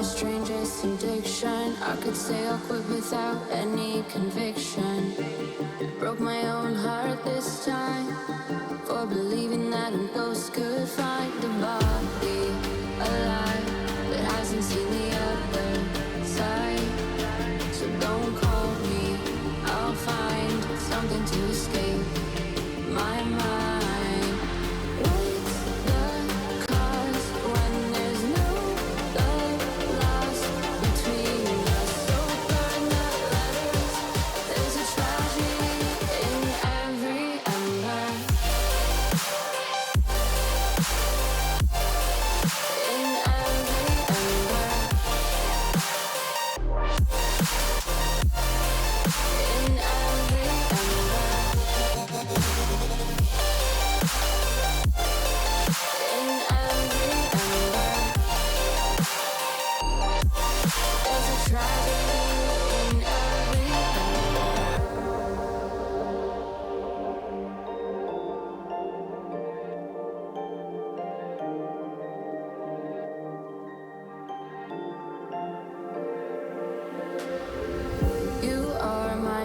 strangest addiction. I could say I'll quit without any conviction. Broke my own heart this time for believing that a ghost could find a body alive that hasn't seen the other side. So don't call me, I'll find something to escape my mind.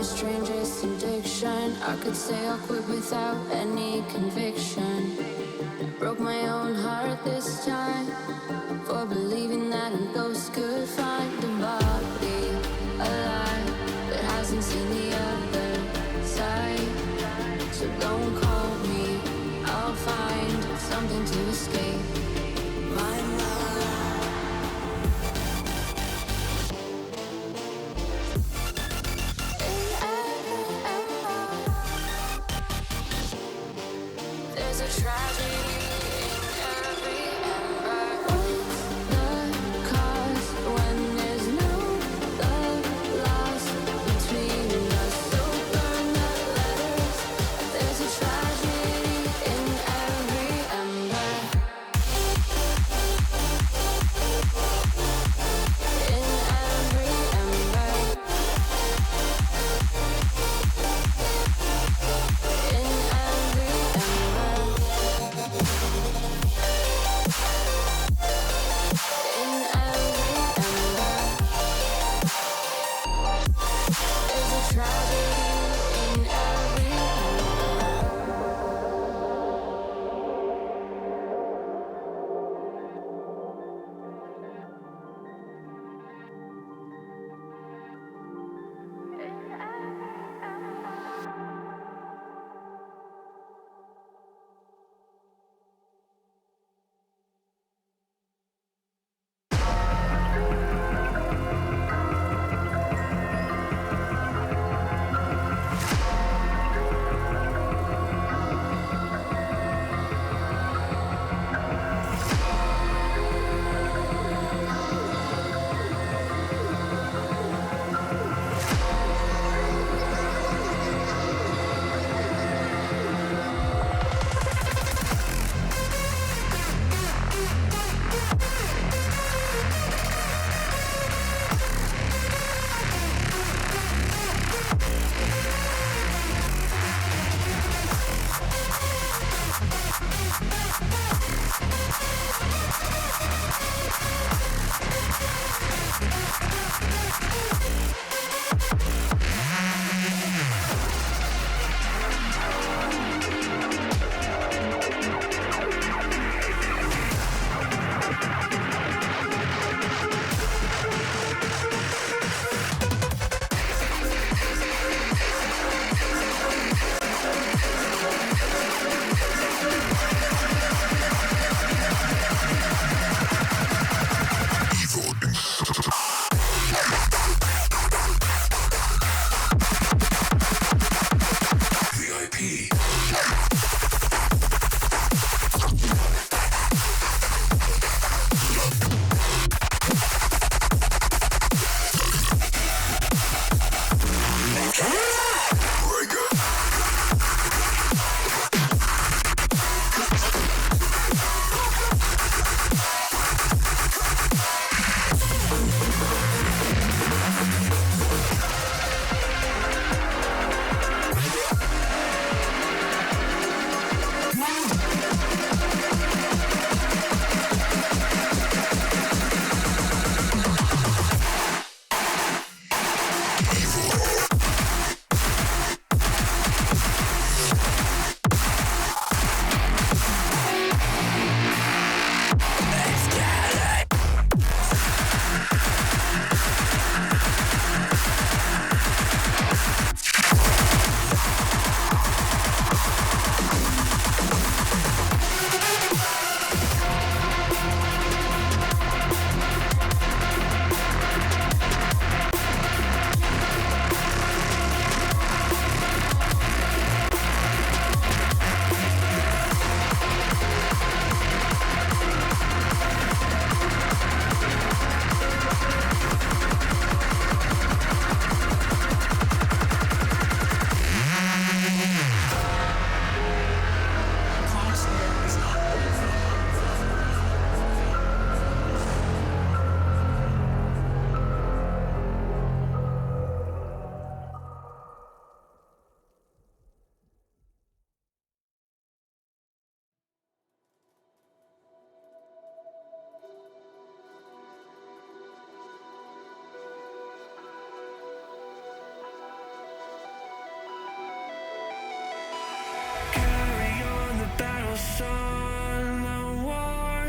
Strangest addiction. I could say I'll quit without any conviction. Broke my own heart this time for believing that a ghost could find a body alive that hasn't seen the other side. So don't call me, I'll find something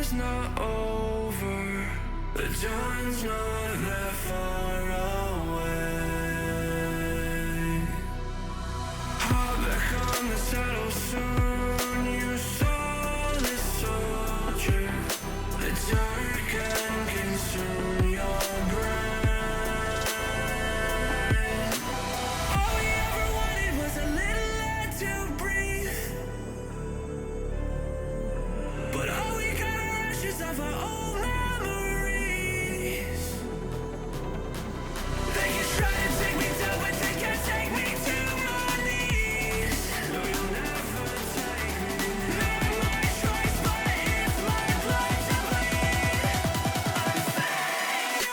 is not over. The dawn's not that far away. Hop back on the saddle soon. You soulless soldier. The dark can consume your brain. All we ever wanted was a little air to breathe. But all we got are ashes of our old memories. They can try to take me down, but they can't take me to my knees. No, you'll never take me. Not my choice, but it's my blood to bleed. I'm fading.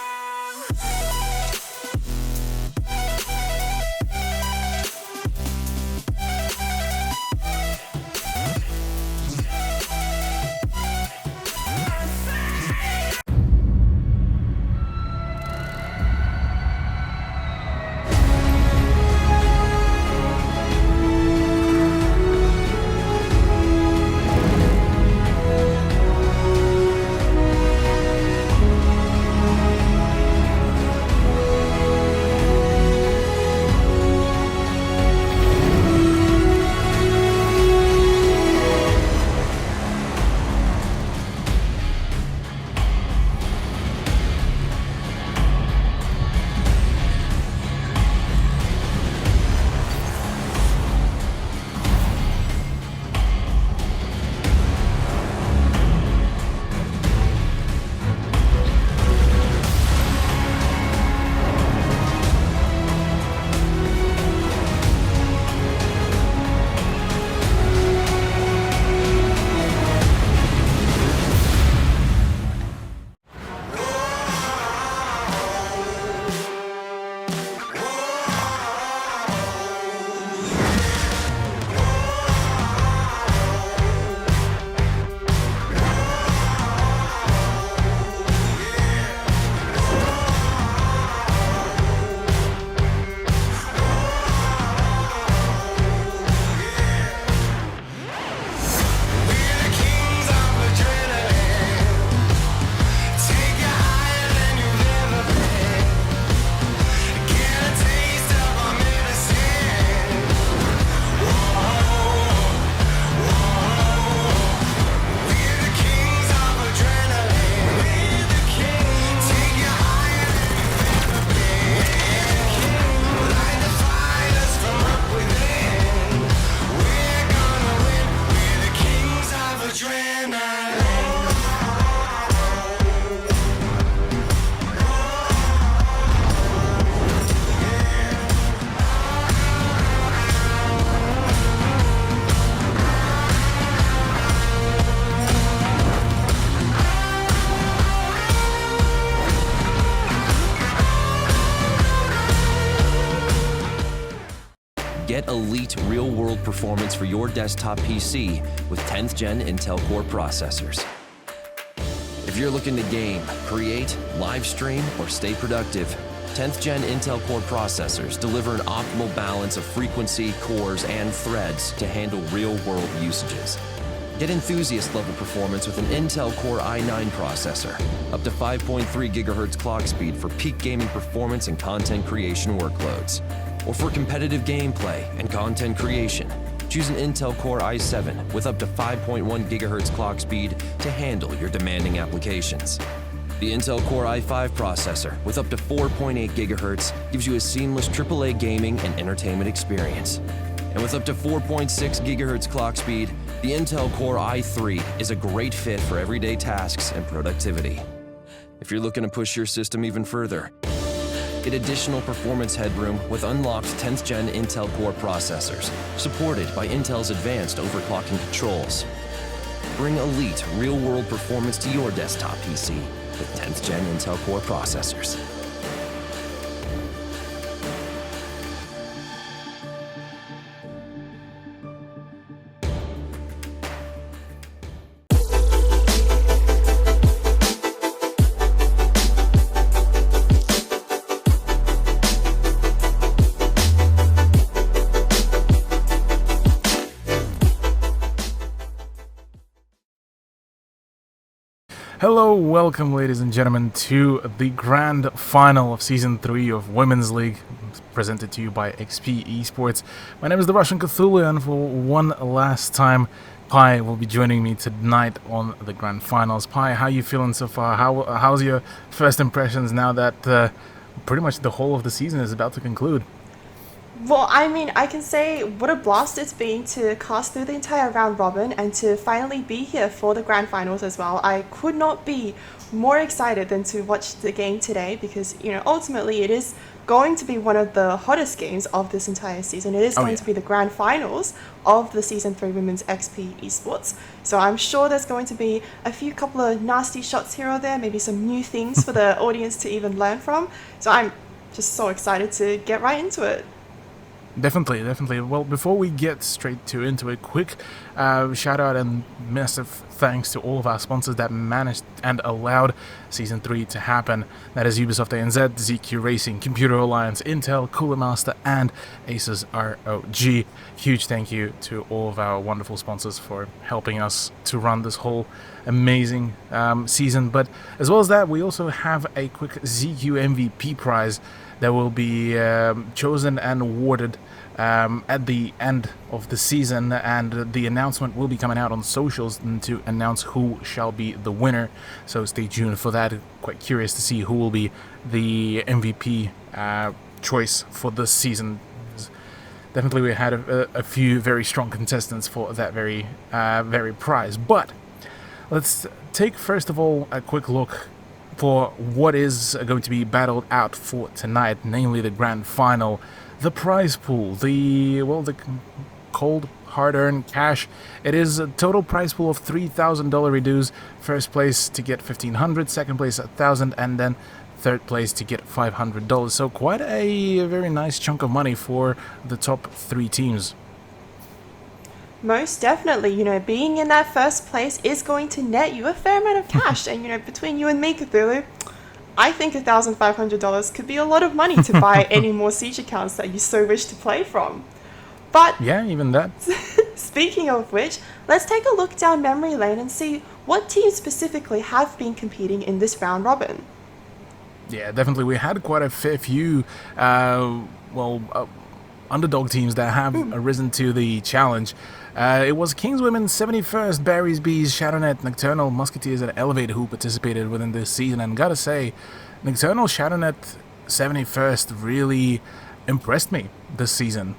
Get elite real-world performance for your desktop PC with 10th Gen Intel Core processors. If you're looking to game, create, live stream, or stay productive, 10th Gen Intel Core processors deliver an optimal balance of frequency, cores, and threads to handle real-world usages. Get enthusiast-level performance with an Intel Core i9 processor, up to 5.3 GHz clock speed for peak gaming performance and content creation workloads. Or for competitive gameplay and content creation, choose an Intel Core i7 with up to 5.1 GHz clock speed to handle your demanding applications. The Intel Core i5 processor with up to 4.8 GHz gives you a seamless AAA gaming and entertainment experience. And with up to 4.6 GHz clock speed, the Intel Core i3 is a great fit for everyday tasks and productivity. If you're looking to push your system even further, get additional performance headroom with unlocked 10th Gen Intel Core processors, supported by Intel's advanced overclocking controls. Bring elite, real-world performance to your desktop PC with 10th Gen Intel Core processors. Hello, welcome ladies and gentlemen to the grand final of Season 3 of Women's League, presented to you by XP Esports. My name is the Russian Cthulhu, and for one last time, Pi will be joining me tonight on the grand finals. Pi, how are you feeling so far? How's your first impressions now that pretty much the whole of the season is about to conclude? Well, I mean, I can say what a blast it's been to cast through the entire round robin and to finally be here for the grand finals as well. I could not be more excited than to watch the game today because, ultimately it is going to be one of the hottest games of this entire season. It is going to be the grand finals of the Season 3 Women's XP Esports. So I'm sure there's going to be a couple of nasty shots here or there, maybe some new things for the audience to even learn from. So I'm just so excited to get right into it. Definitely. Well, before we get straight into it, quick shout out and massive thanks to all of our sponsors that managed and allowed Season 3 to happen. That is Ubisoft ANZ, ZQ Racing, Computer Alliance, Intel, Cooler Master, and Asus ROG. Huge thank you to all of our wonderful sponsors for helping us to run this whole amazing season. But as well as that, we also have a quick ZQ MVP prize that will be chosen and awarded at the end of the season, and the announcement will be coming out on socials to announce who shall be the winner, so stay tuned for that. Quite curious to see who will be the MVP choice for this season. Definitely we had a few very strong contestants for that very prize, but let's take first of all a quick look for what is going to be battled out for tonight, namely the grand final, the prize pool, the cold hard-earned cash. It is a total prize pool of $3,000 reduce. First place to get $1,500, second place $1,000, and then third place to get $500. So quite a very nice chunk of money for the top three teams. Most definitely, being in that first place is going to net you a fair amount of cash. And, between you and me, Cthulhu, I think $1,500 could be a lot of money to buy any more siege accounts that you so wish to play from. But yeah, even that. Speaking of which, let's take a look down memory lane and see what teams specifically have been competing in this round robin. Yeah, definitely. We had quite a fair few, underdog teams that have arisen to the challenge. It was Kings Women 71st, Barry's Bees, Shadownet, Nocturnal, Musketeers, and Elevate who participated within this season. And gotta say, Nocturnal, Shadownet, 71st really impressed me this season.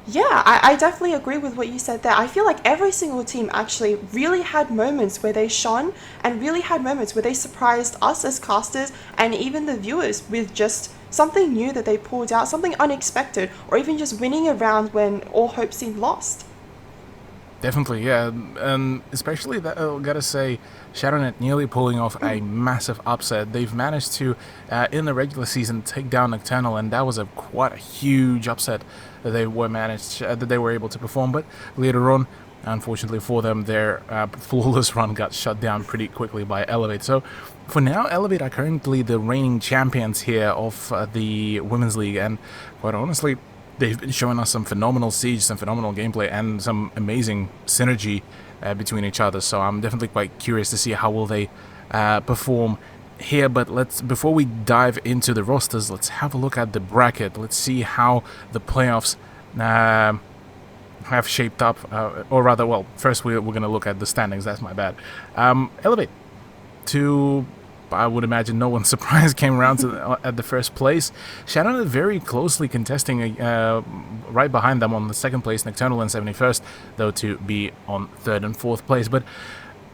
Yeah, I definitely agree with what you said there. I feel like every single team actually really had moments where they shone and really had moments where they surprised us as casters and even the viewers with just something new that they pulled out, something unexpected, or even just winning a round when all hope seemed lost. Definitely, yeah, and especially that, gotta say, Shadownet nearly pulling off a massive upset. They've managed to, in the regular season, take down Nocturnal, and that was quite a huge upset that they were able to perform. But later on, unfortunately for them, their flawless run got shut down pretty quickly by Elevate. So for now, Elevate are currently the reigning champions here of the Women's League, and quite honestly, they've been showing us some phenomenal siege, some phenomenal gameplay, and some amazing synergy between each other. So I'm definitely quite curious to see how will they perform here. But before we dive into the rosters, let's have a look at the bracket. Let's see how the playoffs have shaped up, or rather, well, first we're going to look at the standings. That's my bad. Elevate to, I would imagine no one's surprise, came around at the first place. Shannon very closely contesting right behind them on the second place, Nocturnal and 71st, though to be on third and fourth place. But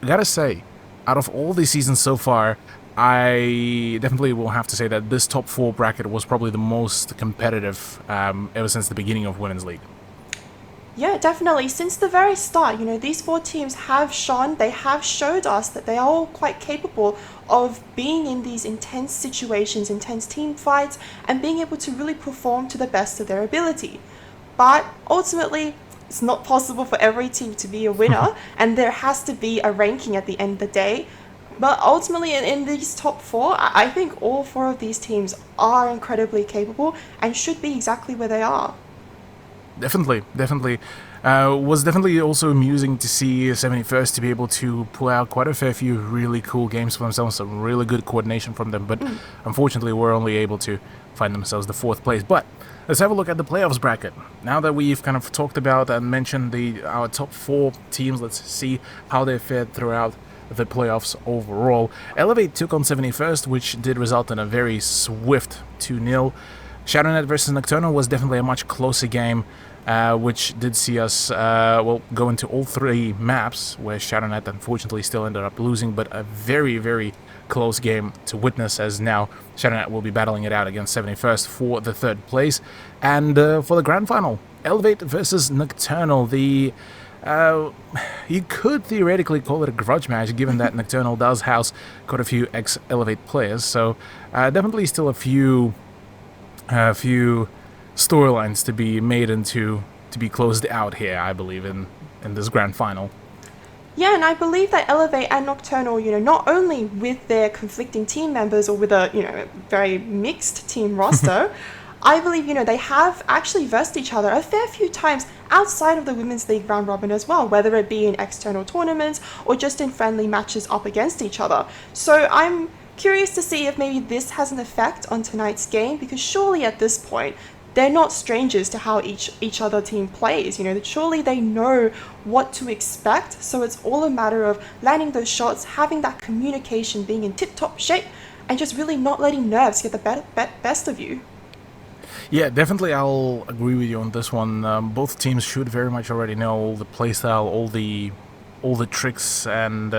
I gotta say, out of all these seasons so far, I definitely will have to say that this top four bracket was probably the most competitive ever since the beginning of Women's League. Yeah, definitely. Since the very start, these four teams have shone. They have showed us that they are all quite capable of being in these intense situations, intense team fights, and being able to really perform to the best of their ability. But ultimately, it's not possible for every team to be a winner, and there has to be a ranking at the end of the day. But ultimately, in these top four, I think all four of these teams are incredibly capable and should be exactly where they are. Definitely. Was definitely also amusing to see 71st to be able to pull out quite a fair few really cool games for themselves, some really good coordination from them, but unfortunately we're only able to find themselves the 4th place. But let's have a look at the playoffs bracket. Now that we've kind of talked about and mentioned our top 4 teams, let's see how they fared throughout the playoffs overall. Elevate took on 71st, which did result in a very swift 2-0. ShadowNet versus Nocturnal was definitely a much closer game, which did see us go into all 3 maps, where ShadowNet unfortunately still ended up losing, but a very, very close game to witness, as now ShadowNet will be battling it out against 71st for the 3rd place. And for the grand final, Elevate versus Nocturnal, you could theoretically call it a grudge match, given that Nocturnal does house quite a few ex-Elevate players, so definitely still a few storylines to be made and to be closed out here, I believe, in this grand final. Yeah, and I believe that Elevate and Nocturnal, not only with their conflicting team members or with a, very mixed team roster, I believe, they have actually versed each other a fair few times outside of the Women's League round robin as well, whether it be in external tournaments or just in friendly matches up against each other. So I'm curious to see if maybe this has an effect on tonight's game, because surely at this point, they're not strangers to how each other team plays. Surely they know what to expect. So it's all a matter of landing those shots, having that communication, being in tip-top shape, and just really not letting nerves get the best of you. Yeah, definitely I'll agree with you on this one. Both teams should very much already know all the playstyle, all the tricks, and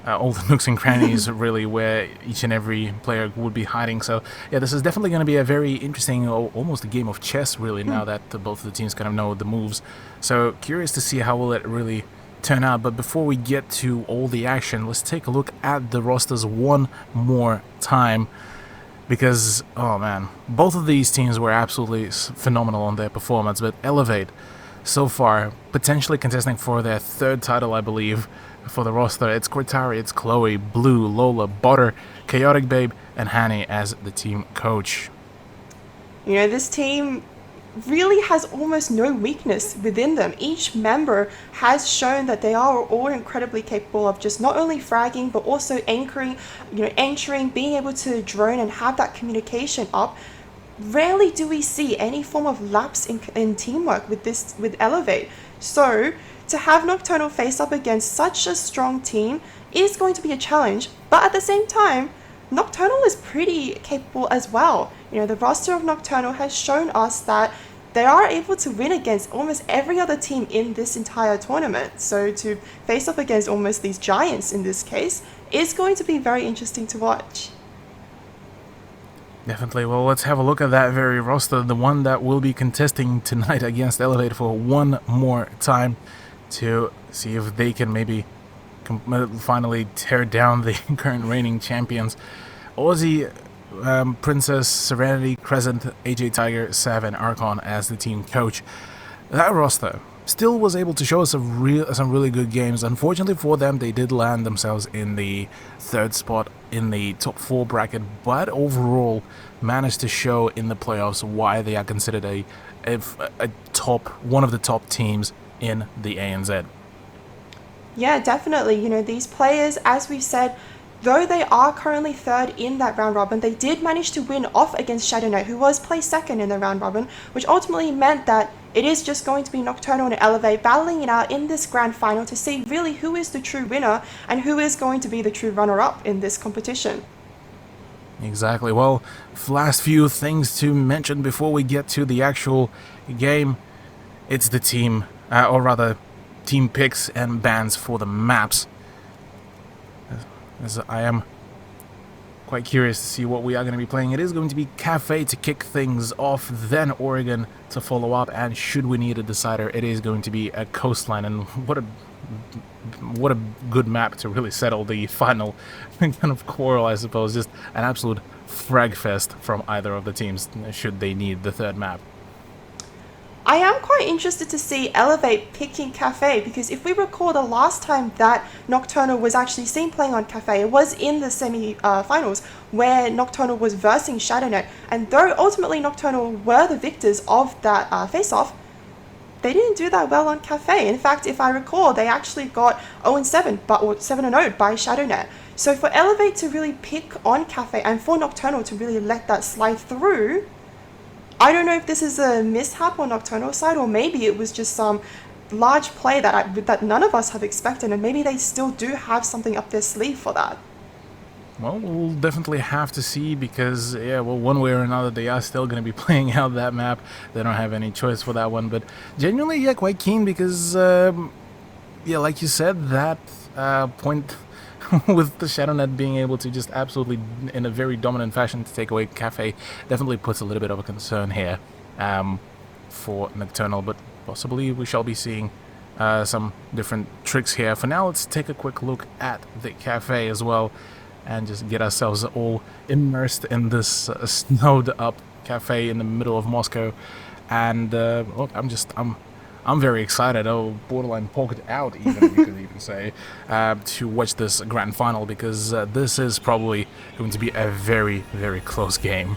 all the nooks and crannies, really, where each and every player would be hiding. So yeah, this is definitely going to be a very interesting, almost a game of chess, really, now that both of the teams kind of know the moves. So curious to see how will it really turn out. But before we get to all the action, let's take a look at the rosters one more time, because, oh man, both of these teams were absolutely phenomenal on their performance. But Elevate, so far, potentially contesting for their 3rd title, I believe, for the roster. It's Cortari, it's Chloe, Blue, Lola, Butter, Chaotic Babe, and Hani as the team coach. This team really has almost no weakness within them. Each member has shown that they are all incredibly capable of just not only fragging, but also anchoring, entering, being able to drone and have that communication up. Rarely do we see any form of lapse in teamwork with Elevate. So to have Nocturnal face up against such a strong team is going to be a challenge, but at the same time, Nocturnal is pretty capable as well. The roster of Nocturnal has shown us that they are able to win against almost every other team in this entire tournament. So to face up against almost these giants in this case is going to be very interesting to watch. Definitely. Well, let's have a look at that very roster, the one that will be contesting tonight against Elevate for one more time, to see if they can maybe finally tear down the current reigning champions. Aussie, Princess, Serenity, Crescent, AJ Tiger, Sav, and Archon as the team coach. That roster still was able to show us some really good games. Unfortunately for them, they did land themselves in the 3rd spot in the top 4 bracket, but overall managed to show in the playoffs why they are considered one of the top teams in the ANZ. Yeah, definitely. These players, as we've said, though they are currently 3rd in that round robin, they did manage to win off against ShadowNet, who was placed 2nd in the round robin, which ultimately meant that it is just going to be Nocturnal and Elevate battling it out in this grand final to see really who is the true winner and who is going to be the true runner-up in this competition. Exactly. Well, last few things to mention before we get to the actual game. It's the team, or rather, team picks and bans for the maps. As I am quite curious to see what we are going to be playing. It is going to be Cafe to kick things off, then Oregon to follow up, and should we need a decider, it is going to be a Coastline. And what a good map to really settle the final kind of quarrel, I suppose. Just an absolute frag fest from either of the teams, should they need the 3rd map. I am quite interested to see Elevate picking Cafe, because if we recall the last time that Nocturnal was actually seen playing on Cafe, it was in the semi-finals where Nocturnal was versing ShadowNet, and though ultimately Nocturnal were the victors of that face-off, they didn't do that well on Cafe. In fact, if I recall, they actually got 0-7, or 7-0 by ShadowNet. So for Elevate to really pick on Cafe and for Nocturnal to really let that slide through, I don't know if this is a mishap on Nocturnal side, or maybe it was just some large play that none of us have expected, and maybe they still do have something up their sleeve for that. Well, we'll definitely have to see, because, yeah, well, one way or another, they are still going to be playing out that map. They don't have any choice for that one, but genuinely, yeah, quite keen, because, yeah, like you said, that point with the ShadowNet being able to just absolutely, in a very dominant fashion, to take away Cafe, definitely puts a little bit of a concern here for Nocturnal, but possibly we shall be seeing some different tricks here. For now, let's take a quick look at the Cafe as well, and just get ourselves all immersed in this snowed up cafe in the middle of Moscow. And look, I'm very excited, borderline poked out even, you could even say, to watch this grand final, because this is probably going to be a very, very close game.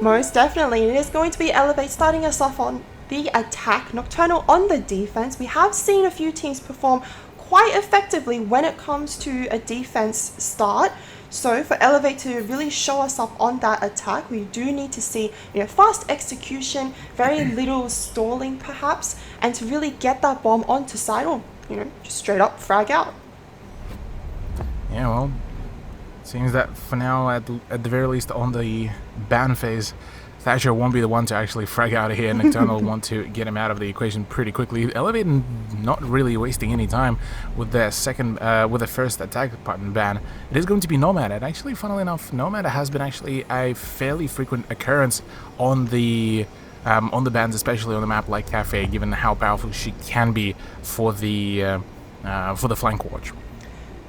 Most definitely. It is going to be Elevate starting us off on the attack, Nocturnal on the defense. We have seen a few teams perform quite effectively when it comes to a defense start. So for Elevate to really show us up on that attack, we do need to see, fast execution, very little stalling perhaps, and to really get that bomb onto side, or just straight up frag out. Yeah, well, it seems that for now, at the very least on the ban phase, Thatcher won't be the one to actually frag out of here. Nocturnal want to get him out of the equation pretty quickly. Elevate not really wasting any time with their with the first attack button ban. It is going to be Nomad, and actually, funnily enough, Nomad has been actually a fairly frequent occurrence on the bans, especially on the map like Cafe, given how powerful she can be for the flank watch.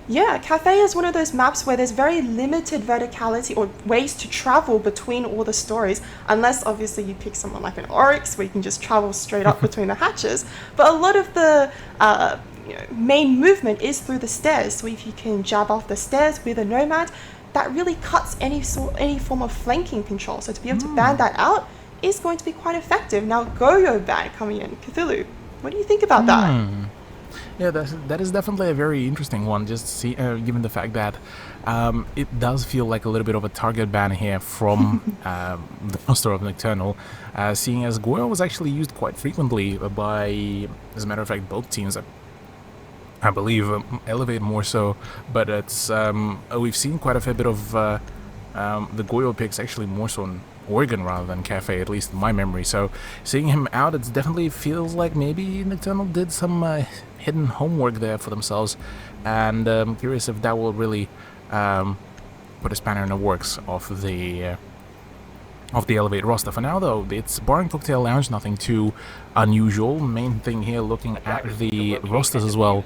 Yeah, Cafe is one of those maps where there's very limited verticality or ways to travel between all the stories, unless obviously you pick someone like an Oryx where you can just travel straight up between the hatches. But a lot of the main movement is through the stairs, so if you can jab off the stairs with a Nomad, that really cuts any form of flanking control. So to be able to ban that out is going to be quite effective. Now Goyo ban coming in, Cthulhu, what do you think about that? Yeah, that is definitely a very interesting one, just given the fact that it does feel like a little bit of a target ban here from the roster of Nocturnal, seeing as Goyo was actually used quite frequently by, as a matter of fact, both teams. I believe Elevate more so, but it's we've seen quite a fair bit of the Goyo picks actually more so in Oregon rather than Cafe, at least in my memory. So seeing him out, it definitely feels like maybe Nocturnal did some hidden homework there for themselves, and I'm curious if that will really put a spanner in the works of the Elevate roster. For now, though, it's Bar and Cocktail Lounge, nothing too unusual. Main thing here, looking at the rosters as well.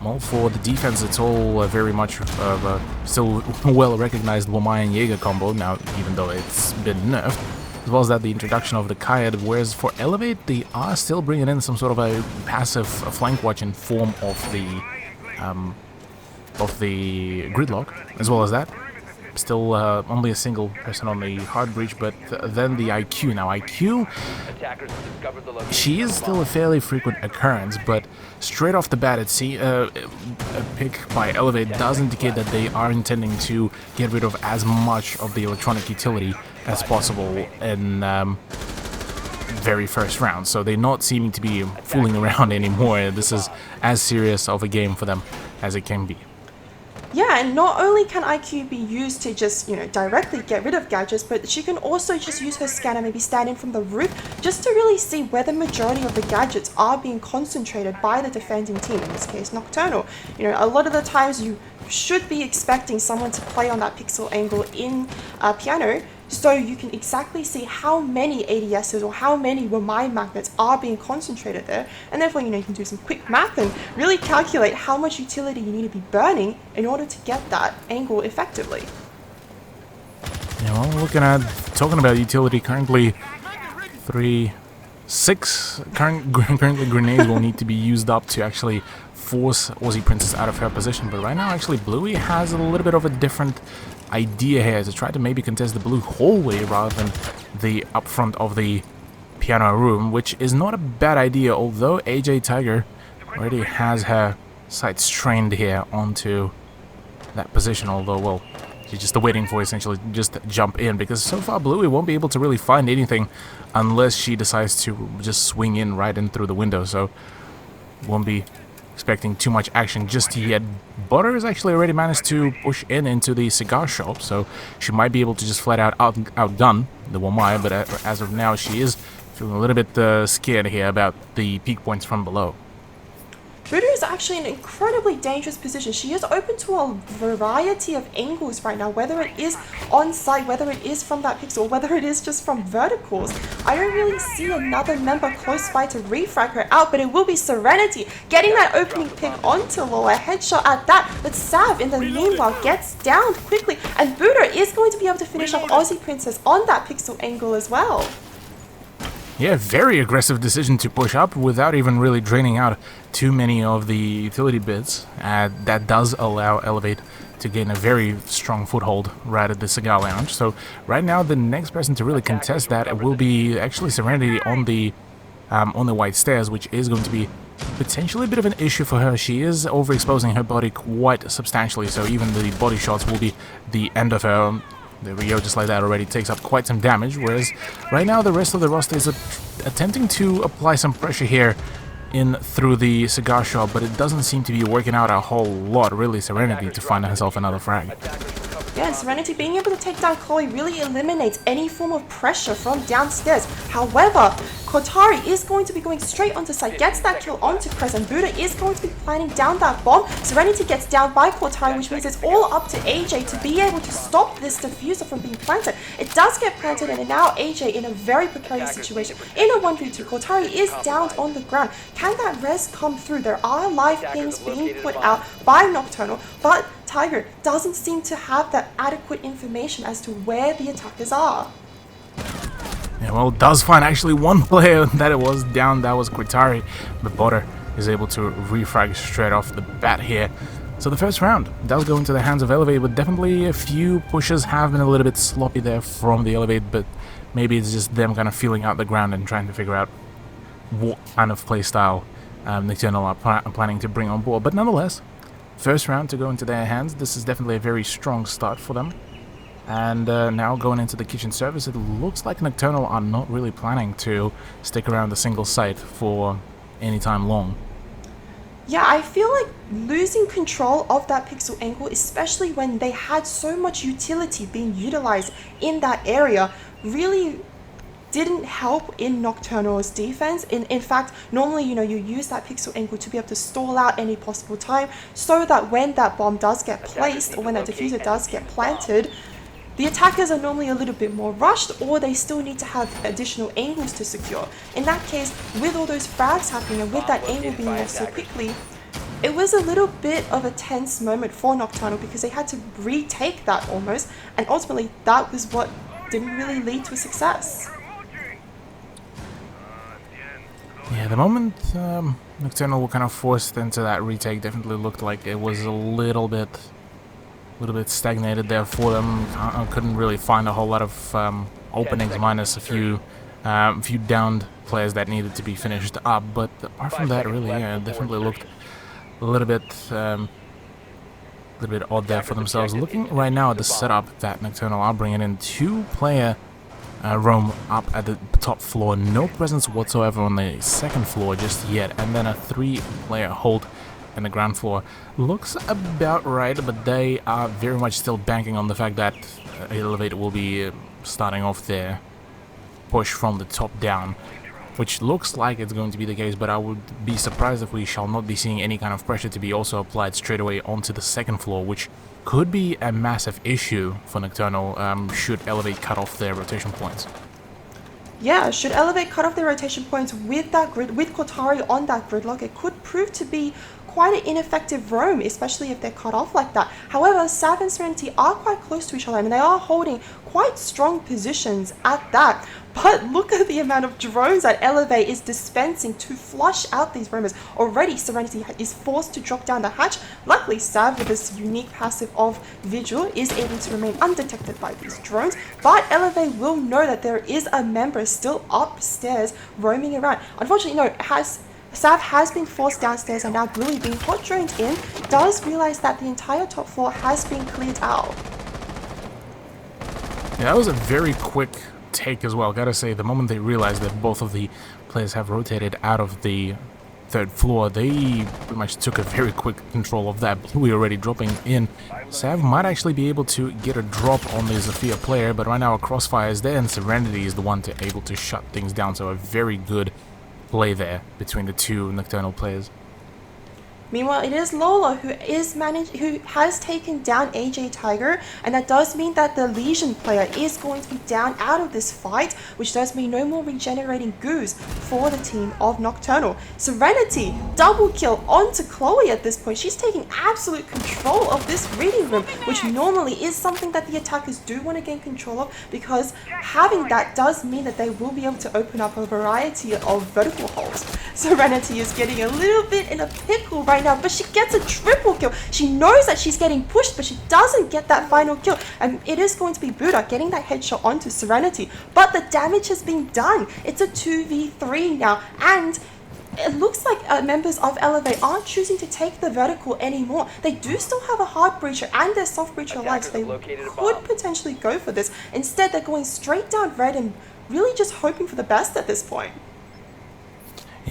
Well, for the defense, it's all very much of a still well-recognized Wamai and Jaeger combo, now even though it's been nerfed, as well as that the introduction of the Kayad, whereas for Elevate, they are still bringing in some sort of a passive flank watch in form of the Gridlock, as well as that. Still only a single person on the hard breach, but then the IQ. Now IQ, she is still a fairly frequent occurrence, but straight off the bat, a pick by Elevate does indicate that they are intending to get rid of as much of the electronic utility as possible in very first round. So they're not seeming to be fooling around anymore. This is as serious of a game for them as it can be. Yeah, and not only can IQ be used to just, directly get rid of gadgets, but she can also just use her scanner, maybe stand in from the roof, just to really see where the majority of the gadgets are being concentrated by the defending team, in this case Nocturnal. A lot of the times you should be expecting someone to play on that pixel angle in piano, so you can exactly see how many ADSs or how many Wamai magnets are being concentrated there, and therefore you can do some quick math and really calculate how much utility you need to be burning in order to get that angle effectively. Yeah, well, talking about utility, currently currently grenades will need to be used up to actually force Aussie Princess out of her position, but right now actually Bluey has a little bit of a different idea here to try to maybe contest the blue hallway rather than the upfront of the piano room, which is not a bad idea, although AJ Tiger already has her sights trained here onto that position, although, well, she's just waiting for essentially just jump in, because so far Bluey won't be able to really find anything unless she decides to just swing in right in through the window, so won't be expecting too much action just yet. Butter has actually already managed to push in into the cigar shop, so she might be able to just flat out outgun the 1Y, but as of now she is feeling a little bit scared here about the peak points from below. Buddha is actually in an incredibly dangerous position. She is open to a variety of angles right now, whether it is on site, whether it is from that pixel, whether it is just from verticals. I don't really see another member close by to refrag her out, but it will be Serenity getting that opening pick onto Law, a headshot at that, but Sav in the meanwhile gets down quickly, and Buddha is going to be able to finish off Aussie Princess on that pixel angle as well. Yeah, very aggressive decision to push up without even really draining out too many of the utility bits. That does allow Elevate to gain a very strong foothold right at the cigar lounge. So right now the next person to really contest that will be actually Serenity on the white stairs, which is going to be potentially a bit of an issue for her. She is overexposing her body quite substantially, so even the body shots will be the end of her. There we go, just like that already takes up quite some damage, whereas right now the rest of the roster is attempting to apply some pressure here in through the cigar shop, but it doesn't seem to be working out a whole lot, really. Serenity to find herself another frag. Yeah, Serenity being able to take down Chloe really eliminates any form of pressure from downstairs. However, Kotari is going to be going straight onto site, gets that kill onto Crez, and Buddha is going to be planning down that bomb. Serenity gets down by Kotari, which means it's all up to AJ to be able to stop this diffuser from being planted. It does get planted, and now AJ in a very precarious situation. In a 1v2, Kotari is down on the ground. Can that res come through? There are live pings being put out by Nocturnal, but Tiger doesn't seem to have that adequate information as to where the attackers are. Yeah, well, it does find actually one player that it was down, that was Quitari, but Butter is able to refrag straight off the bat here. So the first round does go into the hands of Elevate, but definitely a few pushes have been a little bit sloppy there from the Elevate, but maybe it's just them kind of feeling out the ground and trying to figure out what kind of play style Nocturnal are planning to bring on board. But nonetheless, first round to go into their hands. This is definitely a very strong start for them. And now going into the kitchen service, it looks like Nocturnal are not really planning to stick around the single site for any time long. Yeah, I feel like losing control of that pixel angle, especially when they had so much utility being utilized in that area, really didn't help in Nocturnal's defense. In fact, normally, you use that pixel angle to be able to stall out any possible time so that when that bomb does get placed or when that diffuser does get planted, the attackers are normally a little bit more rushed, or they still need to have additional angles to secure. In that case, with all those frags happening and with that angle being lost so quickly, it was a little bit of a tense moment for Nocturnal because they had to retake that almost, and ultimately that was what didn't really lead to a success. Yeah, the moment Nocturnal were kind of forced into that retake definitely looked like it was a little bit stagnated there for them. I couldn't really find a whole lot of openings, minus a few downed players that needed to be finished up. But apart from that, really, yeah, it definitely looked a little bit odd there for themselves. Looking right now at the setup that Nocturnal are bringing in, 2-player roam up at the top floor, no presence whatsoever on the second floor just yet, and then a 3-player hold in the ground floor. Looks about right, but they are very much still banking on the fact that Elevate will be starting off their push from the top down, which looks like it's going to be the case, but I would be surprised if we shall not be seeing any kind of pressure to be also applied straight away onto the second floor, which could be a massive issue for Nocturnal should Elevate cut off their rotation points. Yeah, should Elevate cut off their rotation points with that grid, with Kotari on that gridlock, it could prove to be quite an ineffective roam, especially if they're cut off like that. However, Sav and Serenity are quite close to each other and they are holding quite strong positions at that. But look at the amount of drones that Elevate is dispensing to flush out these roamers. Already, Serenity is forced to drop down the hatch. Luckily, Sav, with this unique passive of Vigil, is able to remain undetected by these drones. But Elevate will know that there is a member still upstairs roaming around. Unfortunately, no, Sav has been forced downstairs, and now Bluey, being hot droned in, does realize that the entire top floor has been cleared out. Yeah, that was a very quick take as well. Gotta say, the moment they realized that both of the players have rotated out of the third floor, they pretty much took a very quick control of that. Bluey already dropping in. Sav might actually be able to get a drop on the Zofia player, but right now a crossfire is there, and Serenity is the one able to shut things down. So a very good play there between the two Nocturnal players. Meanwhile, it is Lola who has taken down AJ Tiger, and that does mean that the Legion player is going to be down out of this fight, which does mean no more regenerating goos for the team of Nocturnal. Serenity, double kill onto Chloe at this point. She's taking absolute control of this reading room, which normally is something that the attackers do want to gain control of, because having that does mean that they will be able to open up a variety of vertical holes. Serenity is getting a little bit in a pickle right now, but she gets a triple kill. She knows that she's getting pushed, but she doesn't get that final kill, and it is going to be Buddha getting that headshot onto Serenity, but the damage has been done. It's a 2v3 now, and it looks like members of Elevate aren't choosing to take the vertical anymore. They do still have a hard breacher and their soft breacher alive, so they could potentially go for this. Instead, they're going straight down red and really just hoping for the best at this point.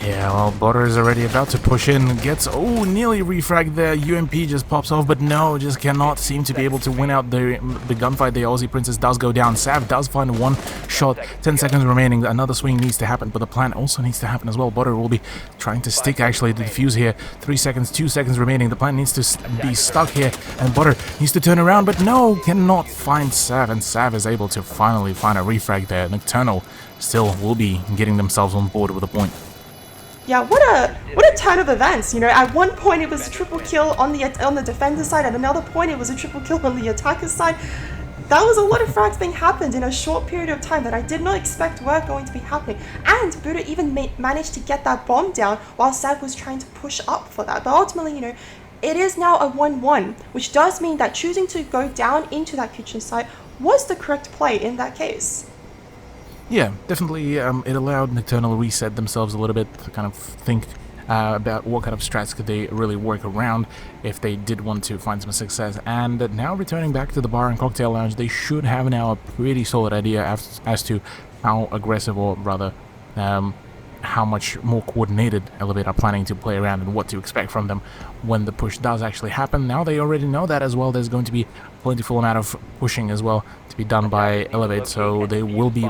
Yeah, well, Butter is already about to push in, gets, nearly refragged there, UMP just pops off, but no, just cannot seem to be able to win out the gunfight. The Aussie Princess does go down, Sav does find one shot, 10 seconds remaining, another swing needs to happen, but the plan also needs to happen as well. Butter will be trying to stick actually the defuse here, 3 seconds, 2 seconds remaining, the plan needs to be stuck here, and Butter needs to turn around, but no, cannot find Sav, and Sav is able to finally find a refrag there. Nocturnal still will be getting themselves on board with a point. Yeah, what a turn of events. You know, at one point it was a triple kill on the defender side, at another point it was a triple kill on the attacker side. That was a lot of frags being happened in a short period of time that I did not expect were going to be happening. And Buddha even managed to get that bomb down while Sav was trying to push up for that. But ultimately, you know, it is now a 1-1, which does mean that choosing to go down into that kitchen site was the correct play in that case. Yeah, definitely it allowed Nocturnal to reset themselves a little bit to kind of think about what kind of strats could they really work around if they did want to find some success. And now returning back to the bar and cocktail lounge, they should have now a pretty solid idea as to how aggressive, or rather how much more coordinated Elevate are planning to play around and what to expect from them when the push does actually happen. Now they already know that as well. There's going to be a plentiful amount of pushing as well to be done by Elevate, so they will be,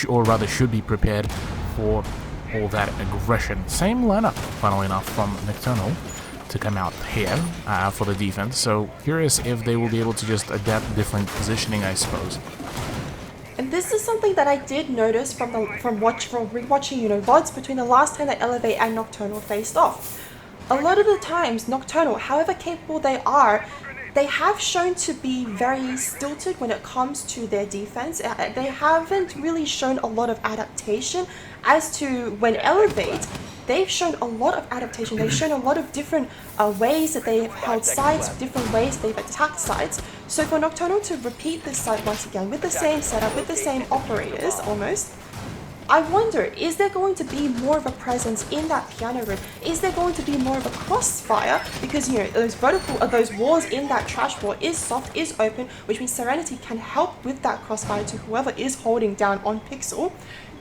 or rather should be, prepared for all that aggression. Same lineup, funnily enough, from Nocturnal to come out here for the defense, so curious if they will be able to just adapt different positioning, I suppose. And this is something that I did notice from rewatching, you know, VODs between the last time that Elevate and Nocturnal faced off. A lot of the times, Nocturnal, however capable they are, they have shown to be very stilted when it comes to their defense. They haven't really shown a lot of adaptation as to when Elevate. They've shown a lot of adaptation. They've shown a lot of different ways that they've held sites, different ways they've attacked sites. So for Nocturnal to repeat this site once again with the same setup, with the same operators almost, I wonder, is there going to be more of a presence in that piano room? Is there going to be more of a crossfire? Because, you know, those walls in that trash wall is soft, is open, which means Serenity can help with that crossfire to whoever is holding down on Pixel.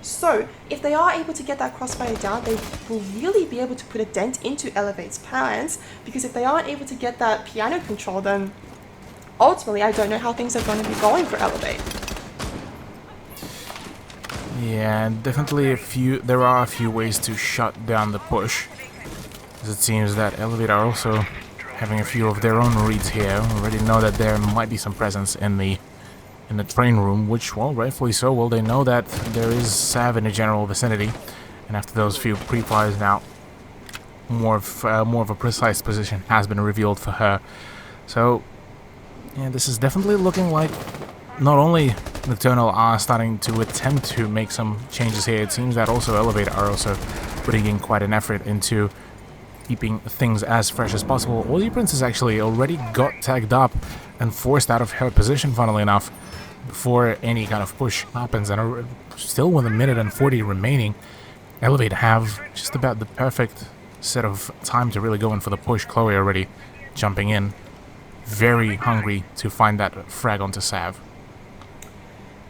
So, if they are able to get that crossfire down, they will really be able to put a dent into Elevate's plans, because if they aren't able to get that piano control, then ultimately I don't know how things are going to be going for Elevate. Yeah, definitely there are a few ways to shut down the push, as it seems that Elevate are also having a few of their own reads here. We already know that there might be some presence in the train room, which, well, rightfully so. Well, they know that there is Sav in the general vicinity, and after those few pre-fires now, more of a precise position has been revealed for her. So, yeah, this is definitely looking like not only Nocturnal are starting to attempt to make some changes here, it seems that also Elevate are also putting in quite an effort into keeping things as fresh as possible. Aussie Princess actually already got tagged up and forced out of her position, funnily enough, before any kind of push happens, and still with a minute and 40 remaining, Elevate have just about the perfect set of time to really go in for the push. Chloe already jumping in, very hungry to find that frag onto Sav.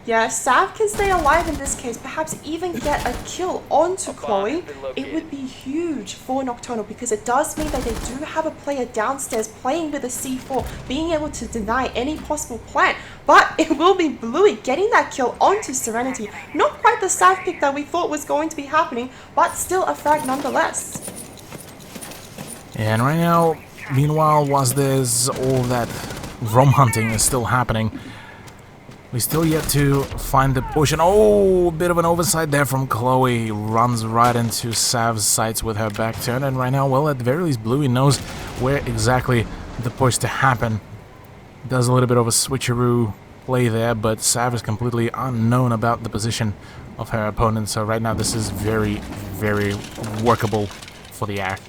Yeah, Sav can stay alive in this case, perhaps even get a kill onto Chloe. It would be huge for Nocturnal because it does mean that they do have a player downstairs playing with a C4, being able to deny any possible plant. But it will be Bluey getting that kill onto Serenity. Not quite the Sav pick that we thought was going to be happening, but still a frag nonetheless. And right now, meanwhile, whilst there's all that ROM hunting is still happening, we still yet to find the push, and oh, a bit of an oversight there from Chloe. Runs right into Sav's sights with her back turn, and right now, well, at the very least, Bluey knows where exactly the push to happen. Does a little bit of a switcheroo play there, but Sav is completely unknown about the position of her opponent, so right now this is very, very workable for the act.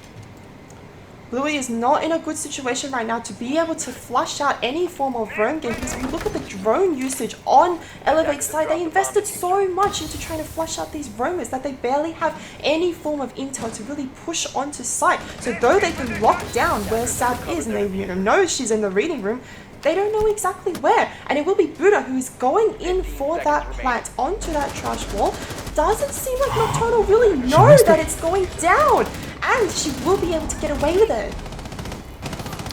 Bluey is not in a good situation right now to be able to flush out any form of roam game, because if you look at the drone usage on Elevate's side, they invested so much into trying to flush out these roamers that they barely have any form of intel to really push onto site. So though they can lock down where Sav is, and they know she's in the reading room, they don't know exactly where. And it will be Buddha who is going in for that plant onto that trash wall. Doesn't seem like Nocturnal really know that it's going down. And she will be able to get away with it.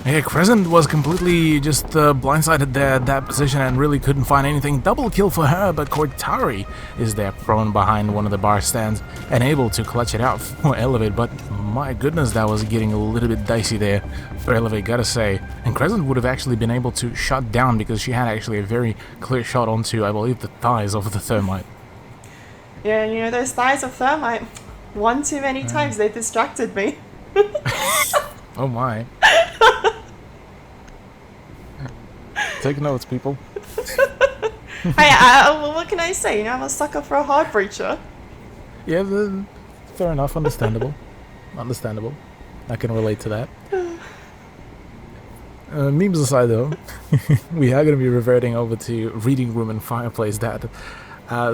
Yeah, Crescent was completely just blindsided there at that position and really couldn't find anything. Double kill for her, but Cortari is there prone behind one of the bar stands and able to clutch it out for Elevate. But my goodness, that was getting a little bit dicey there for Elevate, gotta say. And Crescent would have actually been able to shut down because she had actually a very clear shot onto, I believe, the thighs of the Thermite. Yeah, you know, those thighs of Thermite, one too many times they distracted me. Oh my. Take notes, people. Well, what can I say? You know, I'm a sucker for a hard breacher. Yeah, fair enough. Understandable. Understandable. I can relate to that. Memes aside, though, we are going to be reverting over to Reading Room and Fireplace. That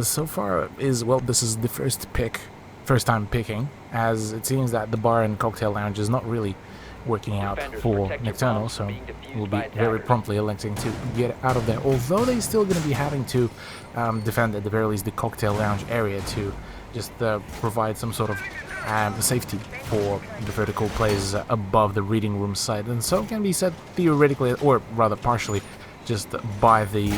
so far is, well, this is the first time picking, as it seems that the bar and cocktail lounge is not really working out for Nocturnal, so we'll be very promptly electing to get out of there, although they're still going to be having to defend at the very least the cocktail lounge area to just provide some sort of safety for the vertical plays above the reading room side, and so can be said theoretically, or rather partially, just by the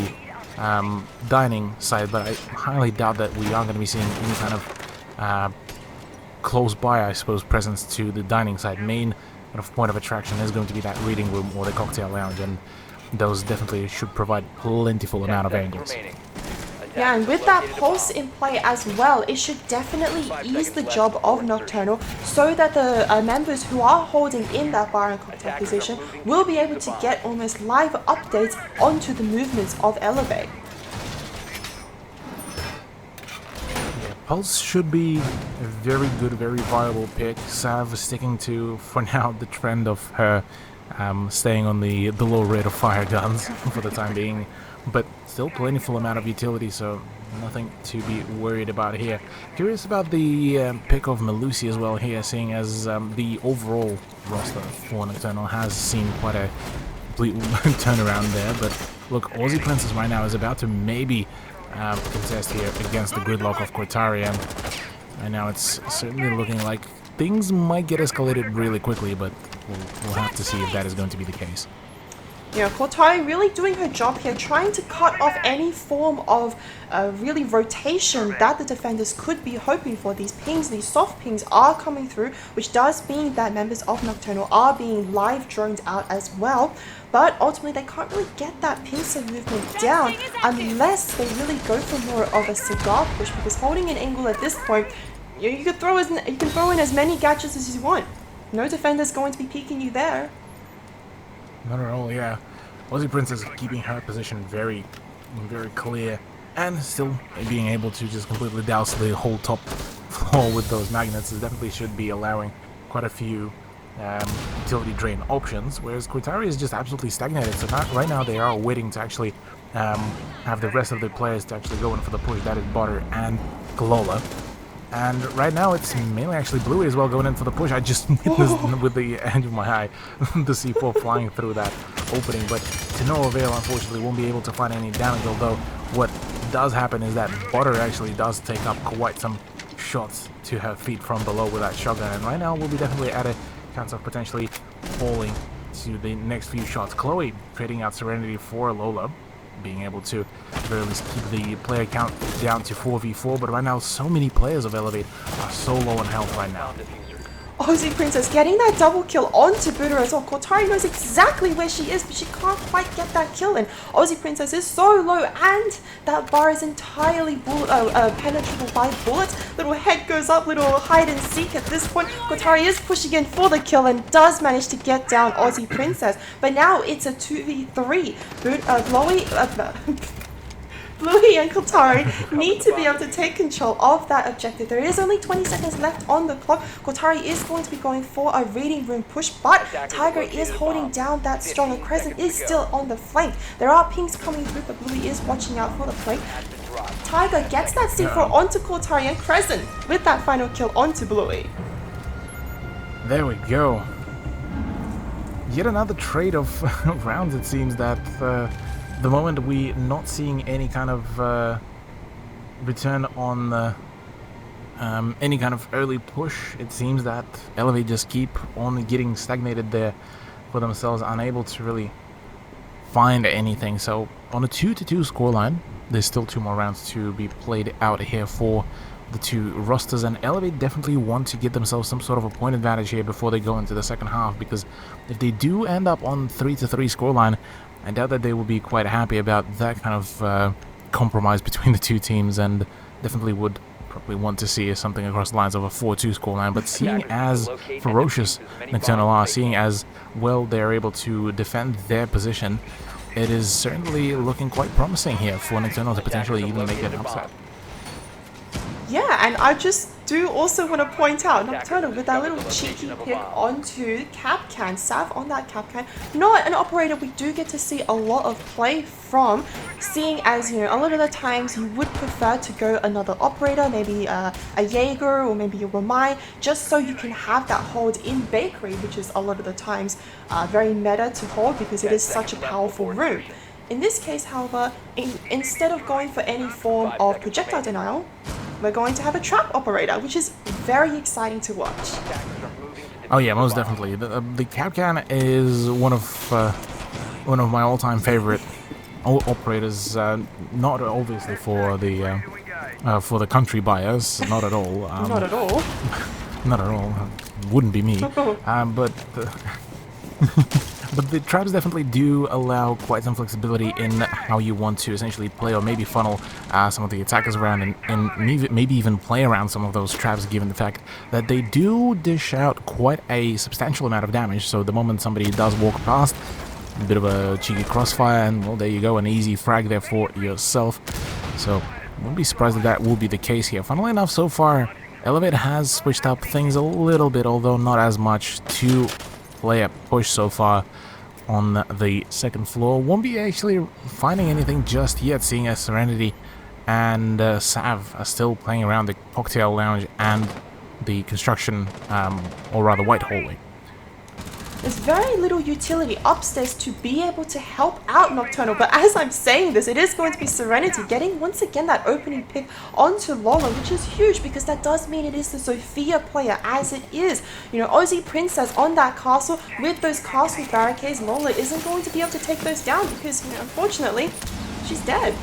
dining side, but I highly doubt that we are going to be seeing any kind of close by, I suppose, presence to the dining side. Main kind of point of attraction is going to be that reading room or the cocktail lounge, and those definitely should provide plentiful amount of angles. Yeah, and with that pulse in play as well, it should definitely ease the job of Nocturnal so that the members who are holding in that bar and cocktail position will be able to get almost live updates onto the movements of Elevate. Pulse should be a very good, very viable pick. Sav sticking to, for now, the trend of her staying on the low rate of fire guns for the time being, but still plentiful amount of utility, so nothing to be worried about here. Curious about the pick of Melusi as well here, seeing as the overall roster for Nocturnal has seen quite a complete turnaround there, but look, Aussie Princess right now is about to maybe contest here against the gridlock of Cortari, and right now it's certainly looking like things might get escalated really quickly, but we'll have to see if that is going to be the case. Yeah, Cortari really doing her job here, trying to cut off any form of really rotation that the defenders could be hoping for. These pings, these soft pings are coming through, which does mean that members of Nocturnal are being live droned out as well. But ultimately, they can't really get that pincer movement down unless they really go for more of a cigar push, because holding an angle at this point, you can throw in as many gadgets as you want. No defender's going to be peeking you there. Not at all, yeah. Aussie Princess keeping her position very, very clear, and still being able to just completely douse the whole top floor with those magnets definitely should be allowing quite a few utility drain options, whereas Qatari is just absolutely stagnated. So right now they are waiting to actually have the rest of the players to actually go in for the push. That is Butter and Galola. And right now it's mainly actually Bluey as well going in for the push. I just witnessed with the edge of my eye the C4 flying through that opening, but to no avail. Unfortunately won't be able to find any damage, although what does happen is that Butter actually does take up quite some shots to her feet from below with that shotgun, and right now we'll be definitely at a chance of potentially falling to the next few shots. Chloe trading out Serenity for Lola, being able to at the very least keep the player count down to 4v4, but right now so many players of Elevate are so low on health right now. Aussie Princess getting that double kill onto Buddha as well. Qatari knows exactly where she is, but she can't quite get that kill in. Aussie Princess is so low, and that bar is entirely penetrable by bullets. Little head goes up, little hide and seek at this point. Qatari is pushing in for the kill and does manage to get down Aussie Princess, but now it's a 2v3. Bluey and Qatari need to be able to take control of that objective. There is only 20 seconds left on the clock. Qatari is going to be going for a reading room push, but Tiger is holding down that stronger. Crescent is still on the flank. There are pings coming through, but Bluey is watching out for the flank. Tiger gets that C4 onto Qatari and Crescent with that final kill onto Bluey. There we go. Yet another trade of rounds. It seems that the moment we're not seeing any kind of return on any kind of early push, it seems that Elevate just keep on getting stagnated there for themselves, unable to really find anything. So on a 2-2 scoreline, there's still 2 more rounds to be played out here for the 2 rosters, and Elevate definitely want to get themselves some sort of a point advantage here before they go into the second half, because if they do end up on 3-3 scoreline, I doubt that they will be quite happy about that kind of compromise between the 2 teams, and definitely would probably want to see something across the lines of a 4-2 scoreline. But seeing as ferocious Nocturnal are, seeing as well they're able to defend their position, it is certainly looking quite promising here for Nocturnal to potentially even make an upset. Yeah, and I just do also want to point out Nocturnal with that little cheeky pick onto Capcan, Sav on that Capcan. Not an operator we do get to see a lot of play from, seeing as, you know, a lot of the times you would prefer to go another operator, maybe a Jaeger or maybe a Ramai, just so you can have that hold in Bakery, which is a lot of the times very meta to hold because it is such a powerful room. In this case, however, instead of going for any form of projectile denial, we're going to have a trap operator, which is very exciting to watch. Oh yeah, most definitely. The Capcan is one of my all-time favorite operators. Not obviously for the country bias, not at all. Not at all. Not at all. Wouldn't be me. But the traps definitely do allow quite some flexibility in how you want to essentially play, or maybe funnel some of the attackers around, and maybe even play around some of those traps, given the fact that they do dish out quite a substantial amount of damage. So the moment somebody does walk past, a bit of a cheeky crossfire, and well, there you go, an easy frag there for yourself. So wouldn't be surprised if that will be the case here. Funnily enough, so far, Elevate has switched up things a little bit, although not as much, to play a push so far on the second floor. Won't be actually finding anything just yet, seeing as Serenity and Sav are still playing around the cocktail lounge and the construction, or rather white hallway. There's very little utility upstairs to be able to help out Nocturnal, but as I'm saying this, it is going to be Serenity getting once again that opening pick onto Lola, which is huge because that does mean it is the Sophia player, as it is. You know, Aussie Princess on that castle with those castle barricades. Lola isn't going to be able to take those down because, you know, unfortunately, she's dead.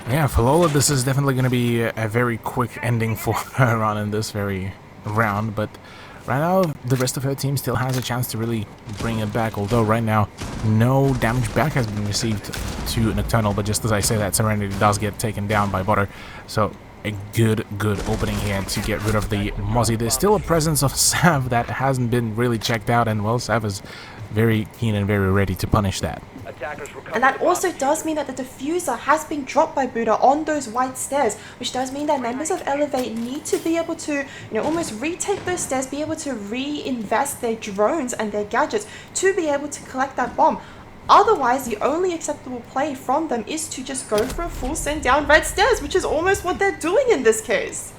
Yeah, for Lola, this is definitely going to be a very quick ending for her on in this very round, but right now, the rest of her team still has a chance to really bring it back, although right now, no damage back has been received to Nocturnal, but just as I say that, Serenity does get taken down by Butter, so a good opening here to get rid of the Mozzie. There's still a presence of Sav that hasn't been really checked out, and well, Sav is very keen and very ready to punish that. And that also does mean that the diffuser has been dropped by Buddha on those white stairs, which does mean that members of Elevate need to be able to, almost retake those stairs, be able to reinvest their drones and their gadgets to be able to collect that bomb. Otherwise, the only acceptable play from them is to just go for a full send down red stairs, which is almost what they're doing in this case.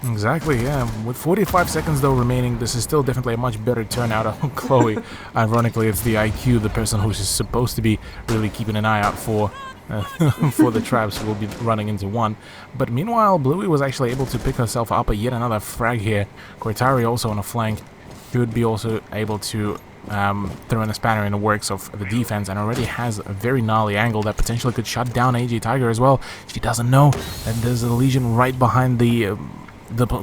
Exactly, yeah. With 45 seconds though remaining, this is still definitely a much better turnout on Chloe. Ironically, it's the IQ, the person who's supposed to be really keeping an eye out for for the traps, will be running into one. But meanwhile, Bluey was actually able to pick herself up yet another frag here. Cortari also on a flank should be also able to throw in a spanner in the works of the defense, and already has a very gnarly angle that potentially could shut down AJ Tiger as well. She doesn't know that there's a Legion right behind the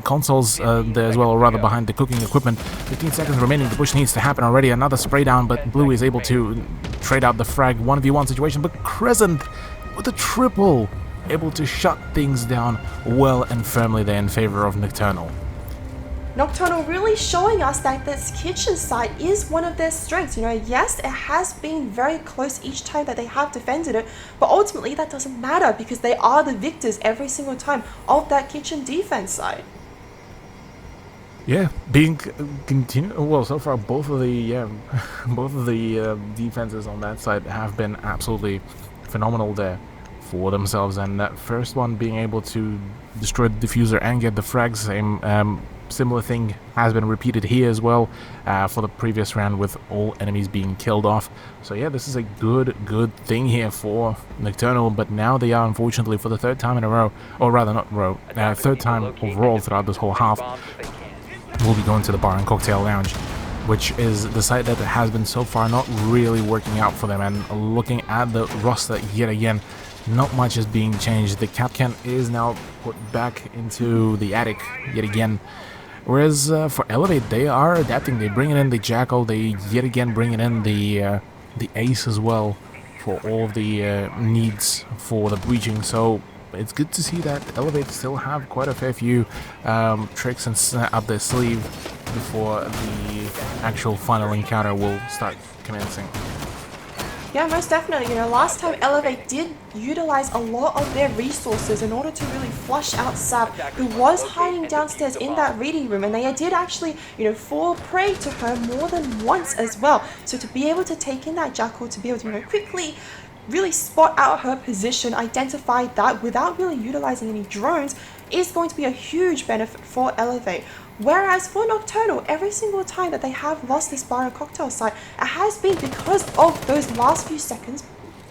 consoles there as well, or rather behind the cooking equipment. 15 seconds remaining, the push needs to happen already. Another spray down, but Blue is able to trade out the frag 1v1 situation, but Crescent with a triple, able to shut things down well and firmly there in favor of Nocturnal. Nocturnal really showing us that this kitchen site is one of their strengths. Yes, it has been very close each time that they have defended it, but ultimately that doesn't matter because they are the victors every single time of that kitchen defense side. Yeah, being well, so far both of the defenses on that side have been absolutely phenomenal there for themselves, and that first one being able to destroy the diffuser and get the frags, similar thing has been repeated here as well for the previous round, with all enemies being killed off. So yeah, this is a good thing here for Nocturnal, but now they are unfortunately for the third time in a row, or rather not row, third time overall throughout this whole half, we'll be going to the bar and cocktail lounge, which is the site that has been so far not really working out for them. And looking at the roster yet again, not much is being changed. The Capcan is now put back into the attic yet again. Whereas for Elevate, they are adapting. They bring in the Jackal. They yet again bring in the Ace as well for all of the needs for the breaching. So it's good to see that Elevate still have quite a fair few tricks and up their sleeve before the actual final encounter will start commencing. Yeah, most definitely. Last time Elevate did utilize a lot of their resources in order to really flush out Sav, who was hiding downstairs in that reading room, and they did actually, fall prey to her more than once as well. So to be able to take in that Jackal, to be able to, quickly really spot out her position, identify that without really utilizing any drones, is going to be a huge benefit for Elevate. Whereas for Nocturnal, every single time that they have lost this bar and cocktail site, it has been because of those last few seconds,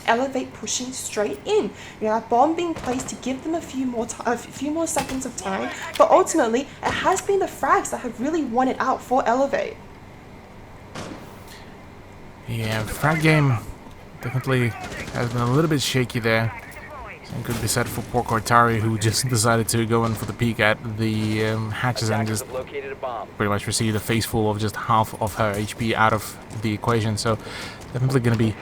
Elevate pushing straight in. That bomb being placed to give them a few more seconds of time, but ultimately it has been the frags that have really won it out for Elevate. Yeah, the frag game definitely has been a little bit shaky there. Same could be said for poor Cortari, who just decided to go in for the peek at the hatches and just pretty much received a face full of just half of her HP out of the equation. So definitely going to be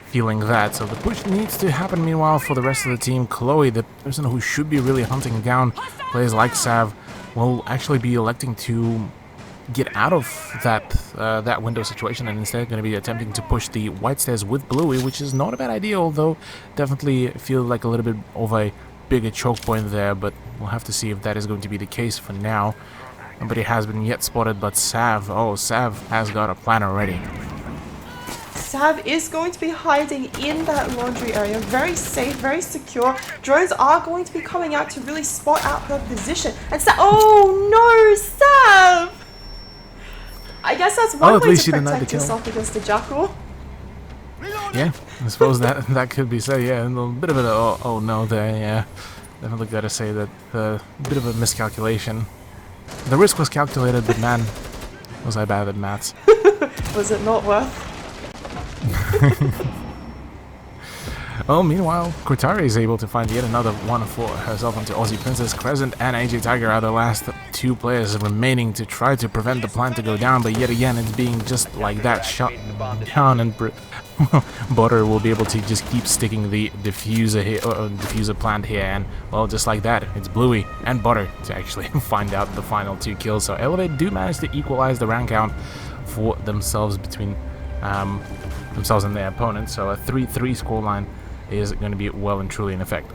feeling that. So the push needs to happen meanwhile for the rest of the team. Chloe, the person who should be really hunting down players like Sav, will actually be electing to get out of that window situation, and instead going to be attempting to push the white stairs with Bluey, which is not a bad idea, although definitely feel like a little bit of a bigger choke point there, but we'll have to see if that is going to be the case for now. Nobody has been yet spotted, but Sav has got a plan already. Sav is going to be hiding in that laundry area, very safe, very secure. Drones are going to be coming out to really spot out her position, and oh no, Sav! I guess that's one way to protect yourself against the Jackal. Yeah, I suppose that could be said. Yeah, a little bit of an oh no there. Yeah, definitely got to say that a bit of a miscalculation. The risk was calculated, but man, was I bad at maths. Was it not worth? Well, meanwhile, Cortari is able to find yet another one for herself onto Aussie Princess. Crescent and AJ Tiger are the last two players remaining to try to prevent the plan to go down, but yet again it's being just like that shut down, and Butter will be able to just keep sticking the diffuser here, diffuser plant here, and well, just like that, it's Bluey and Butter to actually find out the final two kills. So Elevate do manage to equalize the round count for themselves between themselves and their opponents. So a 3-3 scoreline is going to be well and truly in effect.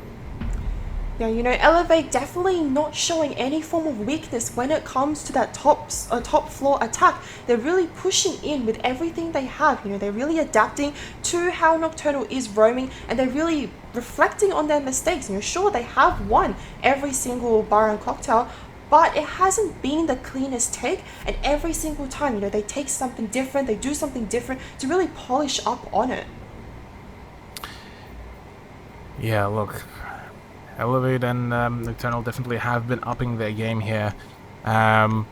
Yeah, you know, Elevate definitely not showing any form of weakness when it comes to that top floor attack. They're really pushing in with everything they have. You know, they're really adapting to how Nocturnal is roaming, and they're really reflecting on their mistakes. You know, sure, they have won every single bar and cocktail, but it hasn't been the cleanest take, and every single time, you know, they take something different, they do something different to really polish up on it. Yeah, look, Elevate and Nocturnal definitely have been upping their game here. But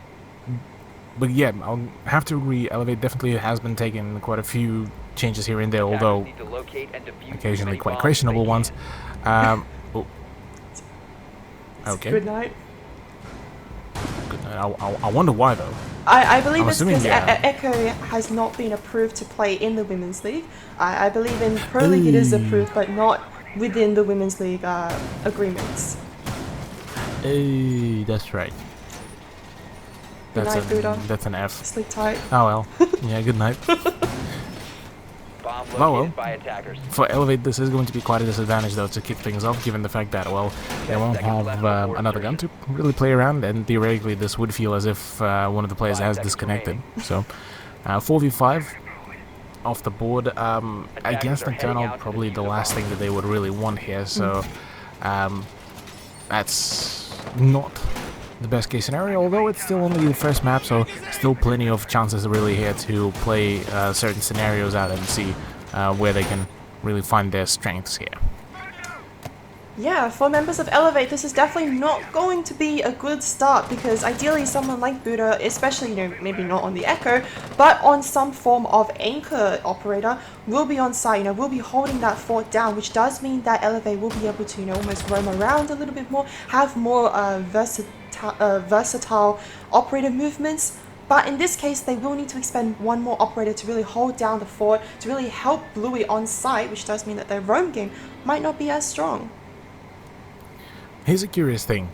yeah, I'll have to agree, Elevate definitely has been taking quite a few changes here and there, although occasionally quite questionable ones. Oh. Okay. Good night. I wonder why, though. I believe it's because yeah. Echo has not been approved to play in the Women's League. I believe in Pro League it is approved, but not within the Women's League agreements. That's right. Good night, Buddha. That's an F. Sleep tight. Oh well. Yeah, good night. Well, for Elevate, this is going to be quite a disadvantage, though, to kick things off, given the fact that, well, they won't have another gun to really play around, and theoretically this would feel as if one of the players has disconnected. So, 4v5 off the board. Against Nocturnal, probably the last thing that they would really want here, so that's not the best case scenario, although it's still only the first map, so still plenty of chances really here to play certain scenarios out and see where they can really find their strengths here. Yeah, for members of Elevate, this is definitely not going to be a good start, because ideally someone like Buddha, especially, you know, maybe not on the Echo, but on some form of anchor operator, will be on site, you know, will be holding that fort down, which does mean that Elevate will be able to, you know, almost roam around a little bit more, have more versatile operator movements. But in this case, they will need to expend one more operator to really hold down the fort, to really help Bluey on site, which does mean that their roam game might not be as strong. Here's a curious thing.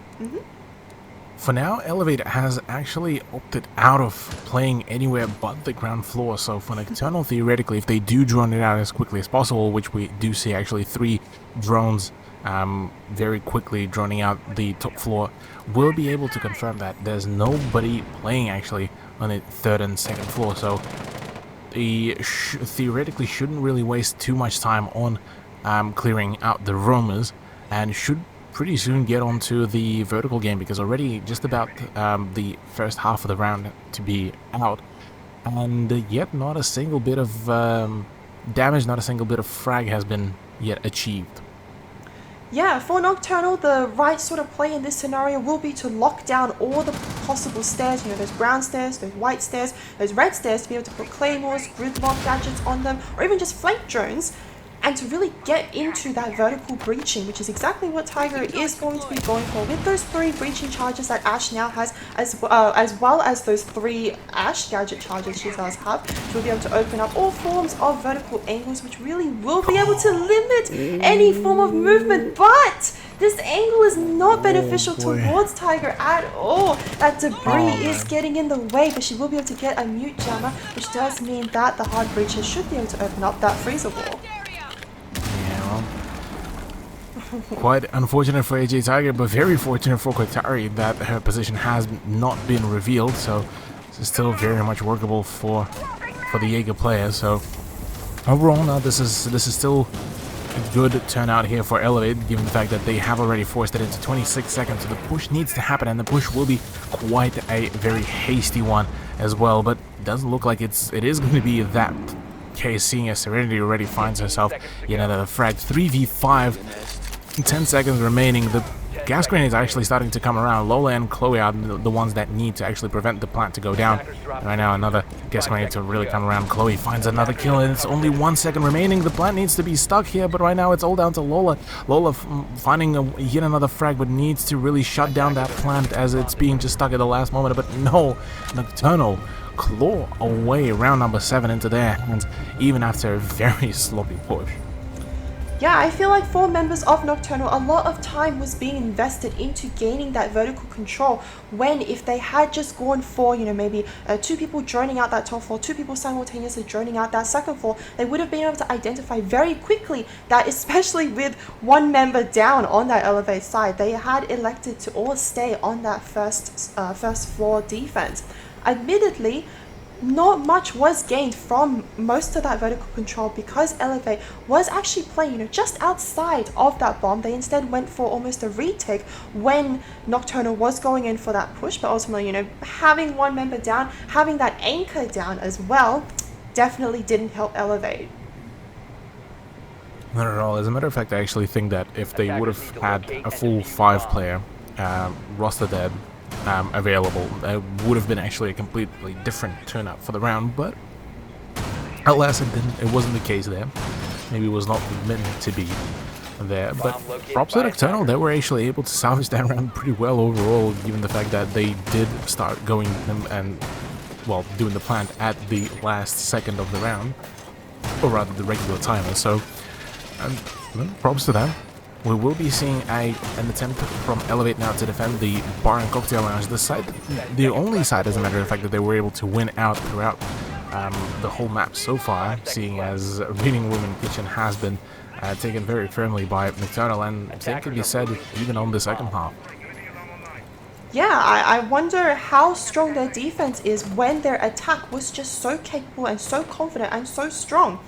For now, Elevate has actually opted out of playing anywhere but the ground floor, so for Nocturnal, theoretically, if they do drone it out as quickly as possible, which we do see actually 3 drones very quickly droning out the top floor, we'll be able to confirm that there's nobody playing actually on the 3rd and 2nd floor, so they theoretically shouldn't really waste too much time on clearing out the roamers, and should pretty soon get onto the vertical game, because already just about the first half of the round to be out, and yet not a single bit of damage, not a single bit of frag has been yet achieved. Yeah, for Nocturnal, the right sort of play in this scenario will be to lock down all the possible stairs. You know, there's brown stairs, there's white stairs, there's red stairs, to be able to put claymores, gridlock gadgets on them, or even just flank drones, and to really get into that vertical breaching, which is exactly what Tiger is going to be going for with those 3 breaching charges that Ash now has, as well as those 3 Ash gadget charges she does have. She'll be able to open up all forms of vertical angles, which really will be able to limit any form of movement, but this angle is not beneficial towards Tiger at all. That debris is getting in the way, but she will be able to get a mute jammer, which does mean that the hard breacher should be able to open up that freezer wall. Quite unfortunate for AJ Tiger, but very fortunate for Qatari that her position has not been revealed, so this is still very much workable for the Jaeger player. So overall, now this is still a good turnout here for Elevate, given the fact that they have already forced it into 26 seconds. So the push needs to happen, and the push will be quite a very hasty one as well. But it doesn't look like it is going to be that case, seeing as Serenity already finds herself yet another frag. 3v5. 10 seconds remaining. The gas grenades are actually starting to come around. Lola and Chloe are the ones that need to actually prevent the plant to go down. Right now, another gas grenade to really come around. Chloe finds another kill, and it's only 1 second remaining. The plant needs to be stuck here, but right now it's all down to Lola. Lola finding yet another frag, but needs to really shut down that plant as it's being just stuck at the last moment. But no, Nocturnal claw away round number 7 into their hands, even after a very sloppy push. Yeah, I feel like for members of Nocturnal, a lot of time was being invested into gaining that vertical control, when if they had just gone for, maybe 2 people droning out that top floor, 2 people simultaneously droning out that second floor, they would have been able to identify very quickly that, especially with 1 member down on that elevate side, they had elected to all stay on that first floor defense. Admittedly, not much was gained from most of that vertical control because Elevate was actually playing, just outside of that bomb. They instead went for almost a retake when Nocturnal was going in for that push, but ultimately, having 1 member down, having that anchor down as well, definitely didn't help Elevate. Not at all. As a matter of fact, I actually think that if they would have had a full 5-player roster dead available, it would have been actually a completely different turnout for the round, but alas, it wasn't the case there. Maybe it was not meant to be there, but props to Nocturnal, they were actually able to salvage that round pretty well overall, given the fact that they did start going and doing the plant at the last second of the round, or rather the regular timer, so props to them. We will be seeing an attempt from Elevate now to defend the bar and cocktail lounge. The only side, as a matter of fact, that they were able to win out throughout the whole map so far, seeing as Reading Room and Kitchen has been taken very firmly by Nocturnal, and same can be said even on the second half. Yeah, I wonder how strong their defense is when their attack was just so capable and so confident and so strong.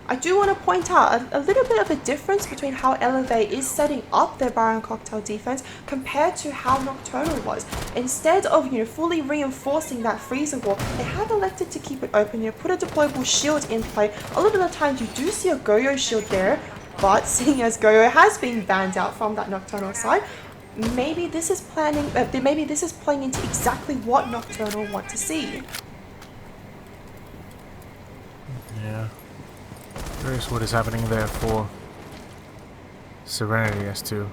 I do want to point out a little bit of a difference between how Elevate is setting up their bar and cocktail defense compared to how Nocturnal was. Instead of fully reinforcing that freezer wall, they have elected to keep it open, put a deployable shield in play. A lot of the times you do see a Goyo shield there, but seeing as Goyo has been banned out from that Nocturnal side, maybe this is playing into exactly what Nocturnal want to see. Yeah. Curious what is happening there for Serenity as to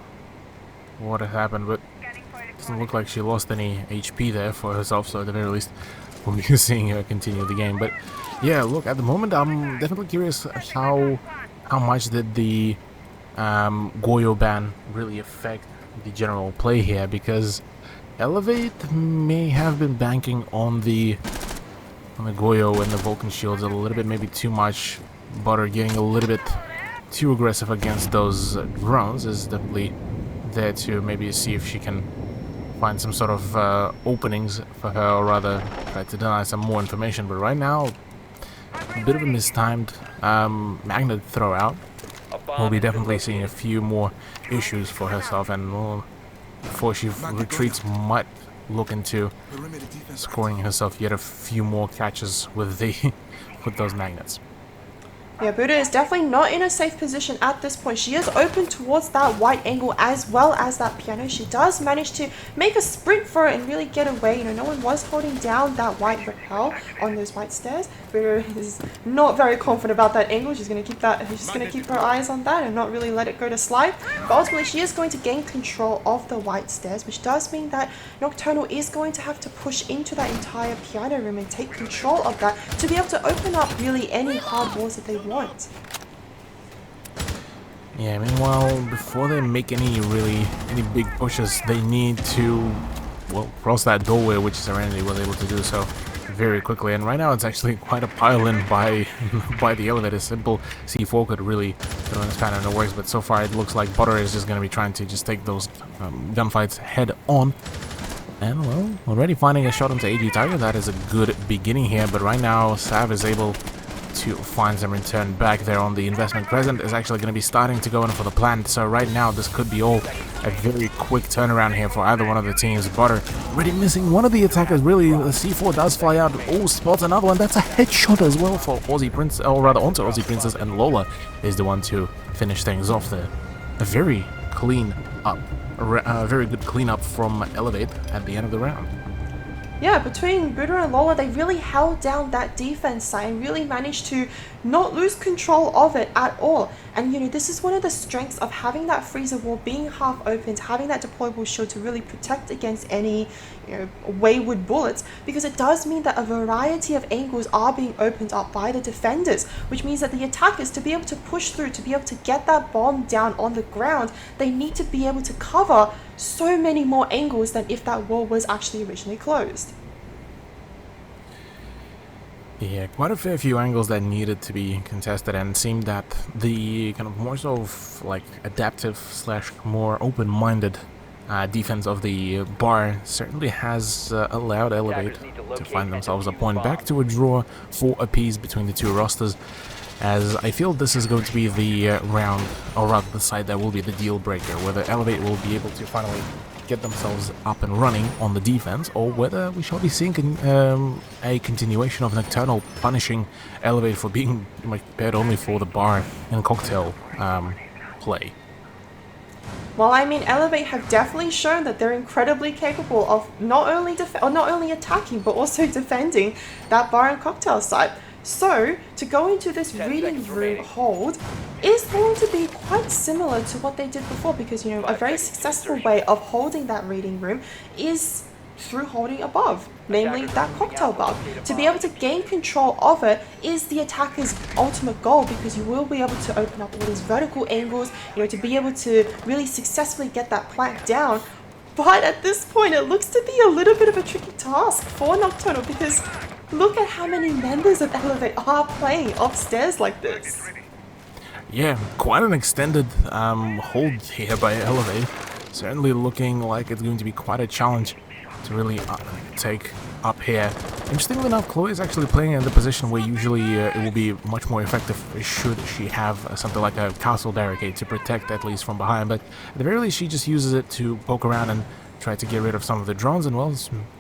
what has happened, but it doesn't look like she lost any HP there for herself, so at the very least we'll be seeing her continue the game. But yeah, look, at the moment I'm definitely curious how much did the Goyo ban really affect the general play here, because Elevate may have been banking on the Goyo and the Vulcan shields a little bit, maybe too much. Butter getting a little bit too aggressive against those drones is definitely there to maybe see if she can find some sort of openings for her, or rather try to deny some more information. But right now, a bit of a mistimed magnet throw out. We'll be definitely seeing a few more issues for herself, and before she retreats, might look into scoring herself yet a few more catches with those magnets. Yeah, Buddha is definitely not in a safe position at this point. She is open towards that white angle as well as that piano. She does manage to make a sprint for it and really get away. No one was holding down that white rappel on those white stairs. Buddha is not very confident about that angle. She's gonna keep her eyes on that and not really let it go to slide. But ultimately, she is going to gain control of the white stairs, which does mean that Nocturnal is going to have to push into that entire piano room and take control of that to be able to open up really any hard walls that they want. Yeah, meanwhile, before they make any big pushes, they need to cross that doorway, which Serenity was able to do so very quickly. And right now it's actually quite a pile-in by the elevator. Simple C4 could really throw this pattern in the works, but so far it looks like Butter is just going to be trying to just take those gunfights head on. And already finding a shot onto AG Tiger, that is a good beginning here. But right now Sav is able to find some return back there on the investment. Crescent is actually going to be starting to go in for the plant, so right now this could be all a very quick turnaround here for either one of the teams. Butter already missing one of the attackers. Really, the C4 does fly out. Spots another one. That's a headshot as well for Aussie Prince, or rather onto Aussie Princess, and Lola is the one to finish things off there. A very clean up, a very good cleanup from Elevate at the end of the round. Yeah, between Buddha and Lola, they really held down that defense side and really managed to not lose control of it at all. And this is one of the strengths of having that freezer wall being half opened, having that deployable shield to really protect against any wayward bullets, because it does mean that a variety of angles are being opened up by the defenders, which means that the attackers, to be able to push through, to be able to get that bomb down on the ground, they need to be able to cover so many more angles than if that wall was actually originally closed. Yeah, quite a fair few angles that needed to be contested, and it seemed that the kind of more so like adaptive / more open-minded defense of the bar certainly has allowed Elevate to find themselves a point back to a draw for a piece between the two rosters, as I feel this is going to be the round, or rather the side that will be the deal breaker, whether Elevate will be able to finally get themselves up and running on the defense, or whether we shall be seeing a continuation of Nocturnal punishing Elevate for being prepared only for the bar and cocktail play. Well, I mean, Elevate have definitely shown that they're incredibly capable of not only attacking but also defending that bar and cocktail side. So, to go into this reading room hold is going to be quite similar to what they did before, because, a very successful way of holding that reading room is through holding above, namely that cocktail bug. To be able to gain control of it is the attacker's ultimate goal, because you will be able to open up all these vertical angles, to be able to really successfully get that plank down. But at this point, it looks to be a little bit of a tricky task for Nocturnal, because look at how many members of Elevate are playing upstairs like this. Yeah, quite an extended hold here by Elevate. Certainly looking like it's going to be quite a challenge to really take up here. Interestingly enough, Chloe is actually playing in the position where usually it will be much more effective should she have something like a castle barricade to protect at least from behind, but at the very least she just uses it to poke around and try to get rid of some of the drones, and well,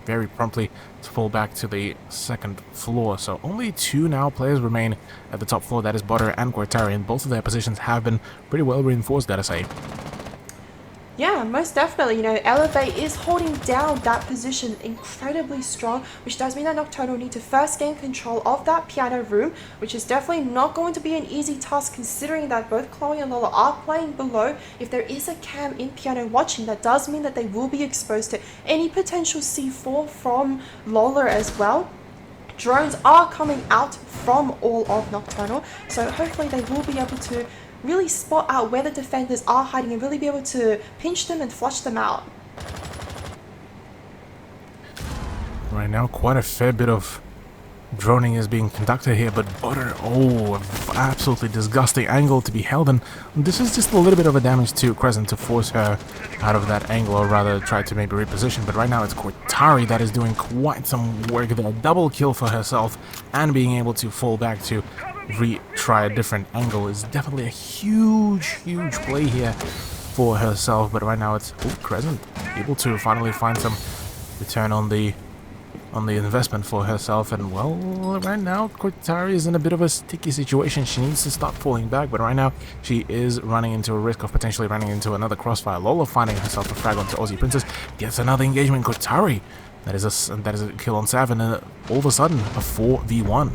very promptly to fall back to the second floor. So only two now players remain at the top floor, that is Butter and Quartari, and both of their positions have been pretty well reinforced, gotta say. Yeah, most definitely. Elevate is holding down that position incredibly strong, which does mean that Nocturnal need to first gain control of that piano room, which is definitely not going to be an easy task, considering that both Chloe and Lola are playing below. If there is a cam in piano watching, that does mean that they will be exposed to any potential C4 from Lola as well. Drones are coming out from all of Nocturnal, so hopefully they will be able to really spot out where the defenders are hiding and really be able to pinch them and flush them out. Right now, quite a fair bit of droning is being conducted here, but Butter, absolutely disgusting angle to be held, and this is just a little bit of a damage to Crescent to force her out of that angle, or rather try to maybe reposition, but right now it's Quartari that is doing quite some work there. Double kill for herself, and being able to fall back to retry a different angle is definitely a huge play here for herself, but right now it's Crescent able to finally find some return on the investment for herself, and well, right now Quartari is in a bit of a sticky situation. She needs to stop falling back, but right now she is running into a risk of potentially running into another crossfire. Lola finding herself a frag onto Aussie Princess, gets another engagement. Quartari, that is a kill on Sav, and all of a sudden a 4v1.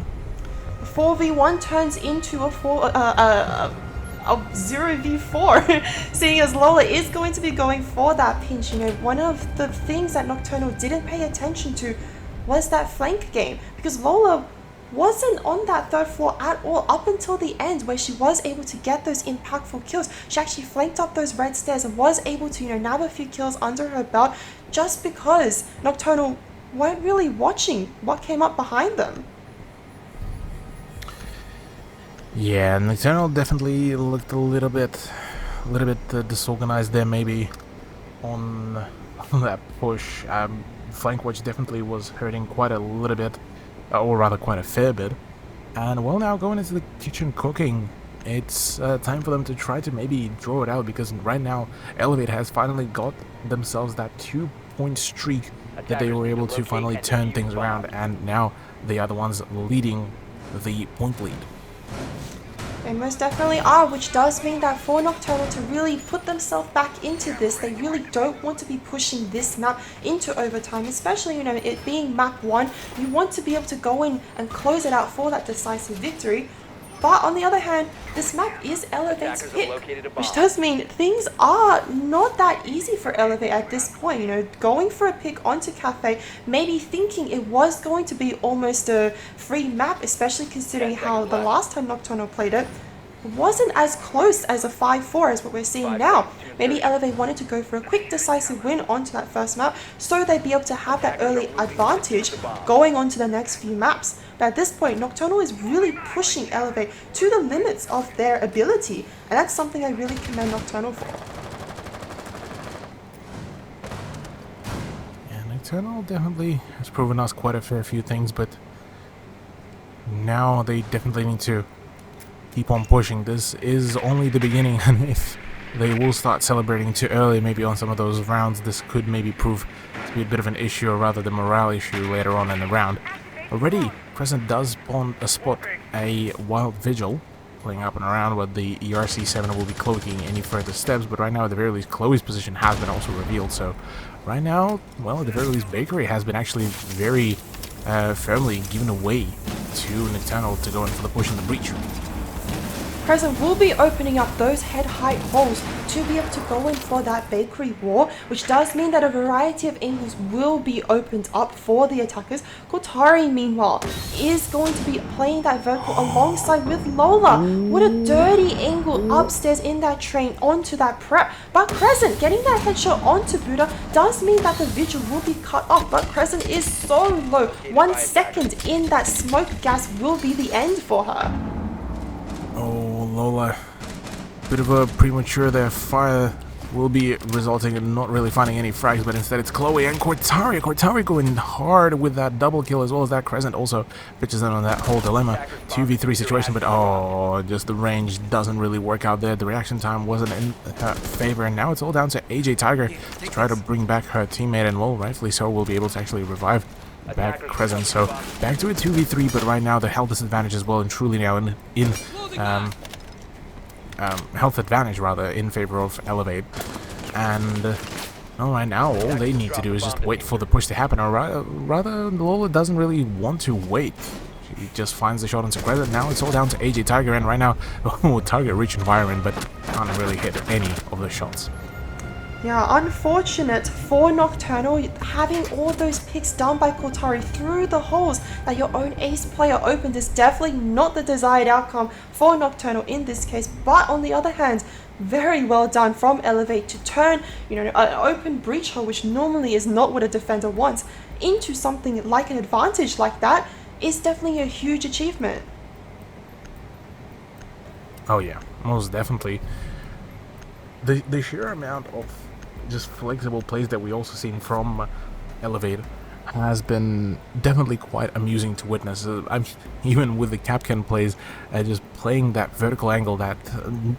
4v1 turns into a 0v4, seeing as Lola is going to be going for that pinch. One of the things that Nocturnal didn't pay attention to was that flank game, because Lola wasn't on that third floor at all up until the end, where she was able to get those impactful kills. She actually flanked up those red stairs and was able to nab a few kills under her belt, just because Nocturnal weren't really watching what came up behind them. Yeah, Nocturnal definitely looked a little bit disorganized there, maybe on that push. Flank watch definitely was hurting quite a little bit, or rather quite a fair bit. And well, now going into the kitchen cooking, it's time for them to try to maybe draw it out, because right now Elevate has finally got themselves that 2-point streak that they were able to finally turn things around, and now they are the ones leading the point lead. They most definitely are, which does mean that for Nocturnal to really put themselves back into this, they really don't want to be pushing this map into overtime, especially, it being map 1. You want to be able to go in and close it out for that decisive victory. But on the other hand, this map is Elevate's pick, which does mean things are not that easy for Elevate at this point. You know, going for a pick onto Cafe, maybe thinking it was going to be almost a free map, especially considering how the last time Nocturnal played it wasn't as close as a 5-4 as what we're seeing now. Maybe Elevate wanted to go for a quick decisive win onto that first map so they'd be able to have that early advantage going on to the next few maps. But at this point, Nocturnal is really pushing Elevate to the limits of their ability, and that's something I really commend Nocturnal for. Yeah, Nocturnal definitely has proven us quite a fair few things, but now they definitely need to keep on pushing. This is only the beginning, and if they will start celebrating too early, maybe on some of those rounds, this could maybe prove to be a bit of an issue, or rather the morale issue later on in the round. Already, Crescent does spot a Wild Vigil playing up and around, where the ERC-7 will be cloaking any further steps, but right now at the very least Chloe's position has been also revealed, so right now, well, at the very least Bakery has been actually very firmly given away to Nocturnal to go in for the push in the breach. Crescent will be opening up those head height holes to be able to go in for that Bakery wall, which does mean that a variety of angles will be opened up for the attackers. Kotari, meanwhile, is going to be playing that vertical alongside with Lola. What a dirty angle upstairs in that train onto that prep. But Crescent getting that headshot onto Buddha does mean that the Vigil will be cut off, but Crescent is so low. 1 second in that smoke gas will be the end for her. Oh, Lola, bit of a premature there. Fire will be resulting in not really finding any frags, but instead it's Chloe and Cortari. Cortari going hard with that double kill, as well as that Crescent also pitches in on that whole dilemma 2v3 situation, but oh, just the range doesn't really work out there. The reaction time wasn't in her favor, and now it's all down to AJ Tiger to try to bring back her teammate, and well, rightfully so, will be able to actually revive back Crescent. So back to a 2v3, but right now the health disadvantage as well, and truly now in health advantage rather in favor of Elevate. And well, right now all they need to do is just wait for the push to happen, or rather Lola doesn't really want to wait. She just finds the shot onto Crescent. Now it's all down to AJ Tiger, and right now target reach environment, but can't really hit any of the shots. Yeah, unfortunate for Nocturnal, having all those picks done by Kotari through the holes that your own ace player opened is definitely not the desired outcome for Nocturnal in this case. But on the other hand, very well done from Elevate to turn, you know, an open breach hole, which normally is not what a defender wants, into something like an advantage like that is definitely a huge achievement. Oh yeah, most definitely. The sheer amount of just flexible plays that we also seen from Elevate has been definitely quite amusing to witness. I'm even with the Capcan plays, just playing that vertical angle that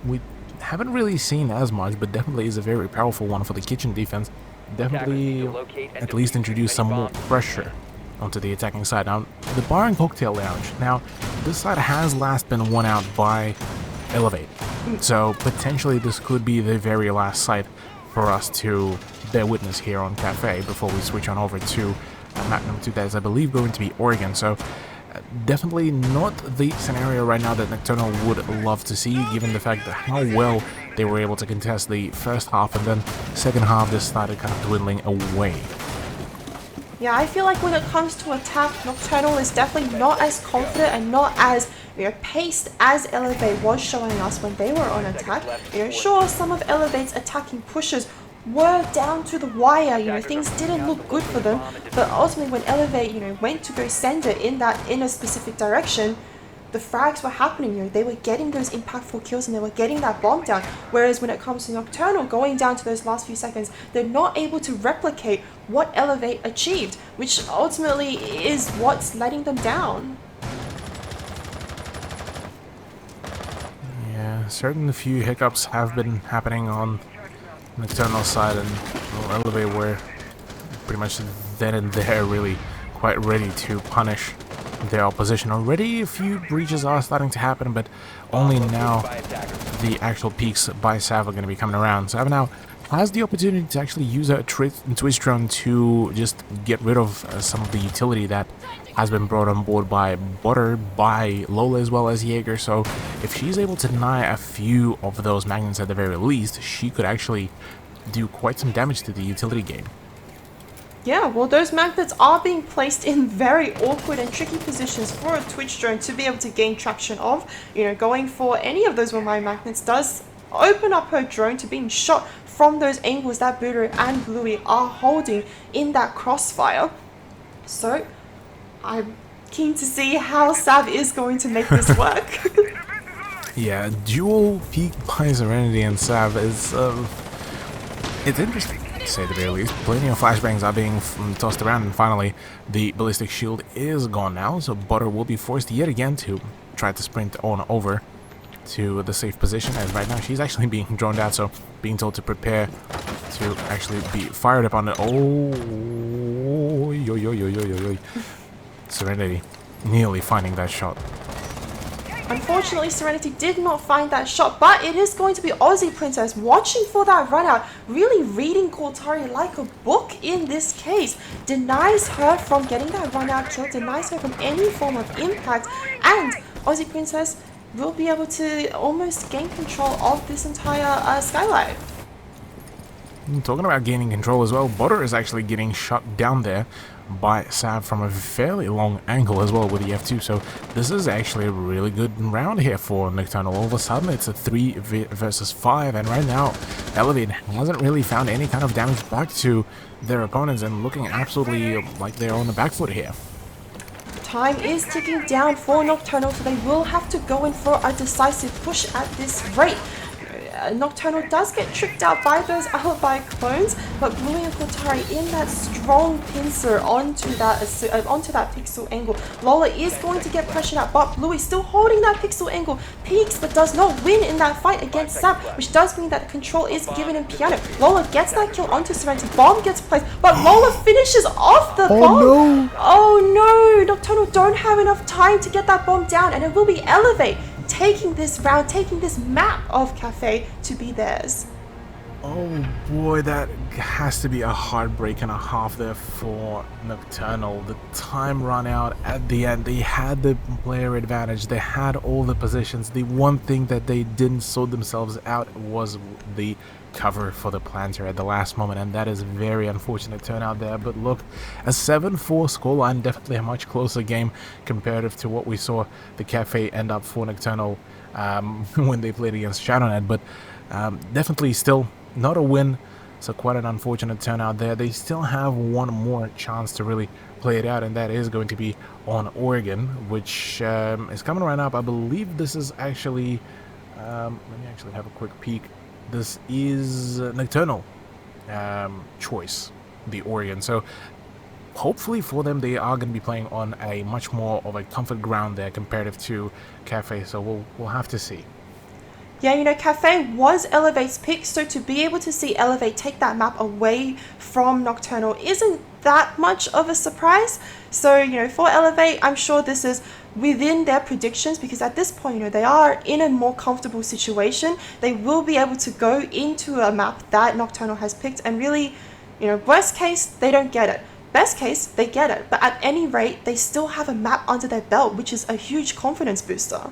we haven't really seen as much, but definitely is a very powerful one for the kitchen defense. Definitely at least introduce some more pressure onto the attacking side. Now, the bar and cocktail lounge. Now, this side has last been won out by Elevate, so potentially this could be the very last site for us to bear witness here on Cafe before we switch on over to map number 2, that is I believe going to be Oregon. So definitely not the scenario right now that Nocturnal would love to see, given the fact that how well they were able to contest the first half, and then second half this started kind of dwindling away. Yeah, I feel like when it comes to attack, Nocturnal is definitely not as confident and not as, you know, paced as Elevate was showing us when they were on attack. You know, sure, some of Elevate's attacking pushes were down to the wire, you know, things didn't look good for them, but ultimately when Elevate, you know, went to go send it in a specific direction, the frags were happening, you know, they were getting those impactful kills and they were getting that bomb down. Whereas when it comes to Nocturnal, going down to those last few seconds, they're not able to replicate what Elevate achieved, which ultimately is what's letting them down. Yeah, certain few hiccups have been happening on Nocturnal side, and well, Elevate were pretty much then and there really quite ready to punish their opposition. Already a few breaches are starting to happen, but only now the actual peaks by Sav are going to be coming around. Sav now has the opportunity to actually use a twist drone to just get rid of some of the utility that has been brought on board by Butter, by Lola as well as Jaeger. So if she's able to deny a few of those magnets at the very least, she could actually do quite some damage to the utility game. Yeah, well, those magnets are being placed in very awkward and tricky positions for a Twitch drone to be able to gain traction of. You know, going for any of those Wamai magnets does open up her drone to being shot from those angles that Butter and Bluey are holding in that crossfire. So, I'm keen to see how Sav is going to make this work. Yeah, dual peak by Serenity and Sav is, it's interesting, to say the very least. Plenty of flashbangs are being tossed around, and finally, the ballistic shield is gone now, so Butter will be forced yet again to try to sprint on over to the safe position, and right now she's actually being droned out, so being told to prepare to actually be fired upon it. Oh, yo. Serenity nearly finding that shot. Unfortunately, Serenity did not find that shot, but it is going to be Aussie Princess watching for that run out, really reading Cortari like a book in this case. Denies her from getting that run out kill, denies her from any form of impact, and Aussie Princess will be able to almost gain control of this entire skylight. Talking about gaining control as well, Butter is actually getting shot down there by Sav from a fairly long angle as well with the F2, so this is actually a really good round here for Nocturnal. All of a sudden it's a 3 versus 5, and right now Elevate hasn't really found any kind of damage back to their opponents and looking absolutely like they're on the back foot here. Time is ticking down for Nocturnal, so they will have to go in for a decisive push at this rate. Nocturnal does get tricked out by those alibi clones, but Bluey and Cortari in that strong pincer onto that pixel angle. Lola is going to get pressured out, but Bluey still holding that pixel angle, peaks but does not win in that fight against Sav, which does mean that control is given in piano. Lola gets that kill onto Serenity, bomb gets placed, but Lola finishes off the bomb. No. Oh no, Nocturnal don't have enough time to get that bomb down, and it will be Elevate taking this round, taking this map of Cafe to be theirs. Oh boy, that has to be a heartbreak and a half there for Nocturnal. The time ran out at the end. They had the player advantage, they had all the positions. The one thing that they didn't sort themselves out was the cover for the planter at the last moment, and that is a very unfortunate turnout there. But look, a 7-4 scoreline, definitely a much closer game comparative to what we saw the Cafe end up for Nocturnal when they played against ShadowNet, but definitely still not a win, so quite an unfortunate turnout there. They still have one more chance to really play it out, and that is going to be on Oregon, which is coming right up. I believe this is actually let me actually have a quick peek. This is Nocturnal choice, the Oregon. So hopefully for them, they are going to be playing on a much more of a comfort ground there comparative to Cafe. So we'll have to see. Yeah, you know, Cafe was Elevate's pick, so to be able to see Elevate take that map away from Nocturnal isn't that much of a surprise. So, you know, for Elevate, I'm sure this is within their predictions, because at this point, you know, they are in a more comfortable situation. They will be able to go into a map that Nocturnal has picked, and really, you know, worst case, they don't get it. Best case, they get it. But at any rate, they still have a map under their belt, which is a huge confidence booster.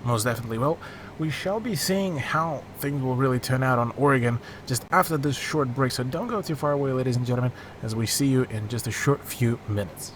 Most definitely. Well, we shall be seeing how things will really turn out on Oregon just after this short break, so don't go too far away, ladies and gentlemen, as we see you in just a short few minutes.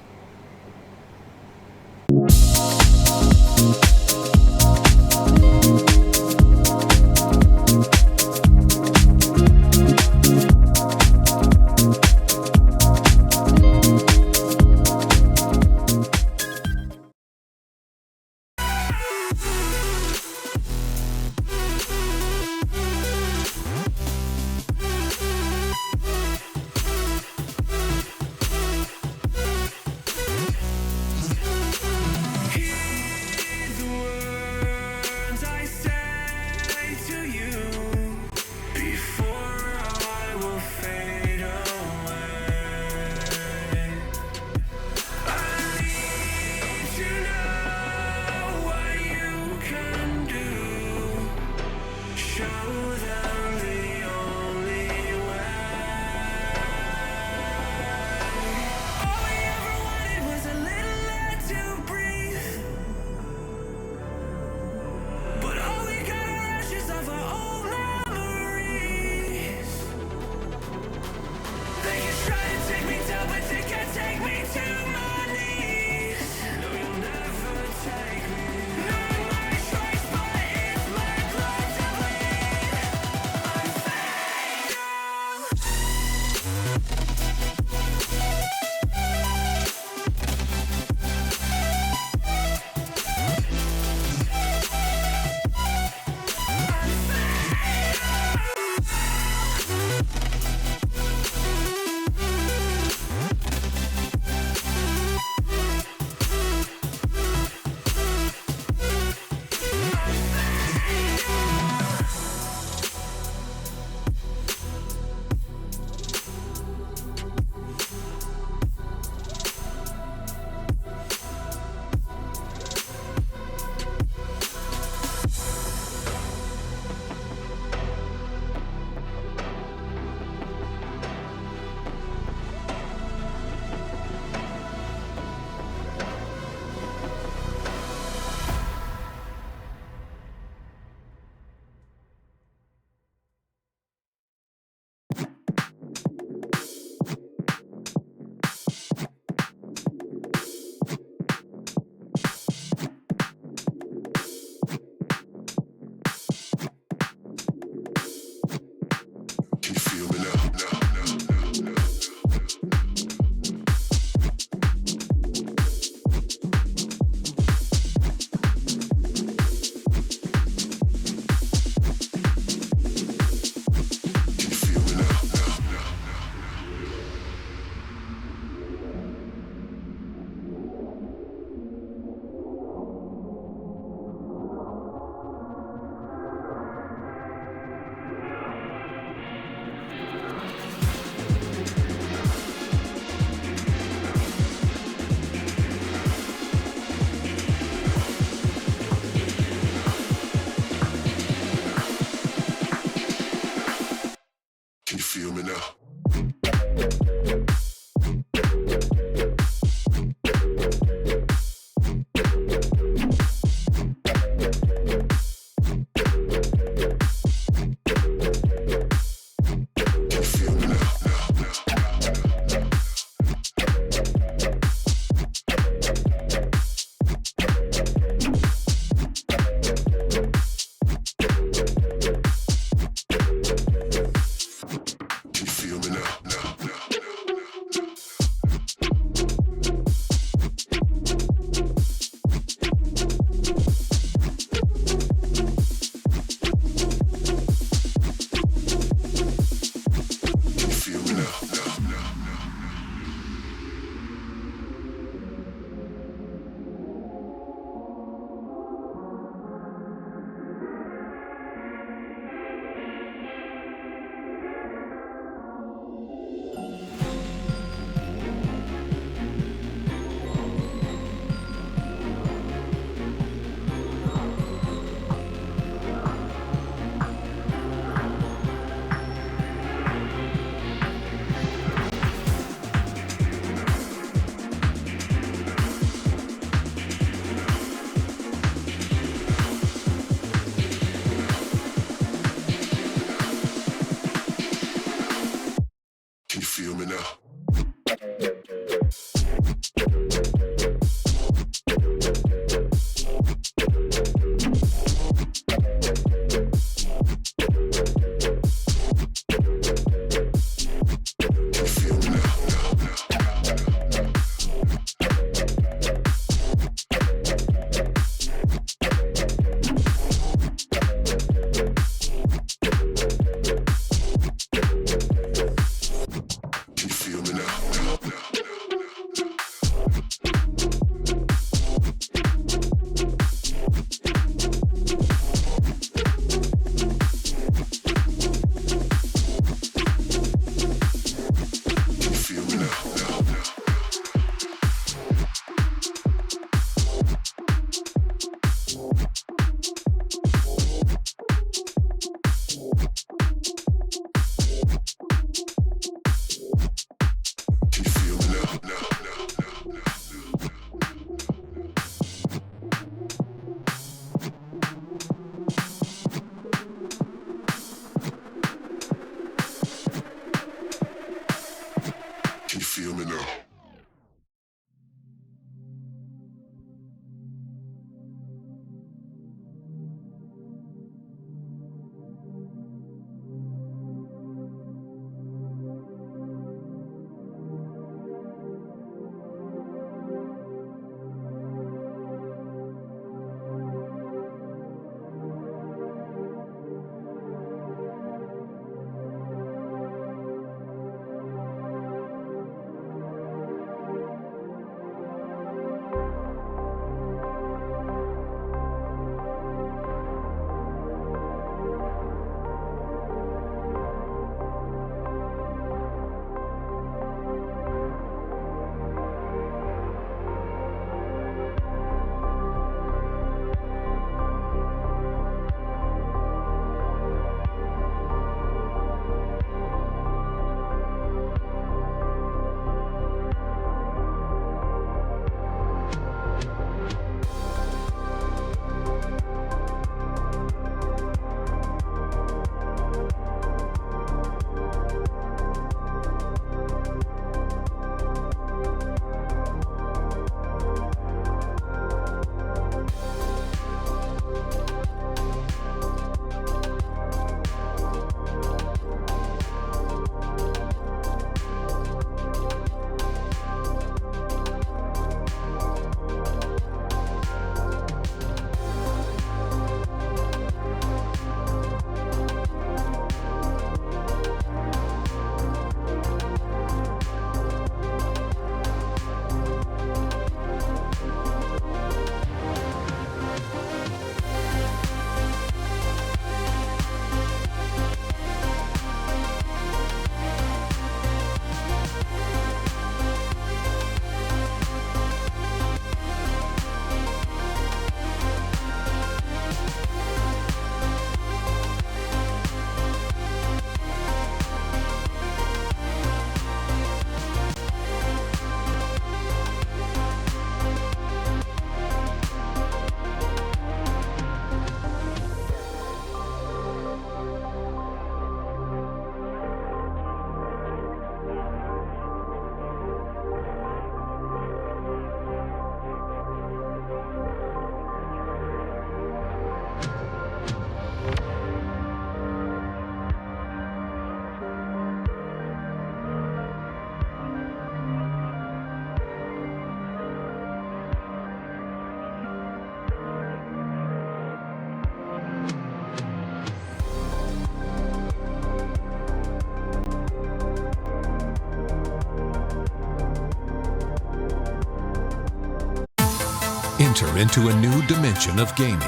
Enter into a new dimension of gaming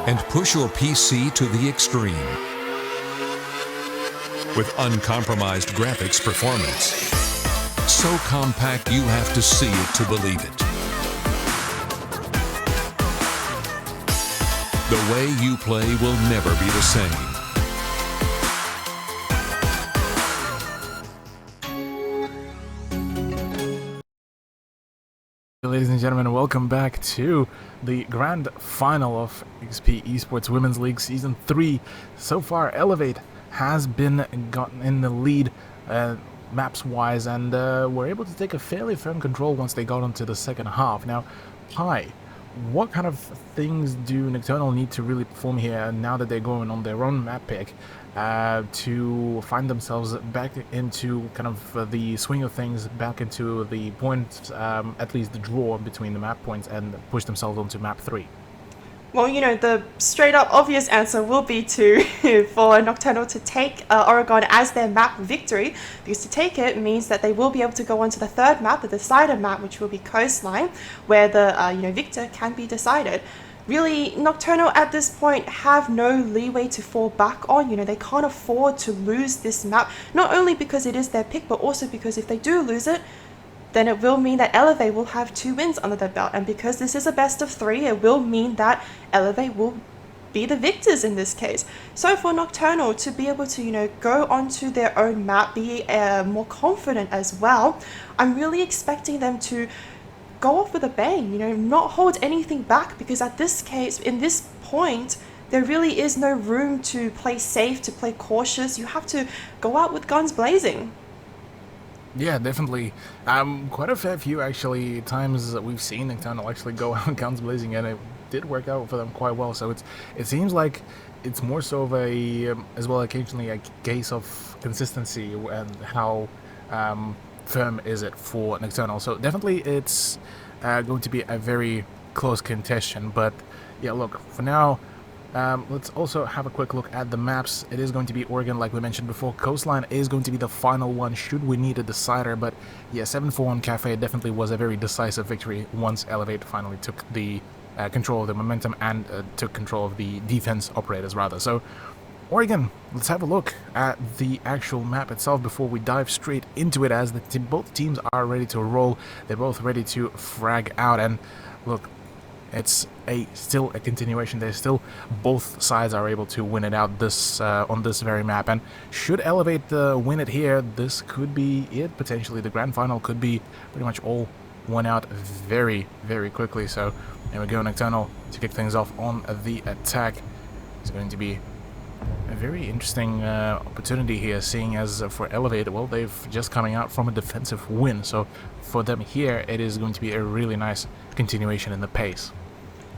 and push your PC to the extreme with uncompromised graphics performance. So compact you have to see it to believe it. The way you play will never be the same. Ladies and gentlemen, welcome back to the grand final of XP Esports Women's League Season 3. So far, Elevate has been gotten in the lead maps-wise, and were able to take a fairly firm control once they got into the second half. Now, Pi, what kind of things do Nocturnal need to really perform here now that they're going on their own map pick to find themselves back into kind of the swing of things, back into the points, at least the draw between the map points, and push themselves onto map 3? Well, you know, the straight up obvious answer will be for Nocturnal to take Oregon as their map victory, because to take it means that they will be able to go on to the third map, the decider map, which will be Coastline, where the victor can be decided. Really, Nocturnal at this point have no leeway to fall back on. You know, they can't afford to lose this map, not only because it is their pick, but also because if they do lose it, then it will mean that Elevate will have 2 wins under their belt. And because this is a best of 3, it will mean that Elevate will be the victors in this case. So for Nocturnal to be able to, you know, go onto their own map, be more confident as well, I'm really expecting them to go off with a bang, you know, not hold anything back, because at this case, in this point, there really is no room to play safe, to play cautious. You have to go out with guns blazing. Yeah, definitely. Quite a fair few actually times that we've seen Nocturnal actually go out guns blazing, and it did work out for them quite well. So it seems like it's more so of a as well occasionally a case of consistency and how firm is it for Nocturnal. So definitely it's going to be a very close contention. But yeah, look, for now, let's also have a quick look at the maps. It is going to be Oregon, like we mentioned before. Coastline is going to be the final one should we need a decider. But yeah, 7-4 on Cafe definitely was a very decisive victory once Elevate finally took the control of the momentum and took control of the defense operators rather. So Oregon, let's have a look at the actual map itself before we dive straight into it, as both teams are ready to roll. They're both ready to frag out, and look, it's still a continuation. There's still both sides are able to win it out this on this very map, and should Elevate win it here, this could be it potentially. The grand final could be pretty much all won out very, very quickly. So there we go, Nocturnal to kick things off on the attack. It's going to be a very interesting opportunity here, seeing as for Elevate, well, they've just coming out from a defensive win, so for them here it is going to be a really nice continuation in the pace.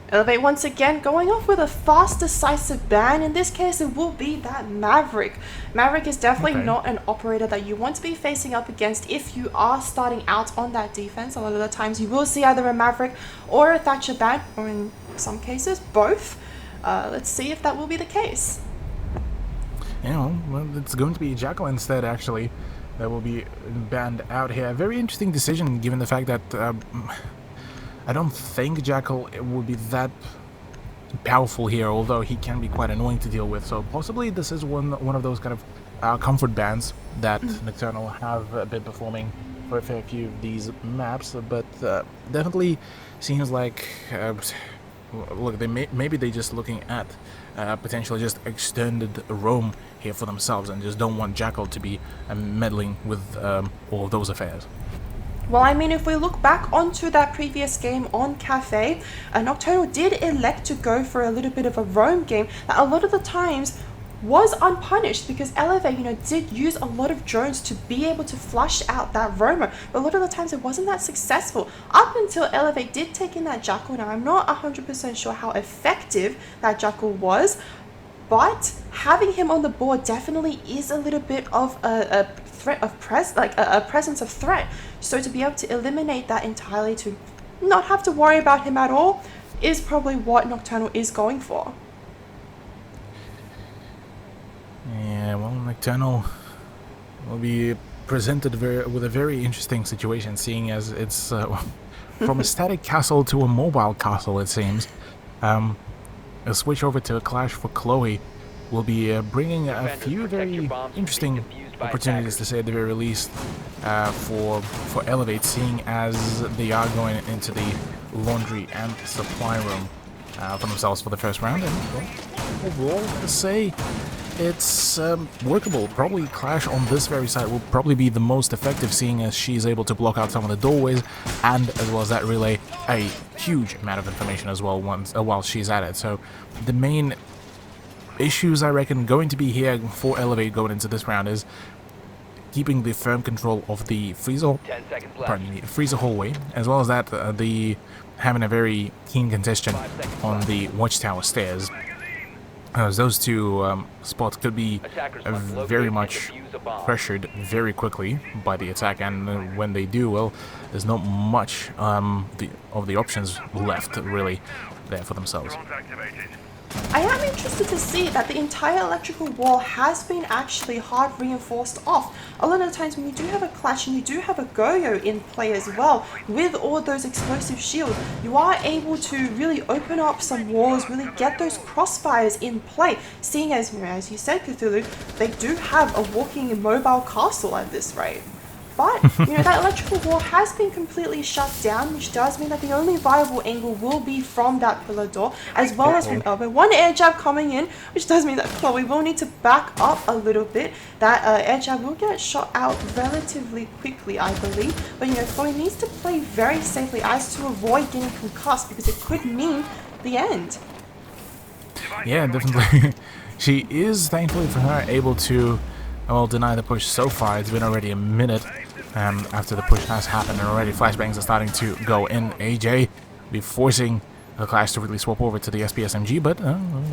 Elevate once again going off with a fast, decisive ban. In this case, it will be that Maverick. Maverick is definitely not an operator that you want to be facing up against if you are starting out on that defense. A lot of the times you will see either a Maverick or a Thatcher ban, or in some cases, both. Let's see if that will be the case. You know, well, it's going to be Jackal instead, actually, that will be banned out here. A very interesting decision, given the fact that I don't think Jackal would be that powerful here, although he can be quite annoying to deal with. So possibly this is one of those kind of comfort bans that Nocturnal have been performing for a fair few of these maps, but definitely seems like look, maybe they're just looking at potentially just extended roam here for themselves and just don't want Jackal to be meddling with all of those affairs. Well, I mean, if we look back onto that previous game on Cafe, Nocturnal did elect to go for a little bit of a roam game that a lot of the times was unpunished, because Elevate, you know, did use a lot of drones to be able to flush out that roamer, but a lot of the times it wasn't that successful up until Elevate did take in that Jackal. Now, I'm not 100% sure how effective that Jackal was, but having him on the board definitely is a little bit of a threat of a presence of threat. So to be able to eliminate that entirely, to not have to worry about him at all, is probably what Nocturnal is going for. Yeah, well, Nocturnal will be presented with a very interesting situation, seeing as it's from a static castle to a mobile castle, it seems. A switch over to a clash for Chloe will be bringing a few very interesting opportunities, to say at the very least, for Elevate, seeing as they are going into the laundry and supply room for themselves for the first round. And well, overall, let's say it's workable. Probably Clash on this very side will probably be the most effective, seeing as she's able to block out some of the doorways, and as well as that relay a huge amount of information as well while she's at it. So the main issues, I reckon, going to be here for Elevate going into this round is keeping the firm control of the freezer hallway, as well as that having a very keen congestion on the watchtower stairs. Those two spots could be very much pressured very quickly by the attack, and when they do, well, there's not much of the options left really there for themselves. I am interested to see that the entire electrical wall has been actually hard reinforced off. A lot of the times when you do have a clash and you do have a Goyo in play as well, with all those explosive shields, you are able to really open up some walls, really get those crossfires in play, seeing as you said, Cthulhu, they do have a walking mobile castle at this rate. But, that electrical wall has been completely shut down, which does mean that the only viable angle will be from that pillar door, as well as from elbow. One air jab coming in, which does mean that Chloe will need to back up a little bit. That air jab will get shot out relatively quickly, I believe. But, Chloe needs to play very safely as to avoid getting concussed, because it could mean the end. Yeah, definitely. She is, thankfully for her, able to deny the push so far. It's been already a minute after the push has happened, and already flashbangs are starting to go in. AJ be forcing the Clash to really swap over to the SPSMG, but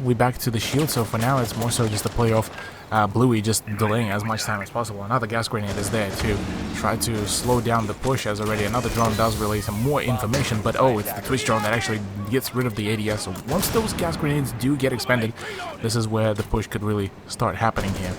we back to the shield, so for now it's more so just a play off Bluey, just delaying as much time as possible. Another gas grenade is there to try to slow down the push, as already another drone does relay some more information, but it's the Twitch drone that actually gets rid of the ADS. So once those gas grenades do get expended, this is where the push could really start happening here.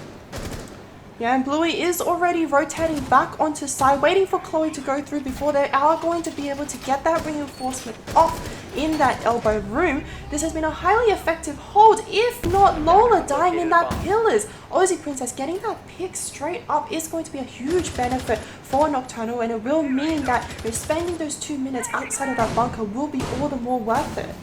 Yeah, and Bluey is already rotating back onto side, waiting for Chloe to go through before they are going to be able to get that reinforcement off in that elbow room. This has been a highly effective hold, if not Lola dying in that pillars. Aussie Princess getting that pick straight up is going to be a huge benefit for Nocturnal, and it will mean that spending those 2 minutes outside of that bunker will be all the more worth it.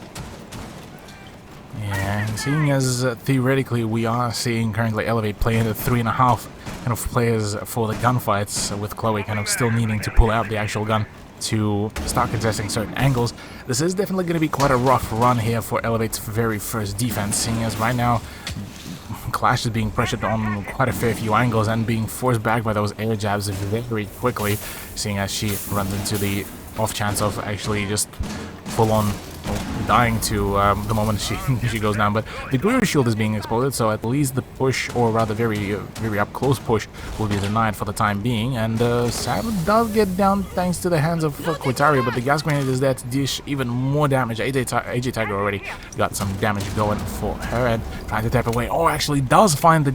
Yeah, seeing as theoretically we are seeing currently Elevate play into 3.5 kind of players for the gunfights, with Chloe kind of still needing to pull out the actual gun to start contesting certain angles. This is definitely going to be quite a rough run here for Elevate's very first defense, seeing as right now Clash is being pressured on quite a fair few angles and being forced back by those air jabs very quickly, seeing as she runs into the off chance of actually just full on dying to the moment she goes down. But the Guru shield is being exploded, so at least the push, or rather very up close push, will be denied for the time being. And Sabu does get down thanks to the hands of Quitaria, but the gas grenade is there to dish even more damage. AJ Tiger already got some damage going for her and trying to tap away. Actually does find the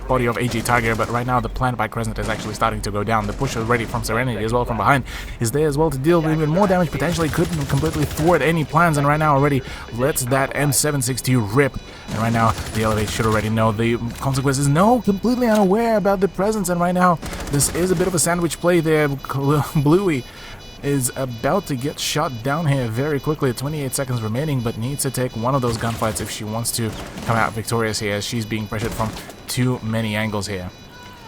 body of AJ Tiger, but right now the plant by Crescent is actually starting to go down. The push already from Serenity as well from behind is there as well to deal with even more damage. Potentially couldn't completely thwart any plans, and right now already lets that M762 rip. And right now the Elevate should already know the consequences. No, completely unaware about the presence, and right now this is a bit of a sandwich play there. Bluey is about to get shot down here very quickly. 28 seconds remaining, but needs to take one of those gunfights if she wants to come out victorious here, as she's being pressured from too many angles here.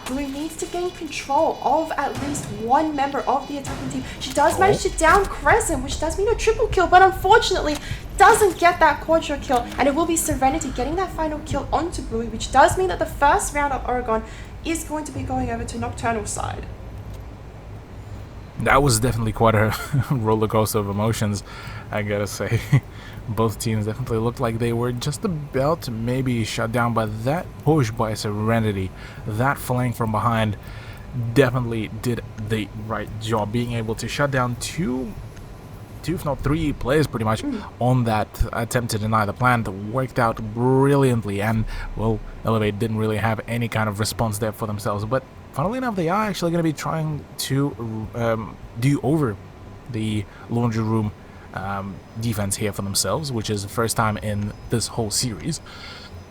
Bluey needs to gain control of at least one member of the attacking team. She does manage to down Crescent, which does mean a triple kill, but unfortunately doesn't get that quadra kill, and it will be Serenity getting that final kill onto Bluey, which does mean that the first round of Oregon is going to be going over to Nocturnal side. That was definitely quite a roller coaster of emotions, I gotta say. Both teams definitely looked like they were just about to maybe shut down, but that push by Serenity, that flank from behind, definitely did the right job, being able to shut down two if not three players pretty much on that attempt to deny the plant. Worked out brilliantly, and well, Elevate didn't really have any kind of response there for themselves. But funnily enough, they are actually going to be trying to do over the laundry room defense here for themselves, which is the first time in this whole series.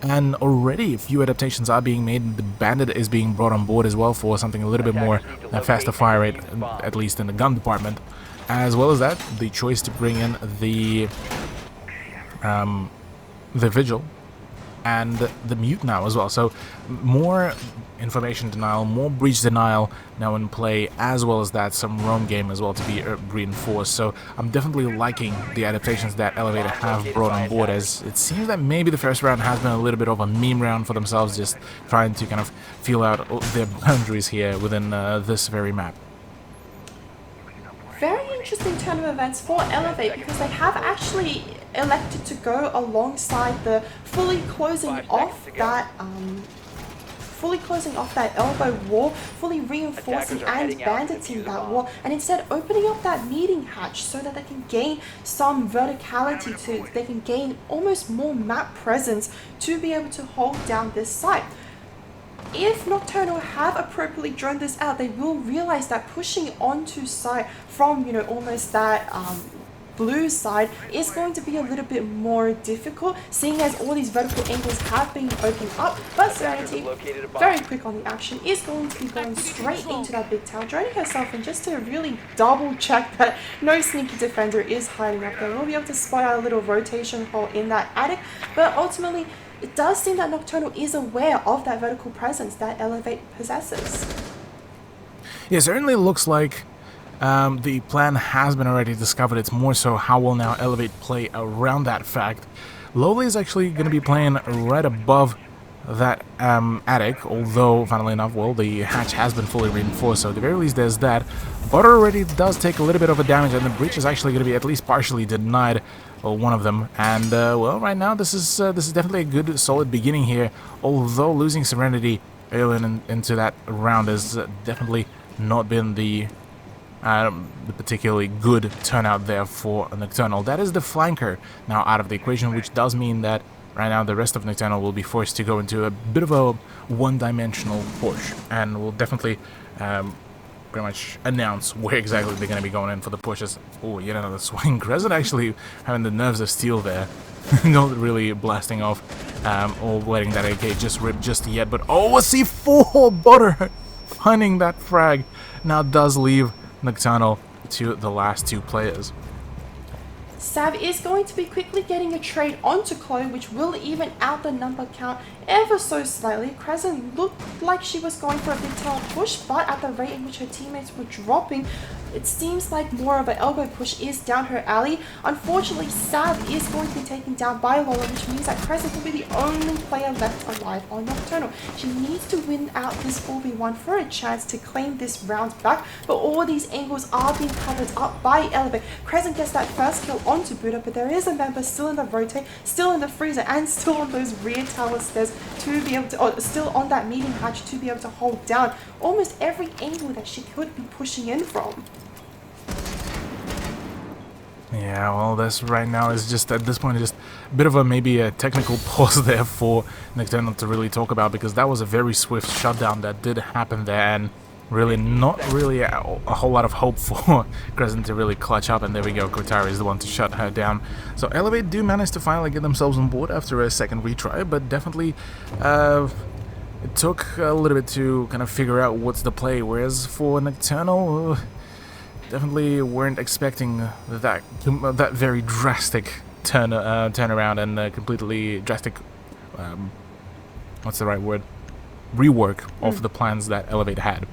And already a few adaptations are being made. The Bandit is being brought on board as well for something a little bit more faster fire rate, at least in the gun department. As well as that, the choice to bring in the Vigil and the Mute now as well. So more information denial, more breach denial now in play, as well as that some roam game as well to be reinforced. So I'm definitely liking the adaptations that Elevator have brought on board, as it seems that maybe the first round has been a little bit of a meme round for themselves, just trying to kind of feel out their boundaries here within this very map. Very interesting turn of events for Elevate, because they have actually elected to go alongside the fully closing off that elbow wall, fully reinforcing and banditing that wall, and instead opening up that meeting hatch so that they can gain some verticality, they can gain almost more map presence to be able to hold down this site. If Nocturnal have appropriately drawn this out, they will realize that pushing onto site from, almost that blue side is going to be a little bit more difficult, seeing as all these vertical angles have been opened up. But Serenity, very quick on the action, is going to be going straight into that big tower, droning herself in just to really double check that no sneaky defender is hiding up there. We'll be able to spot out a little rotation hole in that attic, but ultimately it does seem that Nocturnal is aware of that vertical presence that Elevate possesses. Yeah, certainly looks like the plan has been already discovered. It's more so how will now Elevate play around that fact. Lowly is actually going to be playing right above that attic, although, funnily enough, well, the hatch has been fully reinforced, so at the very least there's that. Butter already does take a little bit of a damage, and the breach is actually going to be at least partially denied, one of them. And, well, right now this is definitely a good, solid beginning here, although losing Serenity early into that round has definitely not been the particularly good turnout there for Nocturnal. That is the flanker now out of the equation, which does mean that right now the rest of Nocturnal will be forced to go into a bit of a one-dimensional push, and will definitely pretty much announce where exactly they're going to be going in for the pushes. Oh, yet another swing. Crescent actually having the nerves of steel there. Not really blasting off or letting that AK just rip just yet, but oh, a C4! Butter finding that frag now does leave Nocturnal to the last two players. Sav is going to be quickly getting a trade onto Chloe, which will even out the number count ever so slightly. Crescent looked like she was going for a big tail push, but at the rate in which her teammates were dropping, it seems like more of an elbow push is down her alley. Unfortunately, Sav is going to be taken down by Lola, which means that Crescent will be the only player left alive on Nocturnal. She needs to win out this 4v1 for a chance to claim this round back, but all these angles are being covered up by Elevate. Crescent gets that first kill onto Buddha, but there is a member still in the rotate, still in the freezer, and still on those rear tower stairs to be able to, or still on that meeting hatch to be able to hold down almost every angle that she could be pushing in from. Yeah, well, this right now is just, at this point, just a bit of a maybe a technical pause there for Nocturnal to really talk about, because that was a very swift shutdown that did happen there, and really not really a whole lot of hope for Crescent to really clutch up, and there we go, Kotari is the one to shut her down. So Elevate do manage to finally get themselves on board after a second retry, but definitely it took a little bit to kind of figure out what's the play, whereas for Nocturnal, definitely weren't expecting that very drastic turnaround and completely drastic, what's the right word, rework of the plans that Elevate had.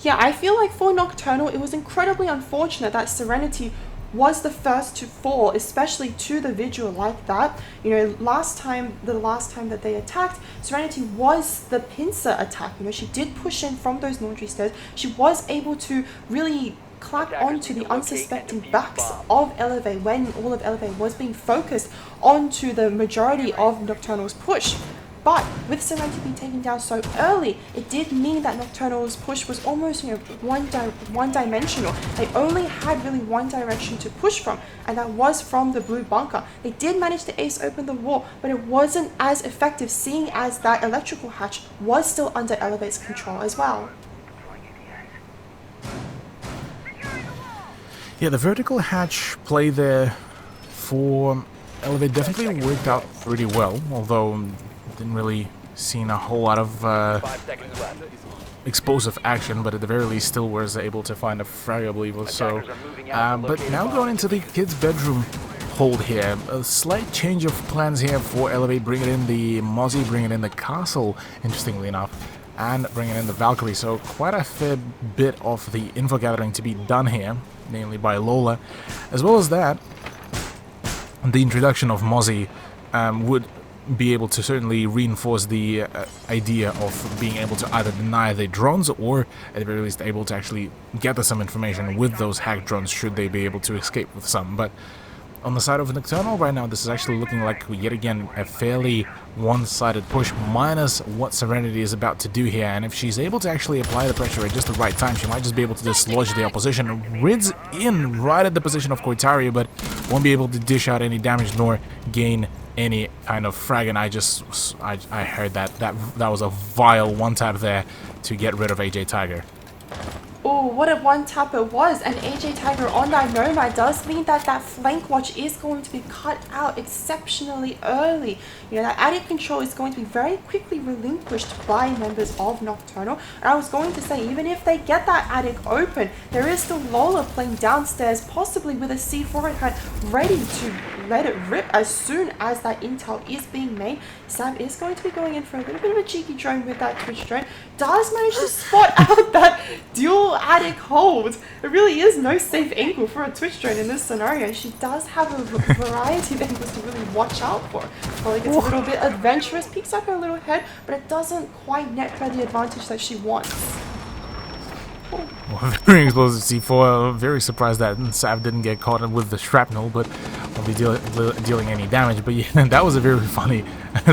Yeah, I feel like for Nocturnal, it was incredibly unfortunate that Serenity was the first to fall, especially to the Vigil like that. You know, the last time that they attacked, Serenity was the pincer attack. You know, she did push in from those laundry stairs. She was able to really clap onto the unsuspecting backs of Elevate when all of Elevate was being focused onto the majority of Nocturnal's push. But with Serenity being taken down so early, it did mean that Nocturnal's push was almost, one-dimensional. They only had really one direction to push from, and that was from the blue bunker. They did manage to ace open the wall, but it wasn't as effective, seeing as that electrical hatch was still under Elevate's control as well. Yeah, the vertical hatch play there for Elevate definitely worked out pretty well, although didn't really seen a whole lot of explosive action, but at the very least still was able to find a frag, I believe, or so. But now going into the kids' bedroom hold here, a slight change of plans here for Elevate, bringing in the Mozzie, bringing in the castle, interestingly enough, and bringing in the Valkyrie. So quite a fair bit of the info gathering to be done here, namely by Lola. As well as that, the introduction of Mozzie would be able to certainly reinforce the idea of being able to either deny the drones or at the very least able to actually gather some information with those hacked drones should they be able to escape with some. But on the side of Nocturnal right now, this is actually looking like yet again a fairly one-sided push, minus what Serenity is about to do here. And if she's able to actually apply the pressure at just the right time, she might just be able to dislodge the opposition. Rids in right at the position of Koitaria, but won't be able to dish out any damage nor gain any kind of frag. And I heard that was a vile one-tap there to get rid of AJ Tiger. Oh, what a one-tap it was, and AJ Tiger on that Nomad does mean that that flank watch is going to be cut out exceptionally early. You know, that attic control is going to be very quickly relinquished by members of Nocturnal. And I was going to say, even if they get that attic open, there is still Lola playing downstairs, possibly with a C4 in hand, ready to let it rip as soon as that intel is being made. Sam is going to be going in for a little bit of a cheeky drone with that Twitch drone. Does manage to spot out that dual attic hold. It really is no safe angle for a Twitch drone in this scenario. She does have a variety of angles to really watch out for. Probably gets a little bit adventurous, peeks up her little head, but it doesn't quite net her the advantage that she wants. Well, very explosive C4. Very surprised that Sav didn't get caught with the shrapnel, but won't be dealing any damage. But yeah, that was a very funny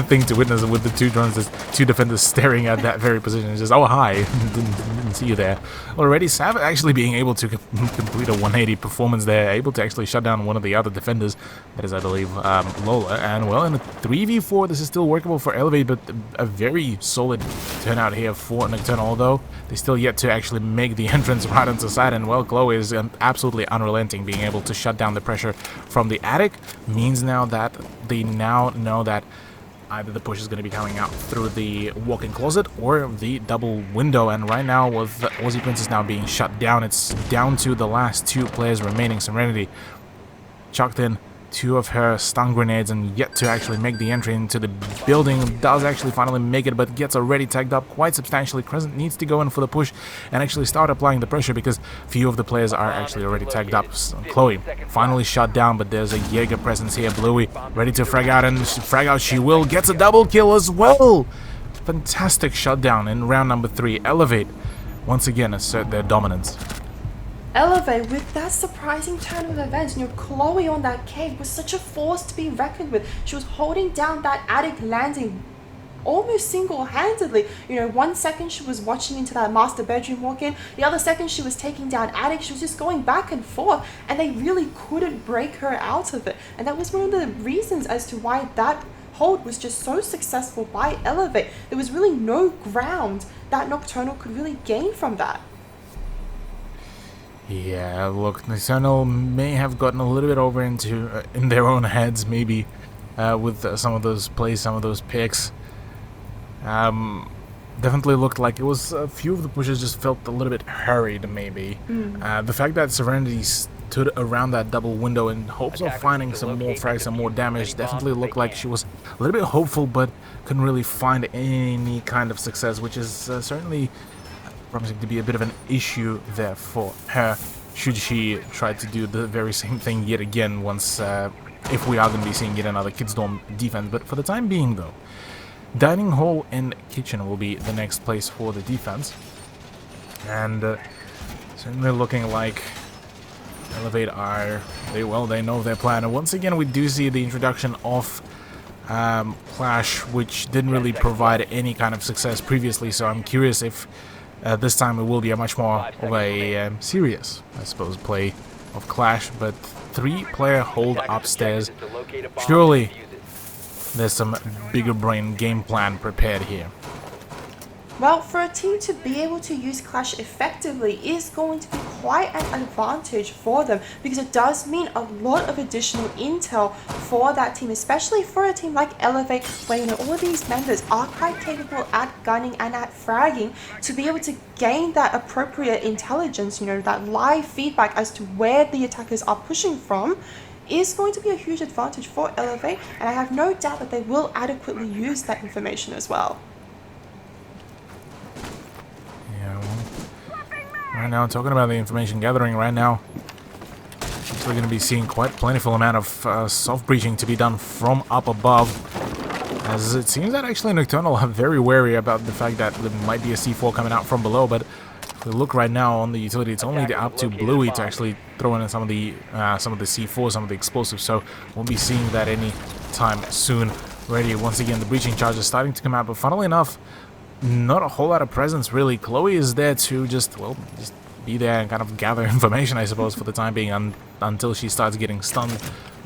thing to witness with the two drones, just two defenders staring at that very position. It's just, oh hi, didn't see you there. Already, Sav actually being able to complete a 180 performance there, able to actually shut down one of the other defenders. That is, I believe, Lola. And well, in a 3v4, this is still workable for Elevate, but a very solid turnout here for Nocturnal, although they still yet to actually make the entrance right onto side. And well, Chloe is absolutely unrelenting, being able to shut down the pressure from the attic. Means now that they now know that either the push is going to be coming out through the walk-in closet or the double window. And right now, with Aussie Princess now being shut down, it's down to the last two players remaining. Serenity chucked in two of her stun grenades and yet to actually make the entry into the building. Does actually finally make it, but gets already tagged up quite substantially. Crescent needs to go in for the push and actually start applying the pressure because few of the players are actually already tagged up. Chloe finally shut down, but there's a Jaeger presence here. Bluey ready to frag out, and frag out she will. Gets a double kill as well. Fantastic shutdown in round number 3. Elevate once again assert their dominance. Elevate, with that surprising turn of events, you know, Chloe on that cave was such a force to be reckoned with. She was holding down that attic landing almost single-handedly. You know, 1 second she was watching into that master bedroom walk-in, the other second she was taking down attic. She was just going back and forth, and they really couldn't break her out of it. And that was one of the reasons as to why that hold was just so successful by Elevate. There was really no ground that Nocturnal could really gain from that. Yeah, look, Nocturnal may have gotten a little bit over into in their own heads, maybe, with some of those plays, some of those picks. Definitely looked like it was a few of the pushes just felt a little bit hurried, maybe. The fact that Serenity stood around that double window in hopes of finding some more frags, some more damage, definitely looked like she was a little bit hopeful, but couldn't really find any kind of success, which is certainly promising to be a bit of an issue there for her, should she try to do the very same thing yet again once, if we are going to be seeing yet another kids dorm defense. But for the time being though, dining hall and kitchen will be the next place for the defense, and certainly looking like Elevate are, they know their plan. And once again we do see the introduction of clash, which didn't really provide any kind of success previously, so I'm curious if this time it will be a much more of a serious, I suppose, play of clash. But 3-player hold upstairs, surely there's some bigger brain game plan prepared here. Well, for a team to be able to use Clash effectively is going to be quite an advantage for them, because it does mean a lot of additional intel for that team, especially for a team like Elevate, where, you know, all of these members are quite capable at gunning and at fragging. To be able to gain that appropriate intelligence, you know, that live feedback as to where the attackers are pushing from, is going to be a huge advantage for Elevate, and I have no doubt that they will adequately use that information as well. Right now, talking about the information gathering right now, we're going to be seeing quite plentiful amount of soft breaching to be done from up above, as it seems that actually Nocturnal are very wary about the fact that there might be a C4 coming out from below. But if we look right now on the utility, it's only up to Bluey to actually throw in some of the C4, some of the explosives, so we'll be seeing that any time soon. Ready, once again, the breaching charge is starting to come out, but funnily enough, not a whole lot of presence really. Chloe is there to just be there and kind of gather information, I suppose, for the time being, until she starts getting stunned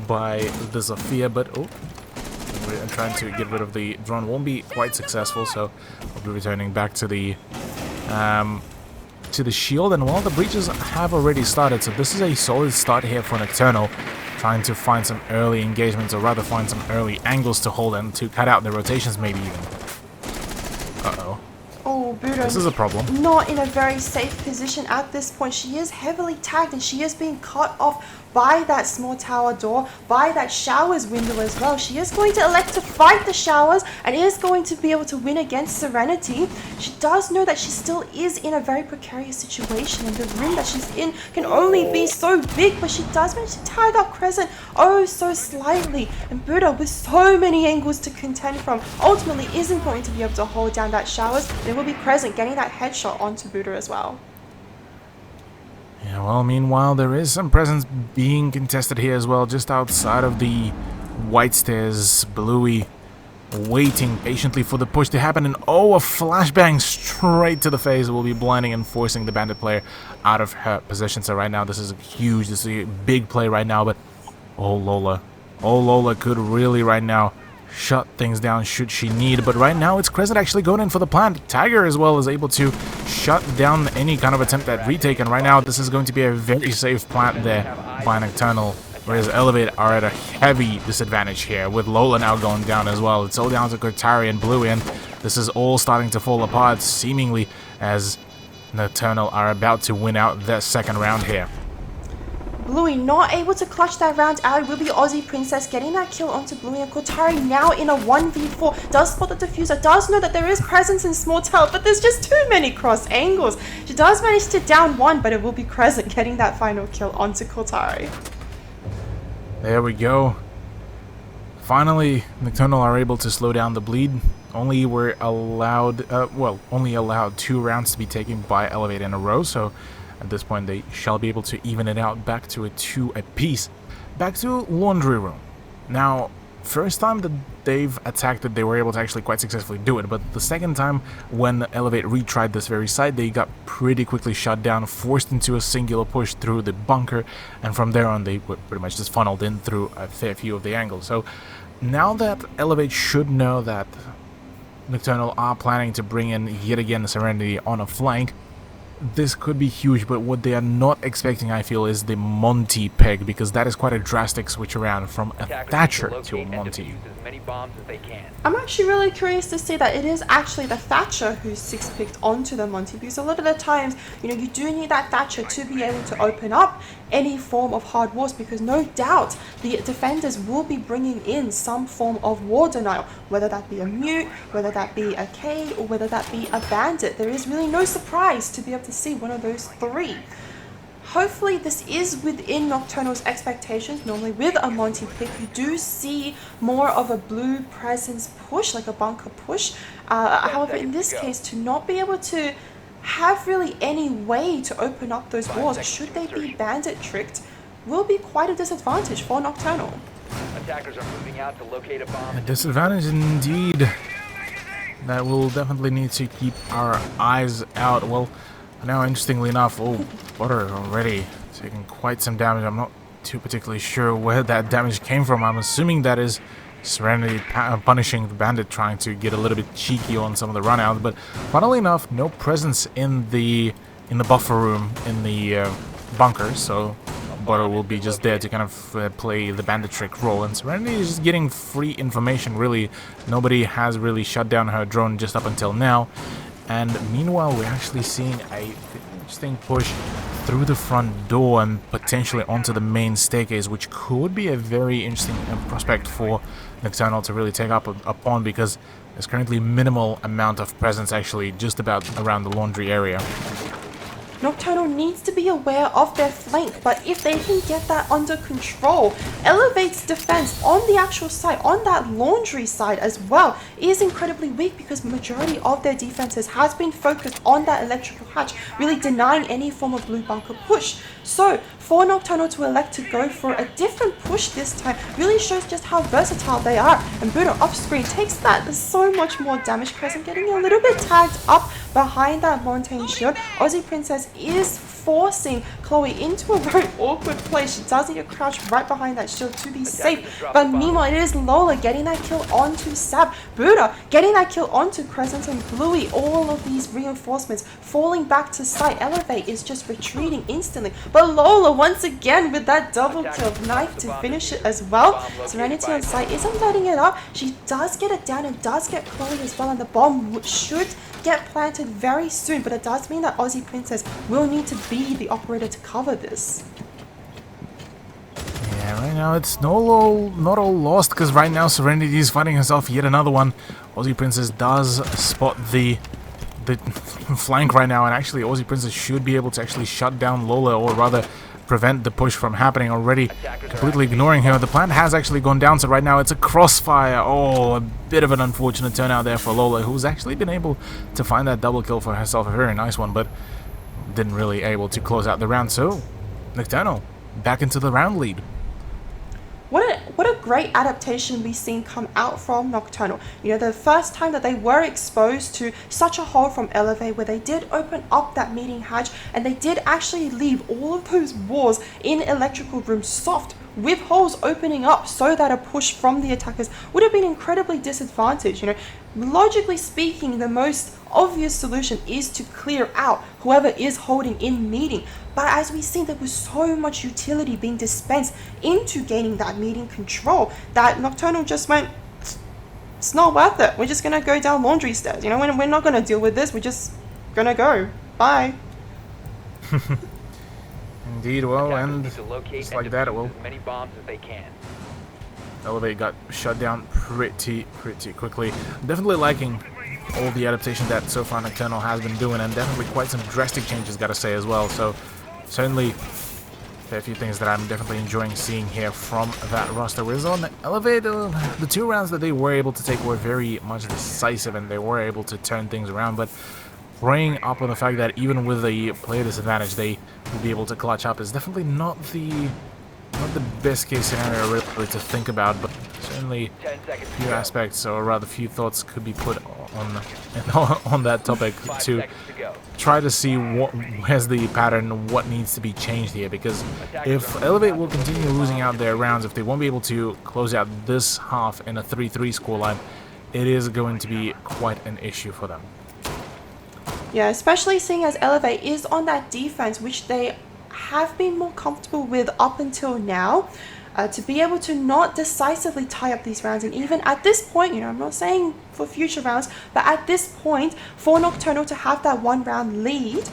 by the Zofia. But we're trying to get rid of the drone, won't be quite successful, so we'll be returning back to the shield. And while the breaches have already started, so this is a solid start here for Nocturnal, trying to find some early engagements, or rather find some early angles to hold and to cut out the rotations, maybe even. Uh-oh. Oh, Buddha. This is a problem. Not in a very safe position at this point. She is heavily tagged, and she is being cut off by that small tower door, by that showers window as well. She is going to elect to fight the showers and is going to be able to win against Serenity. She does know that she still is in a very precarious situation, and the room that she's in can only be so big, but she does manage to tag up Crescent oh so slightly. And Buddha, with so many angles to contend from, ultimately isn't going to be able to hold down that showers. There will be Crescent getting that headshot onto Buddha as well. Yeah, well, meanwhile, there is some presence being contested here as well, just outside of the white stairs. Bluey waiting patiently for the push to happen, and oh, a flashbang straight to the face will be blinding and forcing the Bandit player out of her position. So right now, this is a big play right now, but oh, Lola could really right now shut things down should she need. But right now, it's Crescent actually going in for the plant. Tiger as well is able to shut down any kind of attempt at retake, and right now this is going to be a very safe plant there by Nocturnal, whereas Elevate are at a heavy disadvantage here, with Lola now going down as well. It's all down to Kotari and Bluey, and this is all starting to fall apart seemingly as Nocturnal are about to win out their second round here. Bluey not able to clutch that round out. It will be Aussie Princess getting that kill onto Bluey, and Kotari now in a 1v4. Does spot the diffuser, does know that there is presence in small tower, but there's just too many cross angles. She does manage to down one, but it will be Crescent getting that final kill onto Kotari. There we go. Finally, Nocturnal are able to slow down the bleed. Only were allowed, only allowed 2 rounds to be taken by Elevate in a row, so at this point, they shall be able to even it out back to a 2 apiece. Back to Laundry Room. Now, first time that they've attacked it, they were able to actually quite successfully do it, but the second time when Elevate retried this very site, they got pretty quickly shut down, forced into a singular push through the bunker, and from there on, they were pretty much just funneled in through a fair few of the angles. So, now that Elevate should know that Nocturnal are planning to bring in yet again Serenity on a flank, this could be huge, but what they are not expecting, I feel, is the Monty pick, because that is quite a drastic switch around from a Thatcher to a Monty. I'm actually really curious to see that it is actually the Thatcher who's 6-picked onto the Monty, because a lot of the times, you do need that Thatcher to be able to open up any form of hard wars, because no doubt the defenders will be bringing in some form of war denial, whether that be a mute, whether that be a K, or whether that be a bandit. There is really no surprise to be able to see one of those 3. Hopefully this is within Nocturnal's expectations. Normally with a Monty pick, you do see more of a blue presence push, like a bunker push. However, in this case, to not be able to have really any way to open up those walls, should they be bandit tricked, will be quite a disadvantage for Nocturnal. Attackers are moving out to locate a bomb. A disadvantage indeed. That we'll definitely need to keep our eyes out. Well, now interestingly enough, Butter already taking quite some damage. I'm not too particularly sure where that damage came from. I'm assuming that is Serenity punishing the bandit, trying to get a little bit cheeky on some of the runouts. But funnily enough, no presence in the buffer room in the bunker, so Butter will be just there to kind of play the bandit trick role, and Serenity is just getting free information. Really, nobody has really shut down her drone just up until now. And meanwhile, we're actually seeing a interesting push through the front door and potentially onto the main staircase, which could be a very interesting prospect for Nocturnal to really take up upon, because there's currently minimal amount of presence actually just about around the laundry area. Nocturnal needs to be aware of their flank, but if they can get that under control, Elevate's defense on the actual site, on that laundry side as well, is incredibly weak, because majority of their defenses has been focused on that electrical hatch, really denying any form of blue bunker push. So for Nocturnal to elect to go for a different push this time really shows just how versatile they are. And Buddha off screen takes that so much more damage. Crescent getting a little bit tagged up behind that Montaigne shield. Aussie Princess is forcing Chloe into a very awkward place. She does need to crouch right behind that shield to be safe. But meanwhile, it is Lola getting that kill onto Sab. Buddha getting that kill onto Crescent and Bluey. All of these reinforcements falling back to site. Elevate is just retreating instantly. But Lola once again with that double kill knife to finish it as well. Serenity on site isn't letting it up. She does get it down and does get Chloe as well, and the bomb should get planted very soon, but it does mean that Aussie Princess will need to be the operator to cover this. Yeah, right now it's not all lost, because right now Serenity is fighting herself yet another one. Aussie Princess does spot the flank right now, and actually Aussie Princess should be able to actually shut down Lola, or rather prevent the push from happening already, completely ignoring her. The plant has actually gone down, so right now it's a crossfire. Oh, a bit of an unfortunate turnout there for Lola, who's actually been able to find that double kill for herself, a very nice one, but didn't really able to close out the round. So Nocturnal back into the round lead. What a great adaptation we've seen come out from Nocturnal. You know, the first time that they were exposed to such a hole from Elevate, where they did open up that meeting hatch and they did actually leave all of those walls in electrical rooms soft, with holes opening up so that a push from the attackers would have been incredibly disadvantaged. You know, logically speaking, the most obvious solution is to clear out whoever is holding in meeting. But as we see, there was so much utility being dispensed into gaining that meeting control that Nocturnal just went, it's not worth it. We're just going to go down laundry stairs. You know, we're not going to deal with this. We're just going to go. Bye. Indeed, well, and just like that, it will. As many bombs as they can. Elevate got shut down pretty quickly. Definitely liking all the adaptation that so far Nocturnal has been doing, and definitely quite some drastic changes, gotta say, as well. So certainly a fair few things that I'm definitely enjoying seeing here from that roster. Whereas on Elevate, the 2 rounds that they were able to take were very much decisive, and they were able to turn things around, but preying up on the fact that even with the player disadvantage they will be able to clutch up is definitely not the best case scenario really to think about, but certainly a few aspects, or rather few thoughts, could be put on that topic to try to see where's the pattern, what needs to be changed here, because if Elevate will continue losing out their rounds, if they won't be able to close out this half in a 3-3 scoreline, it is going to be quite an issue for them. Yeah, especially seeing as Elevate is on that defense, which they have been more comfortable with up until now, to be able to not decisively tie up these rounds. And even at this point, you know, I'm not saying for future rounds, but at this point, for Nocturnal to have that 1 round lead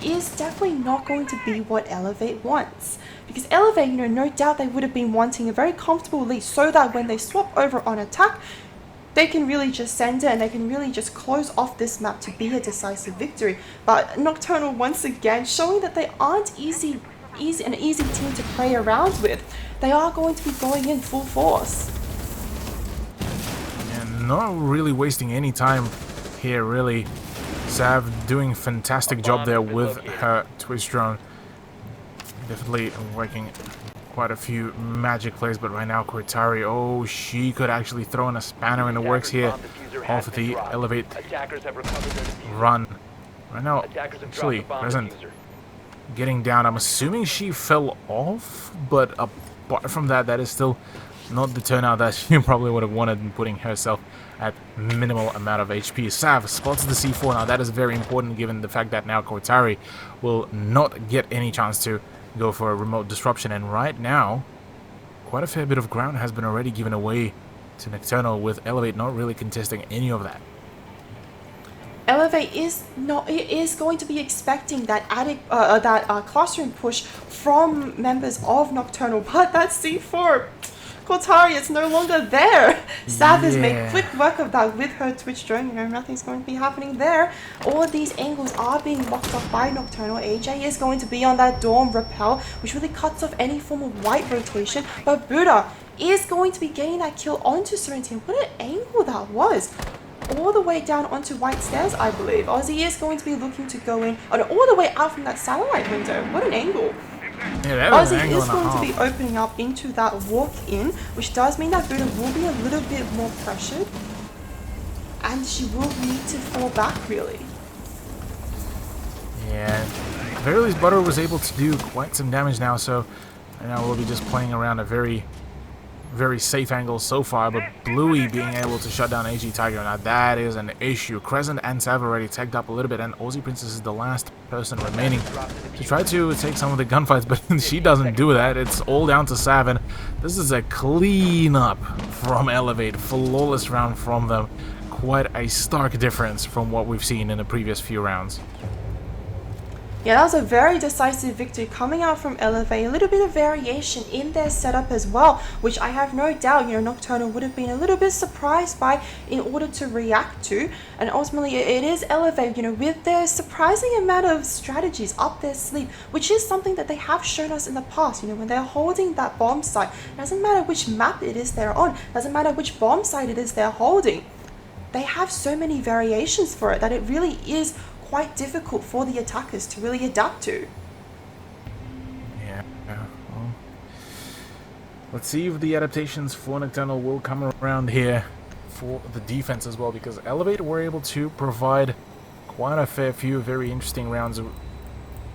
is definitely not going to be what Elevate wants. Because Elevate, you know, no doubt they would have been wanting a very comfortable lead so that when they swap over on attack, they can really just send it and they can really just close off this map to be a decisive victory. But Nocturnal once again showing that they aren't an easy team to play around with. They are going to be going in full force. And not really wasting any time here, really. Sav doing a fantastic job there with her twist drone. Definitely working quite a few magic plays, but right now Cortari, oh, she could actually throw in a spanner in the works here off the Elevate Attackers have recovered their diffuser. run. Right now, Attackers have actually, dropped the bomb Present diffuser. getting down. I'm assuming she fell off, but apart from that, that is still not the turnout that she probably would have wanted, in putting herself at minimal amount of HP. Sav spots the C4. Now that is very important given the fact that now Cortari will not get any chance to go for a remote disruption, and right now quite a fair bit of ground has been already given away to Nocturnal, with Elevate not really contesting any of that. Elevate is going to be expecting that classroom push from members of Nocturnal, but that C4, Cortari, is no longer there. Sav has made quick work of that with her Twitch drone. You know, nothing's going to be happening there. All of these angles are being locked off by Nocturnal. AJ is going to be on that Dawn Repel, which really cuts off any form of white rotation, but Buddha is going to be getting that kill onto Serenity. What an angle that was! All the way down onto white stairs, I believe. Aussie is going to be looking to go in, and all the way out from that satellite window. What an angle! Yeah, that was an Aussie angle is and a going to half. be opening up into that walk-in, which does mean that Buddha will be a little bit more pressured, and she will need to fall back, really. Yeah, at the very least Butter was able to do quite some damage now, so right now we'll be just playing around a very safe angle so far, but Bluey being able to shut down AG Tiger, now that is an issue. Crescent and Sav already tagged up a little bit, and Aussie Princess is the last person remaining to try to take some of the gunfights, but she doesn't do that. It's all down to Sav, and this is a clean up from Elevate. Flawless round from them. Quite a stark difference from what we've seen in the previous few rounds. Yeah, that was a very decisive victory coming out from Elevate. A little bit of variation in their setup as well, which I have no doubt, Nocturnal would have been a little bit surprised by in order to react to. And ultimately, it is Elevate, with their surprising amount of strategies up their sleeve, which is something that they have shown us in the past. When they're holding that bomb site, it doesn't matter which map it is they're on, it doesn't matter which bomb site it is they're holding. They have so many variations for it that it really is quite difficult for the attackers to really adapt to. Yeah, well, let's see if the adaptations for Nocturnal will come around here for the defense as well, because Elevate were able to provide quite a fair few very interesting rounds,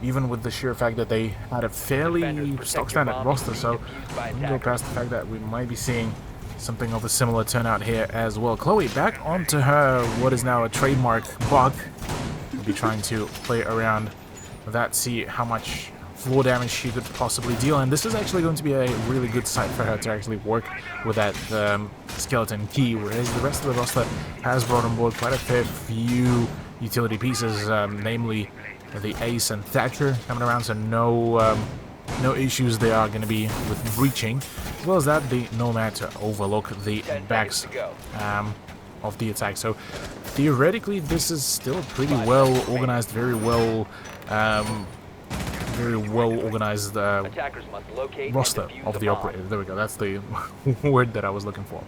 even with the sheer fact that they had a fairly stock standard roster, so we can go past the fact that we might be seeing something of a similar turnout here as well. Chloe back onto her what is now a trademark bug. We'll be trying to play around with that, see how much floor damage she could possibly deal, and this is actually going to be a really good site for her to actually work with that skeleton key, whereas the rest of the roster has brought on board quite a fair few utility pieces, namely the Ace and Thatcher coming around, so no issues they are going to be with breaching, as well as that the Nomad to overlook the backs of the attack. So theoretically this is still pretty well organized, very well organized Attackers must locate roster and defuse of the bomb. operator. There we go, that's the word that I was looking for.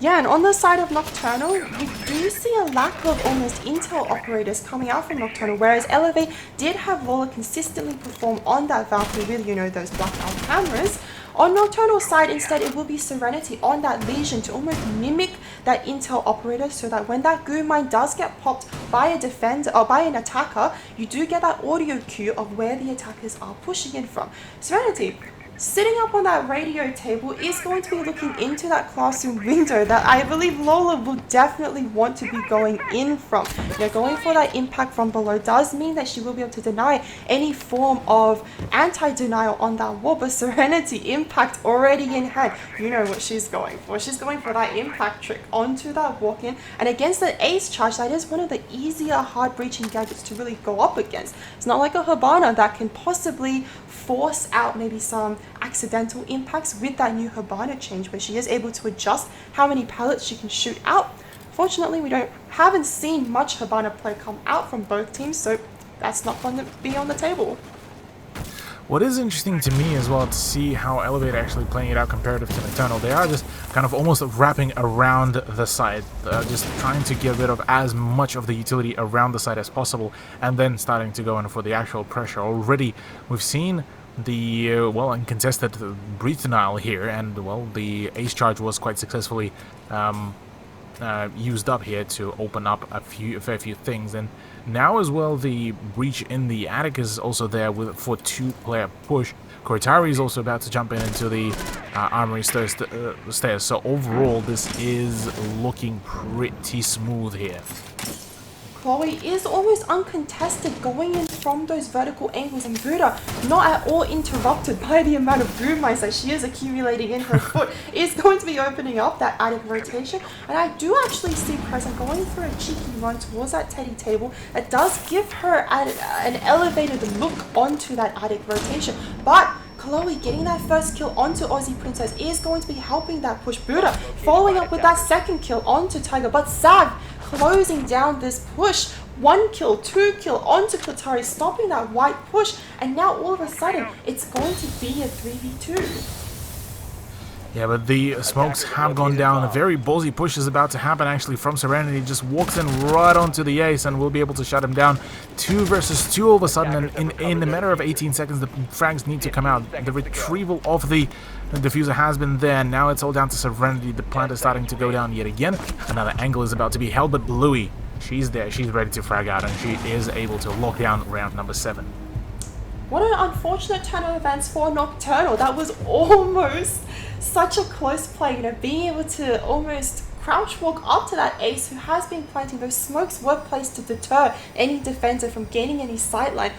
Yeah, and on the side of Nocturnal, we do see a lack of almost intel operators coming out from Nocturnal, whereas Elevate did have Lola consistently perform on that Valkyrie with, those blackout cameras. On Nocturnal's side, instead, it will be Serenity on that Legion to almost mimic that intel operator, so that when that goo mine does get popped by a defender or by an attacker, you do get that audio cue of where the attackers are pushing in from. Serenity, sitting up on that radio table, is going to be looking into that classroom window that I believe Lola will definitely want to be going in from. Going for that impact from below does mean that she will be able to deny any form of anti-denial on that wall, but Serenity, impact already in hand. You know what she's going for. She's going for that impact trick onto that walk-in, and against the Ace charge, that is one of the easier hard breaching gadgets to really go up against. It's not like a Hibana that can possibly force out maybe some accidental impacts with that new Hibana change, where she is able to adjust how many pellets she can shoot out. Fortunately, we haven't seen much Hibana play come out from both teams, so that's not going to be on the table. What is interesting to me as well to see how Elevate actually playing it out comparative to Nocturnal. They are just kind of almost wrapping around the site, just trying to get rid of as much of the utility around the site as possible, and then starting to go in for the actual pressure. Already we've seen the well, uncontested breach denial here, and well, the ace charge was quite successfully used up here to open up a fair few things. And now as well, the breach in the attic is also there for 2-player push. Cortari is also about to jump into the armory stairs. So overall, this is looking pretty smooth here. Chloe is almost uncontested going in from those vertical angles, and Buddha, not at all interrupted by the amount of boom mines that she is accumulating in her foot, is going to be opening up that attic rotation. And I do actually see Present going for a cheeky run towards that teddy table. It does give her an elevated look onto that attic rotation, but Chloe getting that first kill onto Aussie Princess is going to be helping that push. Buddha following up with that second kill onto Tiger, but Sav closing down this push. 1 kill, 2 kill onto Kotari, stopping that white push, and now all of a sudden it's going to be a 3v2. Yeah, but the smokes have gone down. A very ballsy push is about to happen actually from Serenity. Just walks in right onto the ace and will be able to shut him down. 2 versus 2 all of a sudden, and in a matter of 18 seconds the frags need to come out. The retrieval of the diffuser has been there. Now it's all down to Serenity. The plant is starting to go down yet again. Another angle is about to be held, but Bluey, she's there. She's ready to frag out, and she is able to lock down round number 7. What an unfortunate turn of events for Nocturnal. That was almost such a close play, you know, being able to almost crouch walk up to that ace who has been planting. Those smokes were placed to deter any defender from gaining any sightline.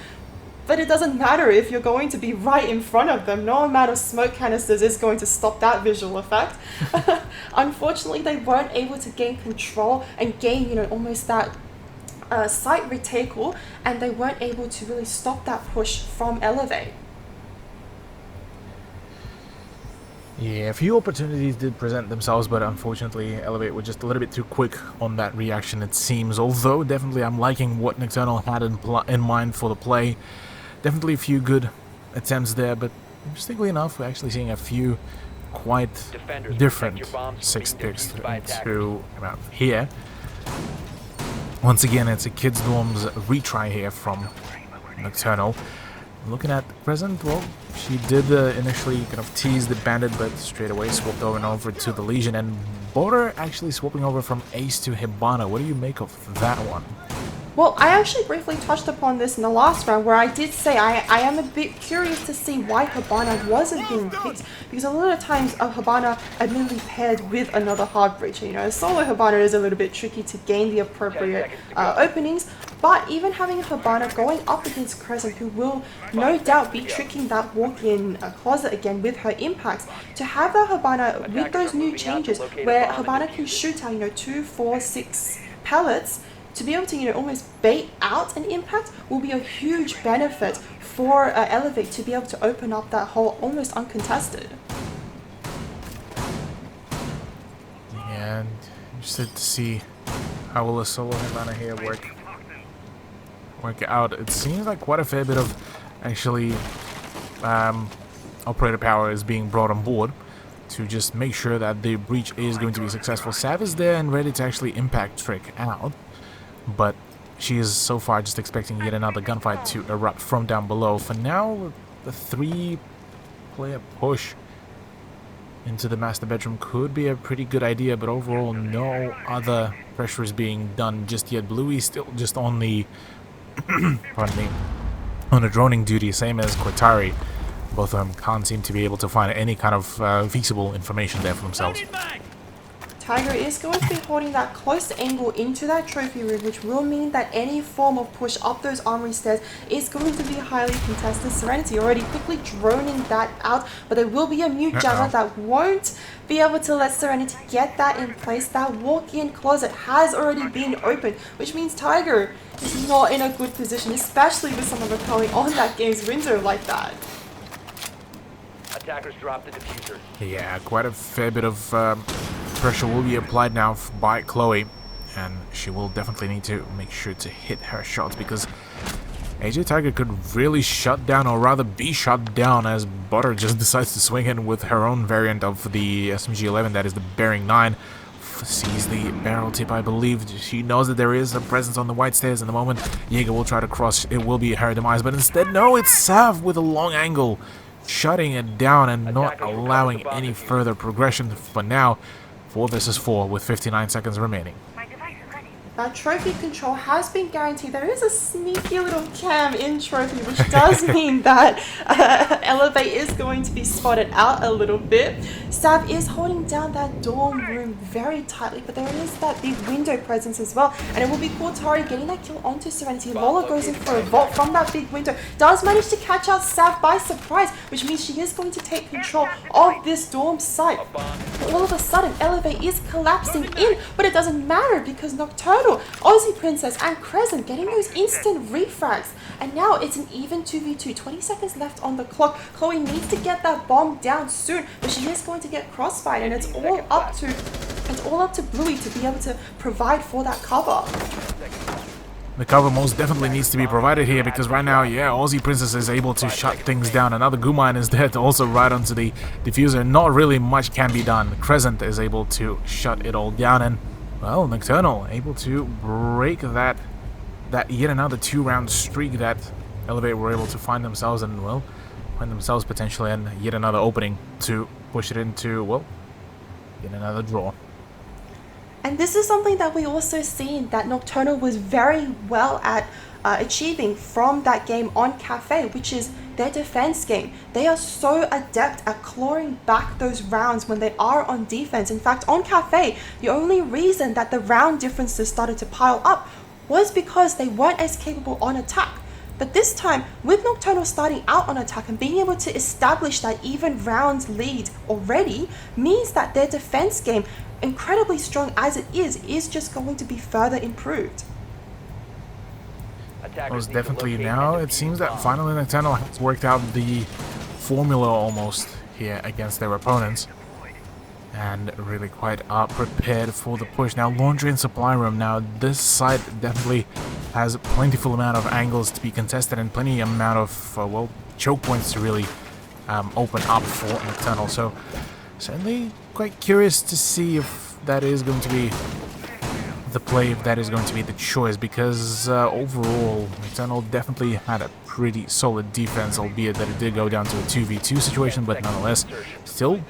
But it doesn't matter if you're going to be right in front of them. No amount of smoke canisters is going to stop that visual effect. Unfortunately, they weren't able to gain control and gain, you know, almost that sight reticle, and they weren't able to really stop that push from Elevate. Yeah, a few opportunities did present themselves, but unfortunately Elevate were just a little bit too quick on that reaction, it seems. Although, definitely I'm liking what Nocturnal had in mind for the play. Definitely a few good attempts there, but interestingly enough, we're actually seeing a few quite different 6 picks to about here. Once again, it's a Kids Dorms retry here from Nocturnal. Looking at Present, well, she did initially kind of tease the Bandit, but straight away swapped over to the Legion, and Border actually swapping over from Ace to Hibana. What do you make of that one? Well, I actually briefly touched upon this in the last round, where I did say I am a bit curious to see why Hibana wasn't being picked, because a lot of times Hibana admittedly paired with another hard breacher. You know, solo Hibana is a little bit tricky to gain the appropriate openings, but even having Hibana going up against Crescent, who will no doubt be tricking that walk-in closet again with her impacts, to have that Hibana with those new changes where Hibana can shoot out, you know, 2, 4, 6 pellets, to be able to, you know, almost bait out an impact will be a huge benefit for Elevate to be able to open up that hole almost uncontested. And interested to see how will a solo Hibana here work out. It seems like quite a fair bit of actually operator power is being brought on board to just make sure that the breach is going to be successful. Sav is there and ready to actually impact Trick out, but she is so far just expecting yet another gunfight to erupt from down below. For now, the 3-player push into the master bedroom could be a pretty good idea, but overall no other pressure is being done just yet. Bluey's still just on the pardon me, on a droning duty, same as Cortari. Both of them can't seem to be able to find any kind of feasible information there for themselves. Tiger is going to be holding that close angle into that trophy room, which will mean that any form of push up those armory stairs is going to be highly contested. Serenity already quickly droning that out, but there will be a mute jammer that won't be able to let Serenity get that in place. That walk-in closet has already been opened, which means Tiger is not in a good position, especially with someone recalling on that game's window like that. Attackers drop the diffuser. Yeah, quite a fair bit of pressure will be applied now by Chloe, and she will definitely need to make sure to hit her shots, because AJ Tiger could really shut down, or rather be shut down, as Butter just decides to swing in with her own variant of the SMG-11, that is the Bearing 9, sees the barrel tip, I believe. She knows that there is a presence on the white stairs in the moment. Jaeger will try to cross. It will be her demise, but instead, no, it's Sav with a long angle, shutting it down and not allowing any further progression for now. 4 versus 4 with 59 seconds remaining. Trophy control has been guaranteed. There is a sneaky little cam in trophy, which does mean that Elevate is going to be spotted out a little bit. Sav is holding down that dorm room very tightly, but there is that big window presence as well. And it will be Cortari getting that kill onto Serenity. Lola goes in for a vault from that big window. Does manage to catch out Sav by surprise, which means she is going to take control of this dorm site. But all of a sudden, Elevate is collapsing in, but it doesn't matter because Nocturnal, Aussie Princess and Crescent getting those instant refrags, and now it's an even 2v2. 20 seconds left on the clock. Chloe needs to get that bomb down soon, but she is going to get crossfired, and it's all up to Bluey to be able to provide for that cover. The cover most definitely needs to be provided here because right now, yeah, Aussie Princess is able to shut things down. Another Guman is there to also ride onto the diffuser. Not really much can be done. Crescent is able to shut it all down, and well, Nocturnal able to break that yet another 2-round streak that Elevate were able to find themselves and, well, find themselves potentially in yet another opening to push it into, well, yet another draw. And this is something that we also seen that Nocturnal was very well at achieving from that game on Cafe, which is their defense game. They are so adept at clawing back those rounds when they are on defense. In fact, on Cafe, the only reason that the round differences started to pile up was because they weren't as capable on attack. But this time, with Nocturnal starting out on attack and being able to establish that even round lead already, means that their defense game, incredibly strong as it is just going to be further improved. Most definitely now. It seems that finally Nocturnal has worked out the formula almost here against their opponents and really quite are prepared for the push. Now, laundry and supply room. Now, this site definitely has a plentiful amount of angles to be contested and plenty amount of, well, choke points to really open up for Nocturnal. So, certainly quite curious to see if that is going to be the play, if that is going to be the choice, because overall Nocturnal definitely had a pretty solid defense, albeit that it did go down to a 2v2 situation, but nonetheless, still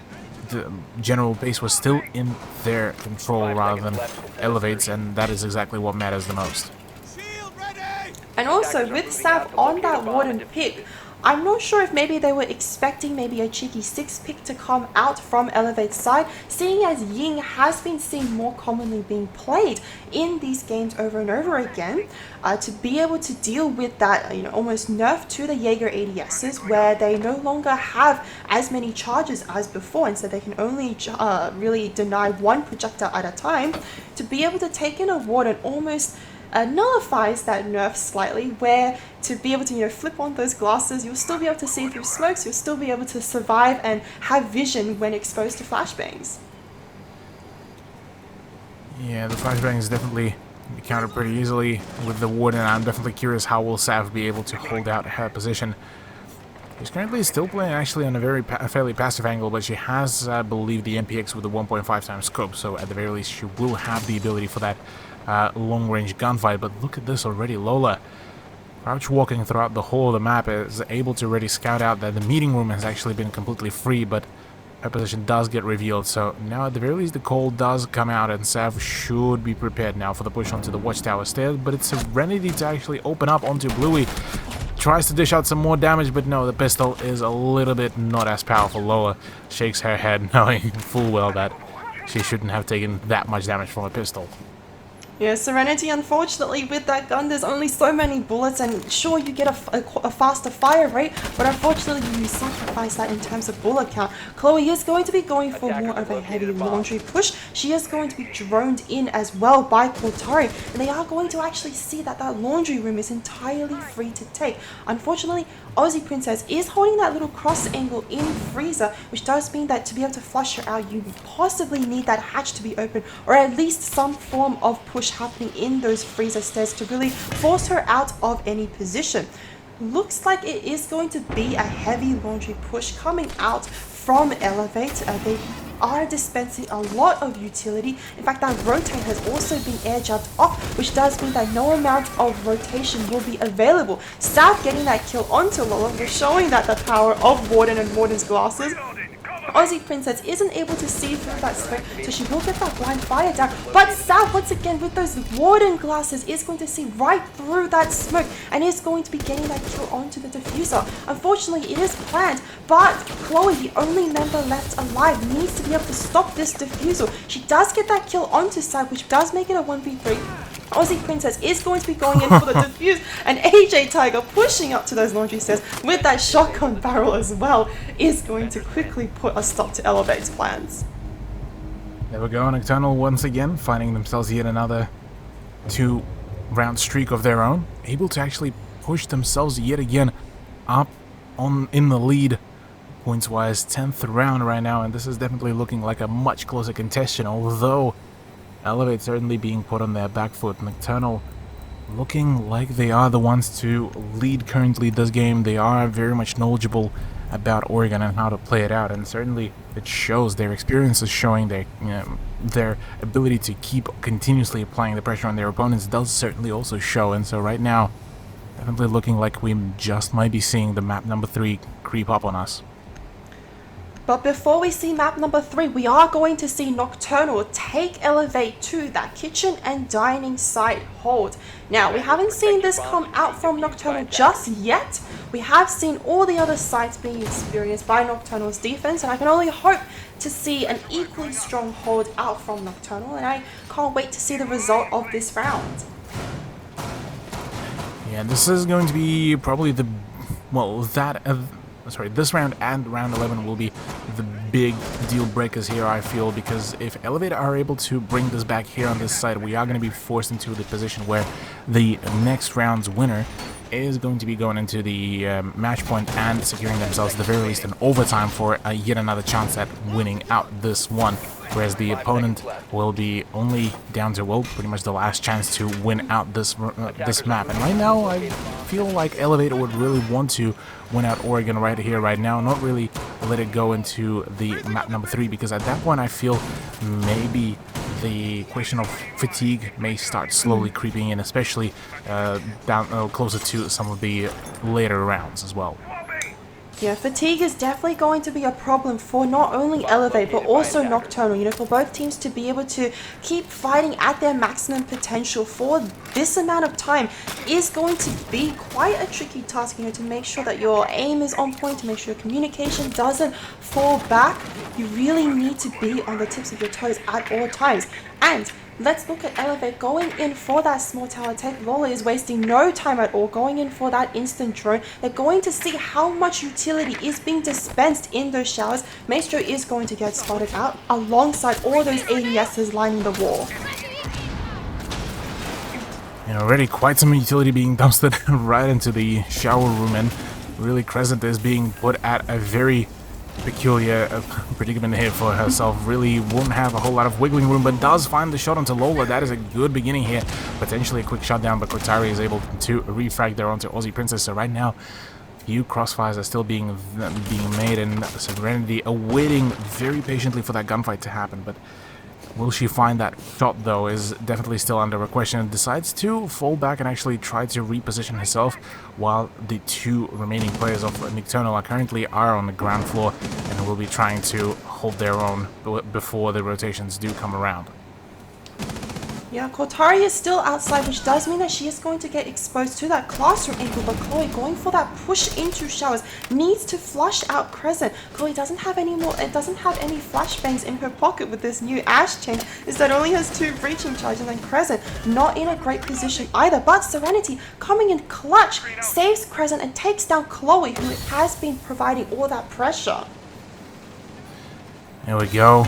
the general base was still in their control rather than Elevate's, and that is exactly what matters the most. And also with Sav on that Warden pick, I'm not sure if maybe they were expecting maybe a cheeky 6 pick to come out from Elevate's side, seeing as Ying has been seen more commonly being played in these games over and over again, to be able to deal with that, almost nerf to the Jaeger ADSs, where they no longer have as many charges as before, and so they can only really deny one projectile at a time. To be able to take in a Warden almost nullifies that nerf slightly, where to be able to flip on those glasses, you'll still be able to see through smokes, you'll still be able to survive and have vision when exposed to flashbangs. Yeah, the flashbangs definitely counter pretty easily with the Warden. I'm definitely curious how will Sav be able to hold out her position. She's currently still playing actually on a fairly passive angle, but she has, I believe, the MPX with the 1.5 times scope, so at the very least she will have the ability for that long-range gunfight. But look at this already. Lola, crouch walking throughout the whole of the map, is able to already scout out that the meeting room has actually been completely free, but her position does get revealed. So now at the very least the call does come out, and Sav should be prepared now for the push onto the watchtower stairs, but it's Serenity to actually open up onto Bluey. Tries to dish out some more damage, but no, the pistol is a little bit not as powerful. Lola shakes her head, knowing full well that she shouldn't have taken that much damage from a pistol. Yeah, Serenity, unfortunately, with that gun, there's only so many bullets, and sure, you get a faster fire rate, but unfortunately, you sacrifice that in terms of bullet count. Chloe is going to be going for more of a heavy laundry push. She is going to be droned in as well by Cortari, and they are going to actually see that that laundry room is entirely free to take. Unfortunately, Aussie Princess is holding that little cross angle in freezer, which does mean that to be able to flush her out, you possibly need that hatch to be open, or at least some form of push happening in those freezer stairs to really force her out of any position. Looks like it is going to be a heavy laundry push coming out from Elevate. They are dispensing a lot of utility. In fact, that rotate has also been air jabbed off, which does mean that no amount of rotation will be available. South getting that kill onto Lola was showing that the power of Warden and Warden's glasses. Aussie Princess isn't able to see through that smoke, so she will get that blind fire down. But South, once again, with those Warden glasses, is going to see right through that smoke and is going to be getting that kill onto the diffuser. Unfortunately, it is planned, but Chloe, the only member left alive, needs to be able to stop this diffuser. She does get that kill onto South, which does make it a 1v3. Aussie Princess is going to be going in for the defuse, and AJ Tiger pushing up to those laundry stairs with that shotgun barrel as well is going to quickly put a stop to Elevate's plans. There we go, Nocturnal once again finding themselves yet another 2-round streak of their own, able to actually push themselves yet again up in the lead points-wise, 10th round right now, and this is definitely looking like a much closer contestation, although Elevate certainly being put on their back foot. Nocturnal looking like they are the ones to lead currently this game. They are very much knowledgeable about Oregon and how to play it out, and certainly it shows. Their experience is showing. Their ability to keep continuously applying the pressure on their opponents does certainly also show, and so right now definitely looking like we just might be seeing the map number 3 creep up on us. But before we see map number 3, we are going to see Nocturnal take Elevate to that kitchen and dining site hold. Now, we haven't seen this come out from Nocturnal just yet. We have seen all the other sites being experienced by Nocturnal's defense, and I can only hope to see an equally strong hold out from Nocturnal, and I can't wait to see the result of this round. Yeah, this is going to be probably the, well, this round and round 11 will be the big deal breakers here, I feel, because if Elevate are able to bring this back here on this side, we are going to be forced into the position where the next round's winner is going to be going into the match point and securing themselves at the very least an overtime for yet another chance at winning out this one, whereas the opponent will be only down to, well, pretty much the last chance to win out this map. And right now I feel like Elevate would really want to win out Oregon right here, right now, not really let it go into the map number 3, because at that point I feel maybe the question of fatigue may start slowly creeping in, especially down closer to some of the later rounds as well. Yeah, fatigue is definitely going to be a problem for not only Elevate but also Nocturnal, you know, for both teams to be able to keep fighting at their maximum potential for this amount of time is going to be quite a tricky task, you know, to make sure that your aim is on point, to make sure your communication doesn't fall back. You really need to be on the tips of your toes at all times. And let's look at Elevate going in for that small tower take. Lola is wasting no time at all, going in for that instant drone. They're going to see how much utility is being dispensed in those showers. Maestro is going to get spotted out alongside all those ADSs lining the wall. And already quite some utility being dumped right into the shower room, and really Crescent is being put at a very peculiar predicament here for herself. Really won't have a whole lot of wiggling room, but does find the shot onto Lola. That is a good beginning here. Potentially a quick shutdown, but Kotari is able to refrag there onto Aussie Princess. So right now, few crossfires are still being made, and Serenity awaiting very patiently for that gunfight to happen. But will she find that shot, though, is definitely still under a question, and decides to fall back and actually try to reposition herself, while the 2 remaining players of Nocturnal are currently on the ground floor and will be trying to hold their own before the rotations do come around. Yeah, Kotari is still outside, which does mean that she is going to get exposed to that classroom angle, but Chloe going for that push into showers needs to flush out Crescent. Chloe doesn't have any flashbangs in her pocket with this new Ash chain, instead only has 2 breaching charges, and then Crescent not in a great position either, but Serenity coming in clutch, saves Crescent and takes down Chloe, who has been providing all that pressure. There we go.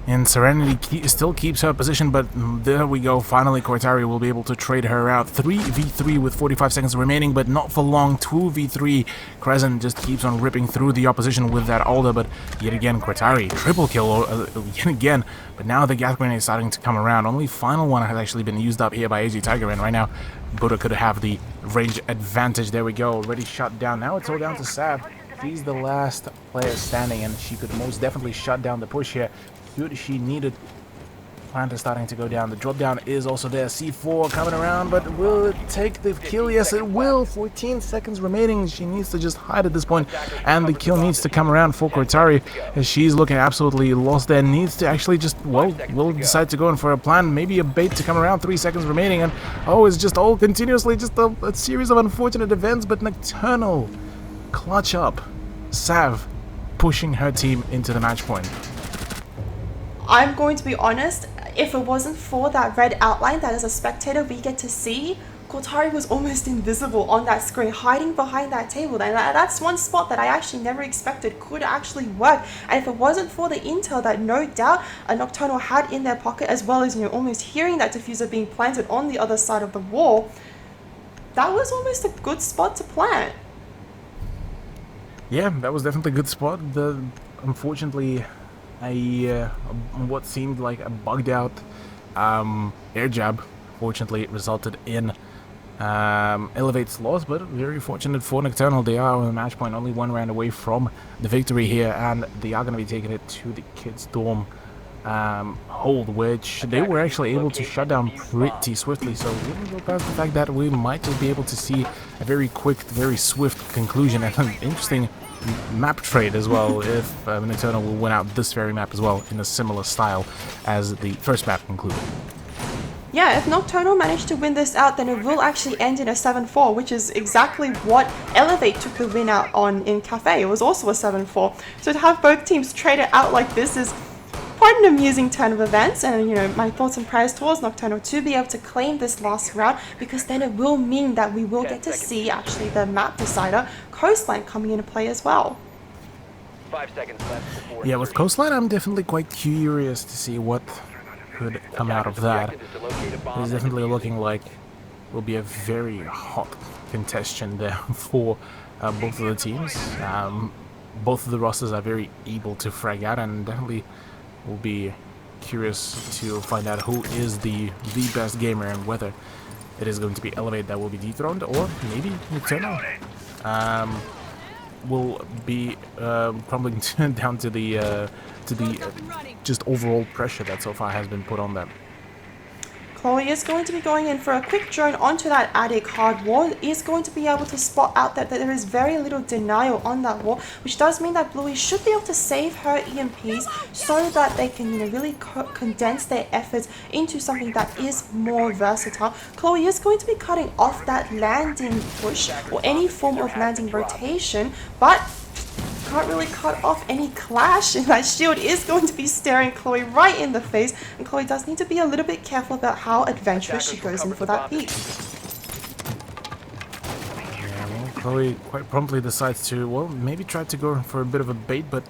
And Serenity still keeps her position, but there we go. Finally, Cortari will be able to trade her out. 3v3 with 45 seconds remaining, but not for long. 2v3. Crescent just keeps on ripping through the opposition with that Alder, but yet again, Cortari, triple kill yet again. But now the gas grenade is starting to come around. Only final one has actually been used up here by AG Tiger, and right now, Buddha could have the range advantage. There we go. Already shut down. Now it's all down to Sab. She's the last player standing, and she could most definitely shut down the push here. Should she needed. Plant is starting to go down. The drop down is also there. C4 coming around, but will it take the kill? Yes, it will. 14 seconds remaining. She needs to just hide at this point, and the kill needs to come around for Cortari, as she's looking absolutely lost there. Needs to actually just, well, will decide to go in for a plan, maybe a bait to come around. 3 seconds remaining, and oh, it's just all continuously just a series of unfortunate events, but Nocturnal clutch up. Sav pushing her team into the match point. I'm going to be honest, if it wasn't for that red outline that as a spectator we get to see, Cortari was almost invisible on that screen, hiding behind that table. And that's one spot that I actually never expected could actually work. And if it wasn't for the intel that no doubt a Nocturnal had in their pocket, as well as, you know, almost hearing that diffuser being planted on the other side of the wall, that was almost a good spot to plant. Yeah, that was definitely a good spot. Unfortunately, what seemed like a bugged out air jab fortunately it resulted in Elevate's loss, but very fortunate for Nocturnal. They are on the match point, only 1 round away from the victory here, and they are going to be taking it to the kids dorm hold, which they were actually able to shut down pretty swiftly. So we didn't go past the fact that we might just be able to see a very quick, very swift conclusion, and an interesting map trade as well if Nocturnal will win out this very map as well in a similar style as the first map concluded. Yeah, if Nocturnal managed to win this out, then it will actually end in a 7-4, which is exactly what Elevate took the win out on in Cafe. It was also a 7-4. So to have both teams trade it out like this is quite an amusing turn of events, and, you know, my thoughts and prayers towards Nocturnal to be able to claim this last round, because then it will mean that we will get to see actually the map decider, Coastline, coming into play as well. 5 seconds left before Yeah, with Coastline, I'm definitely quite curious to see what could come out of that. It's definitely looking like it will be a very hot contention there for both of the teams. Both of the rosters are very able to frag out, and definitely will be curious to find out who is the best gamer, and whether it is going to be Elevate that will be dethroned, or maybe Nocturnal will be crumbling down to the just overall pressure that so far has been put on them. Chloe is going to be going in for a quick drone onto that attic hard wall. Is going to be able to spot out that there is very little denial on that wall, which does mean that Bluey should be able to save her EMPs so that they can, you know, really condense their efforts into something that is more versatile. Chloe is going to be cutting off that landing push or any form of landing rotation, but can't really cut off any clash, and that shield is going to be staring Chloe right in the face, and Chloe does need to be a little bit careful about how adventurous she goes in for that peek. Yeah, well, Chloe quite promptly decides to, well, maybe try to go for a bit of a bait, but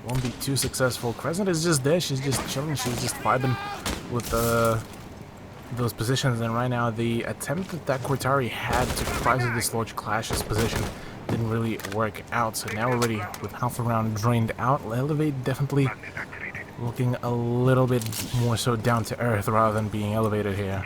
won't be too successful. Crescent is just there, she's just chilling, she's just vibing with those positions, and right now the attempt that Cortari had to try to dislodge Clash's position didn't really work out. So now already with half a round drained out, Elevate definitely looking a little bit more so down to earth rather than being elevated here.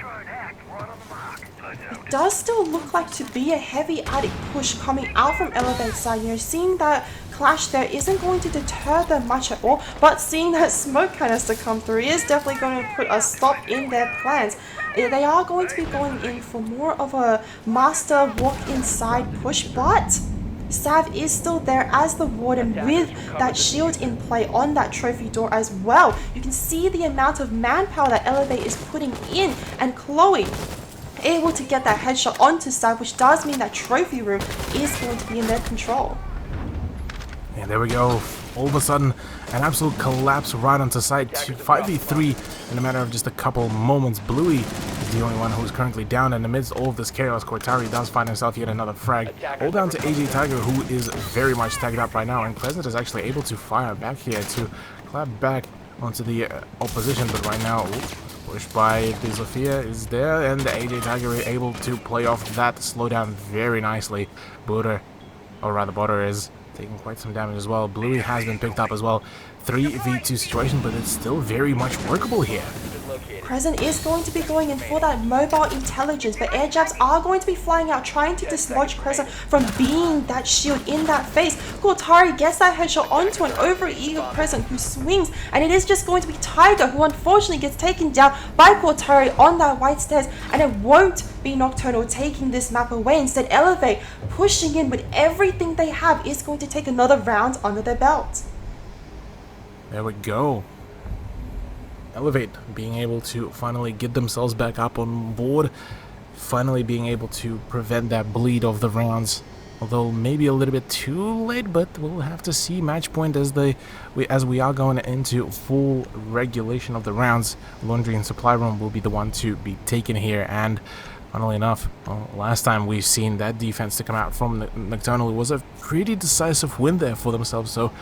It does still look like to be a heavy attic push coming out from Elevate's side. You're seeing that clash there isn't going to deter them much at all, but seeing that smoke canister come through is definitely going to put a stop in their plans. They are going to be going in for more of a master walk inside push, but Sav is still there as the warden with that shield in play on that trophy door as well. You can see the amount of manpower that Elevate is putting in, and Chloe able to get that headshot onto Sav, which does mean that trophy room is going to be in their control. And there we go. All of a sudden, an absolute collapse right onto site. 5v3 in a matter of just a couple moments. Bluey is the only one who's currently down. In the midst of all of this chaos, Cortari does find himself yet another frag. All down to AJ Tiger, who is very much tagged up right now. And Crescent is actually able to fire back here to clap back onto the opposition. But right now, pushed by the Sophia is there. And the AJ Tiger is able to play off that slowdown very nicely. Butter, or rather Butter, is taking quite some damage as well. Bluey has been picked up as well. 3v2 situation, but it's still very much workable here. Crescent is going to be going in for that mobile intelligence, but air jabs are going to be flying out, trying to dislodge Crescent from being that shield in that face. Cortari gets that headshot onto an over-eager Crescent who swings, and it is just going to be Tiger who unfortunately gets taken down by Cortari on that white stairs, and it won't be Nocturnal taking this map away. Instead, Elevate pushing in with everything they have is going to take another round under their belt. There we go. Elevate being able to finally get themselves back up on board, finally being able to prevent that bleed of the rounds, although maybe a little bit too late, but we'll have to see match point as we are going into full regulation of the rounds. Laundry and supply room will be the one to be taken here, and funnily enough, well, last time we've seen that defense to come out from Nocturnal, it was a pretty decisive win there for themselves, so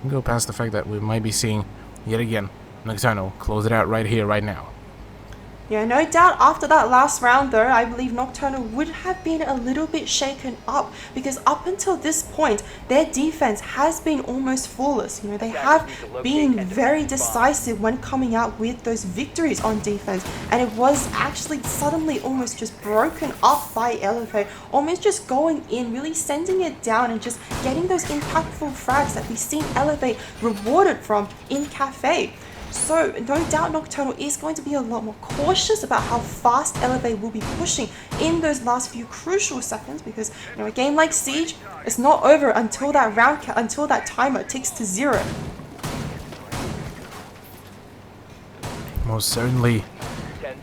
we'll go past the fact that we might be seeing yet again Nocturnal close it out right here, right now. Yeah, no doubt after that last round though, I believe Nocturnal would have been a little bit shaken up, because up until this point, their defense has been almost flawless. You know, they have been very decisive when coming out with those victories on defense, and it was actually suddenly almost just broken up by Elevate, almost just going in, really sending it down and just getting those impactful frags that we've seen Elevate rewarded from in Cafe. So no doubt Nocturnal is going to be a lot more cautious about how fast Elevate will be pushing in those last few crucial seconds, because you know, a game like Siege is not over until that round count, until that timer ticks to 0. Most certainly.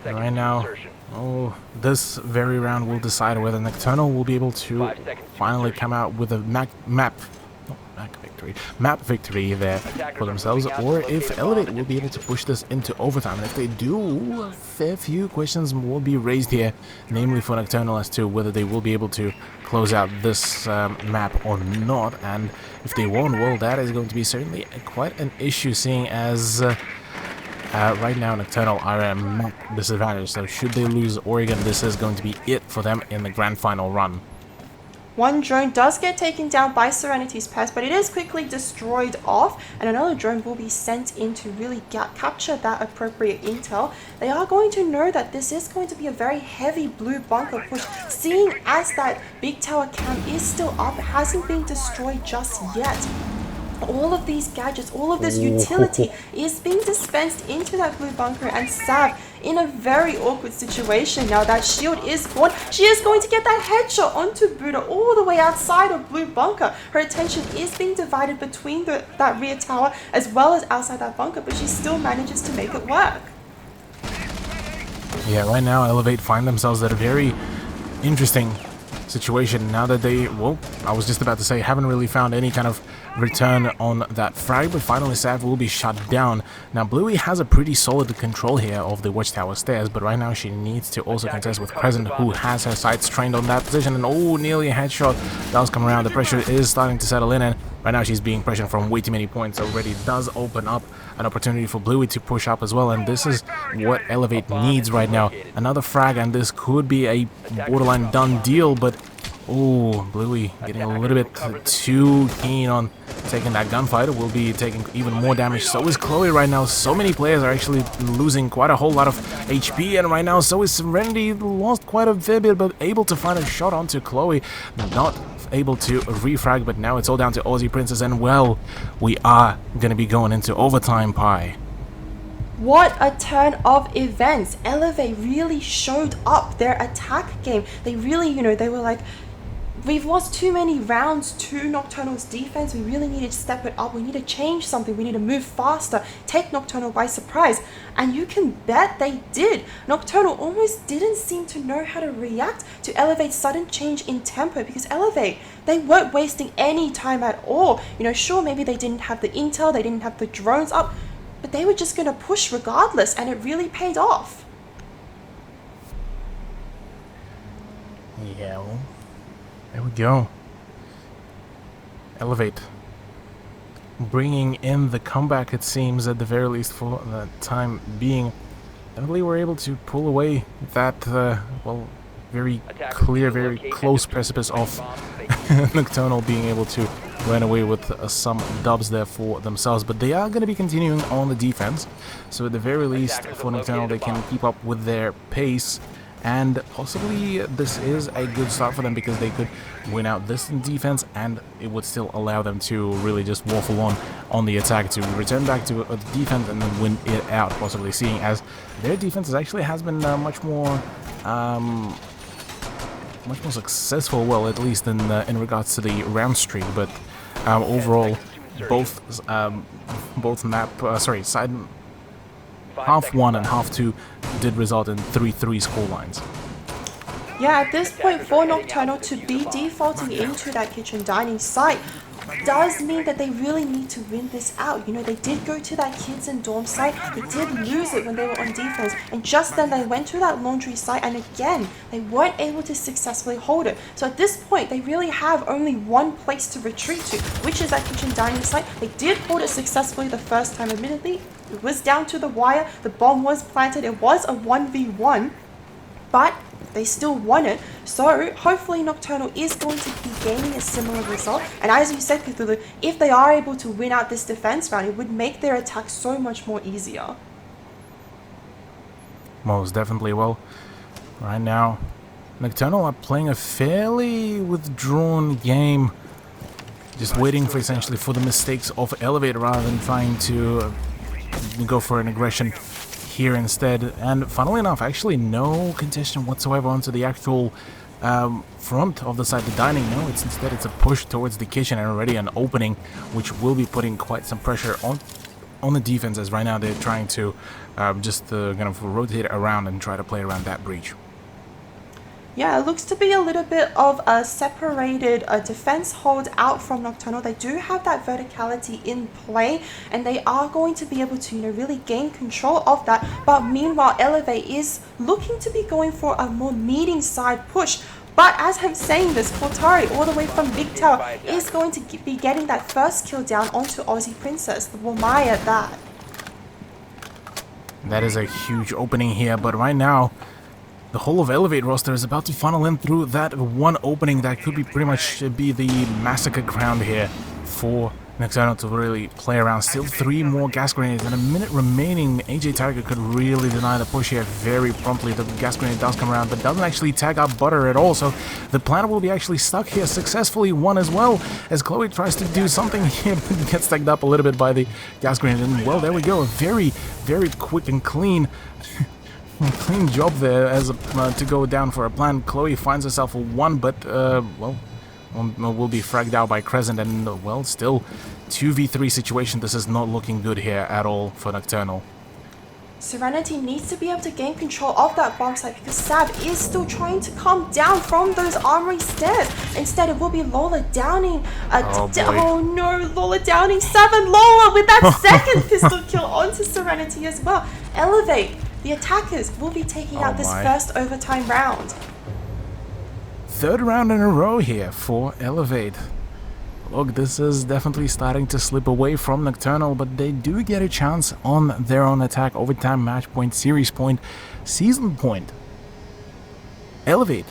And right now, this very round will decide whether Nocturnal will be able to finally come out with a map victory there for themselves, or if Elevate will be able to push this into overtime. And if they do, a fair few questions will be raised here, namely for Nocturnal as to whether they will be able to close out this map or not. And if they won't, well, that is going to be certainly quite an issue, seeing as right now Nocturnal are at a map disadvantage. So should they lose Oregon, this is going to be it for them in the grand final run. One drone does get taken down by Serenity's Pest, but it is quickly destroyed off, and another drone will be sent in to really capture that appropriate intel. They are going to know that this is going to be a very heavy blue bunker push, seeing as that big tower cam is still up, it hasn't been destroyed just yet. All of these gadgets, all of this utility is being dispensed into that blue bunker, and Sav in a very awkward situation now. That shield is gone. She is going to get that headshot onto Buddha all the way outside of blue bunker. Her attention is being divided between that rear tower as well as outside that bunker, but she still manages to make it work. Yeah, right now Elevate find themselves at a very interesting situation now that they, well, I was just about to say, haven't really found any kind of return on that frag, but finally Sav will be shut down. Now Bluey has a pretty solid control here of the watchtower stairs, but right now she needs to also contest with Crescent, who has her sights trained on that position, and nearly a headshot does come around. The pressure is starting to settle in, and right now she's being pressured from way too many points already. Does open up an opportunity for Bluey to push up as well, and this is what Elevate needs right now. Another frag, and this could be a borderline done deal, but Bluey getting a little bit too keen on taking that gunfight. Will be taking even more damage. So is Chloe right now. So many players are actually losing quite a whole lot of HP, and right now so is Serenity. Lost quite a fair bit, but able to find a shot onto Chloe. Not able to refrag, but now it's all down to Aussie Princess, and well, we are going to be going into overtime, Pie. What a turn of events. Elevate really showed up their attack game. They really, they were like, we've lost too many rounds to Nocturnal's defense. We really need to step it up. We need to change something. We need to move faster, take Nocturnal by surprise. And you can bet they did. Nocturnal almost didn't seem to know how to react to Elevate's sudden change in tempo, because Elevate, they weren't wasting any time at all. Sure, maybe they didn't have the intel, they didn't have the drones up, but they were just going to push regardless, and it really paid off. Yeah, well, there we go. Elevate bringing in the comeback, it seems, at the very least for the time being. Definitely were able to pull away that, very clear, very close precipice of Nocturnal being able to ran away with some dubs there for themselves, but they are going to be continuing on the defense. So at the very least, for Nocturnal, they can keep up with their pace, and possibly this is a good start for them because they could win out this defense, and it would still allow them to really just waffle on the attack to return back to a defense and then win it out, possibly, seeing as their defense actually has been much more successful, well, at least in regards to the round streak. But overall, both side half 1 and half 2 did result in 3-3 score lines. Yeah, at this point for Nocturnal to be defaulting into that kitchen dining site does mean that they really need to win this out. You know, they did go to that kids and dorm site, they did lose it when they were on defense, and just then they went to that laundry site, and again, they weren't able to successfully hold it. So at this point, they really have only one place to retreat to, which is that kitchen dining site. They did hold it successfully the first time, admittedly. It was down to the wire, the bomb was planted, it was a 1v1, but they still won it. So hopefully Nocturnal is going to be gaining a similar result. And as you said, Cthulhu, if they are able to win out this defense round, it would make their attack so much more easier. Most definitely. Well, right now, Nocturnal are playing a fairly withdrawn game, just waiting for essentially for the mistakes of Elevate rather than trying to go for an aggression here instead. And funnily enough, actually no contestation whatsoever onto the actual front of the side, the dining. No, instead it's a push towards the kitchen and already an opening, which will be putting quite some pressure on the defense, as right now they're trying to just kind of rotate around and try to play around that breach. Yeah, it looks to be a little bit of a separated defense hold out from Nocturnal. They do have that verticality in play, and they are going to be able to, you know, really gain control of that. But meanwhile, Elevate is looking to be going for a more meeting side push. But as I'm saying this, Portari, all the way from Big Tower, is going to be getting that first kill down onto Aussie Princess, the Wamai at that. That is a huge opening here, but right now, the whole of Elevate roster is about to funnel in through that one opening that could be pretty much be the massacre ground here for Nocturnal to really play around. Still 3 more gas grenades and a minute remaining. AJ Tiger could really deny the push here very promptly. The gas grenade does come around, but doesn't actually tag up Butter at all. So the planner will be actually stuck here, successfully won as well, as Chloe tries to do something here, but gets tagged up a little bit by the gas grenade. And well, there we go. A very, very quick and clean clean job there as to go down for a plan. Chloe finds herself a 1, but well, will be fragged out by Crescent, and well, still 2v3 situation. This is not looking good here at all for Nocturnal. Serenity needs to be able to gain control of that bomb site because Sab is still trying to come down from those armory stairs. Instead, it will be Lola downing. Oh no, Lola downing 7. Lola with that second pistol kill onto Serenity as well. Elevate. The attackers will be taking out this first overtime round. 3rd round in a row here for Elevate. Look, this is definitely starting to slip away from Nocturnal, but they do get a chance on their own attack. Overtime, match point, series point, season point. Elevate.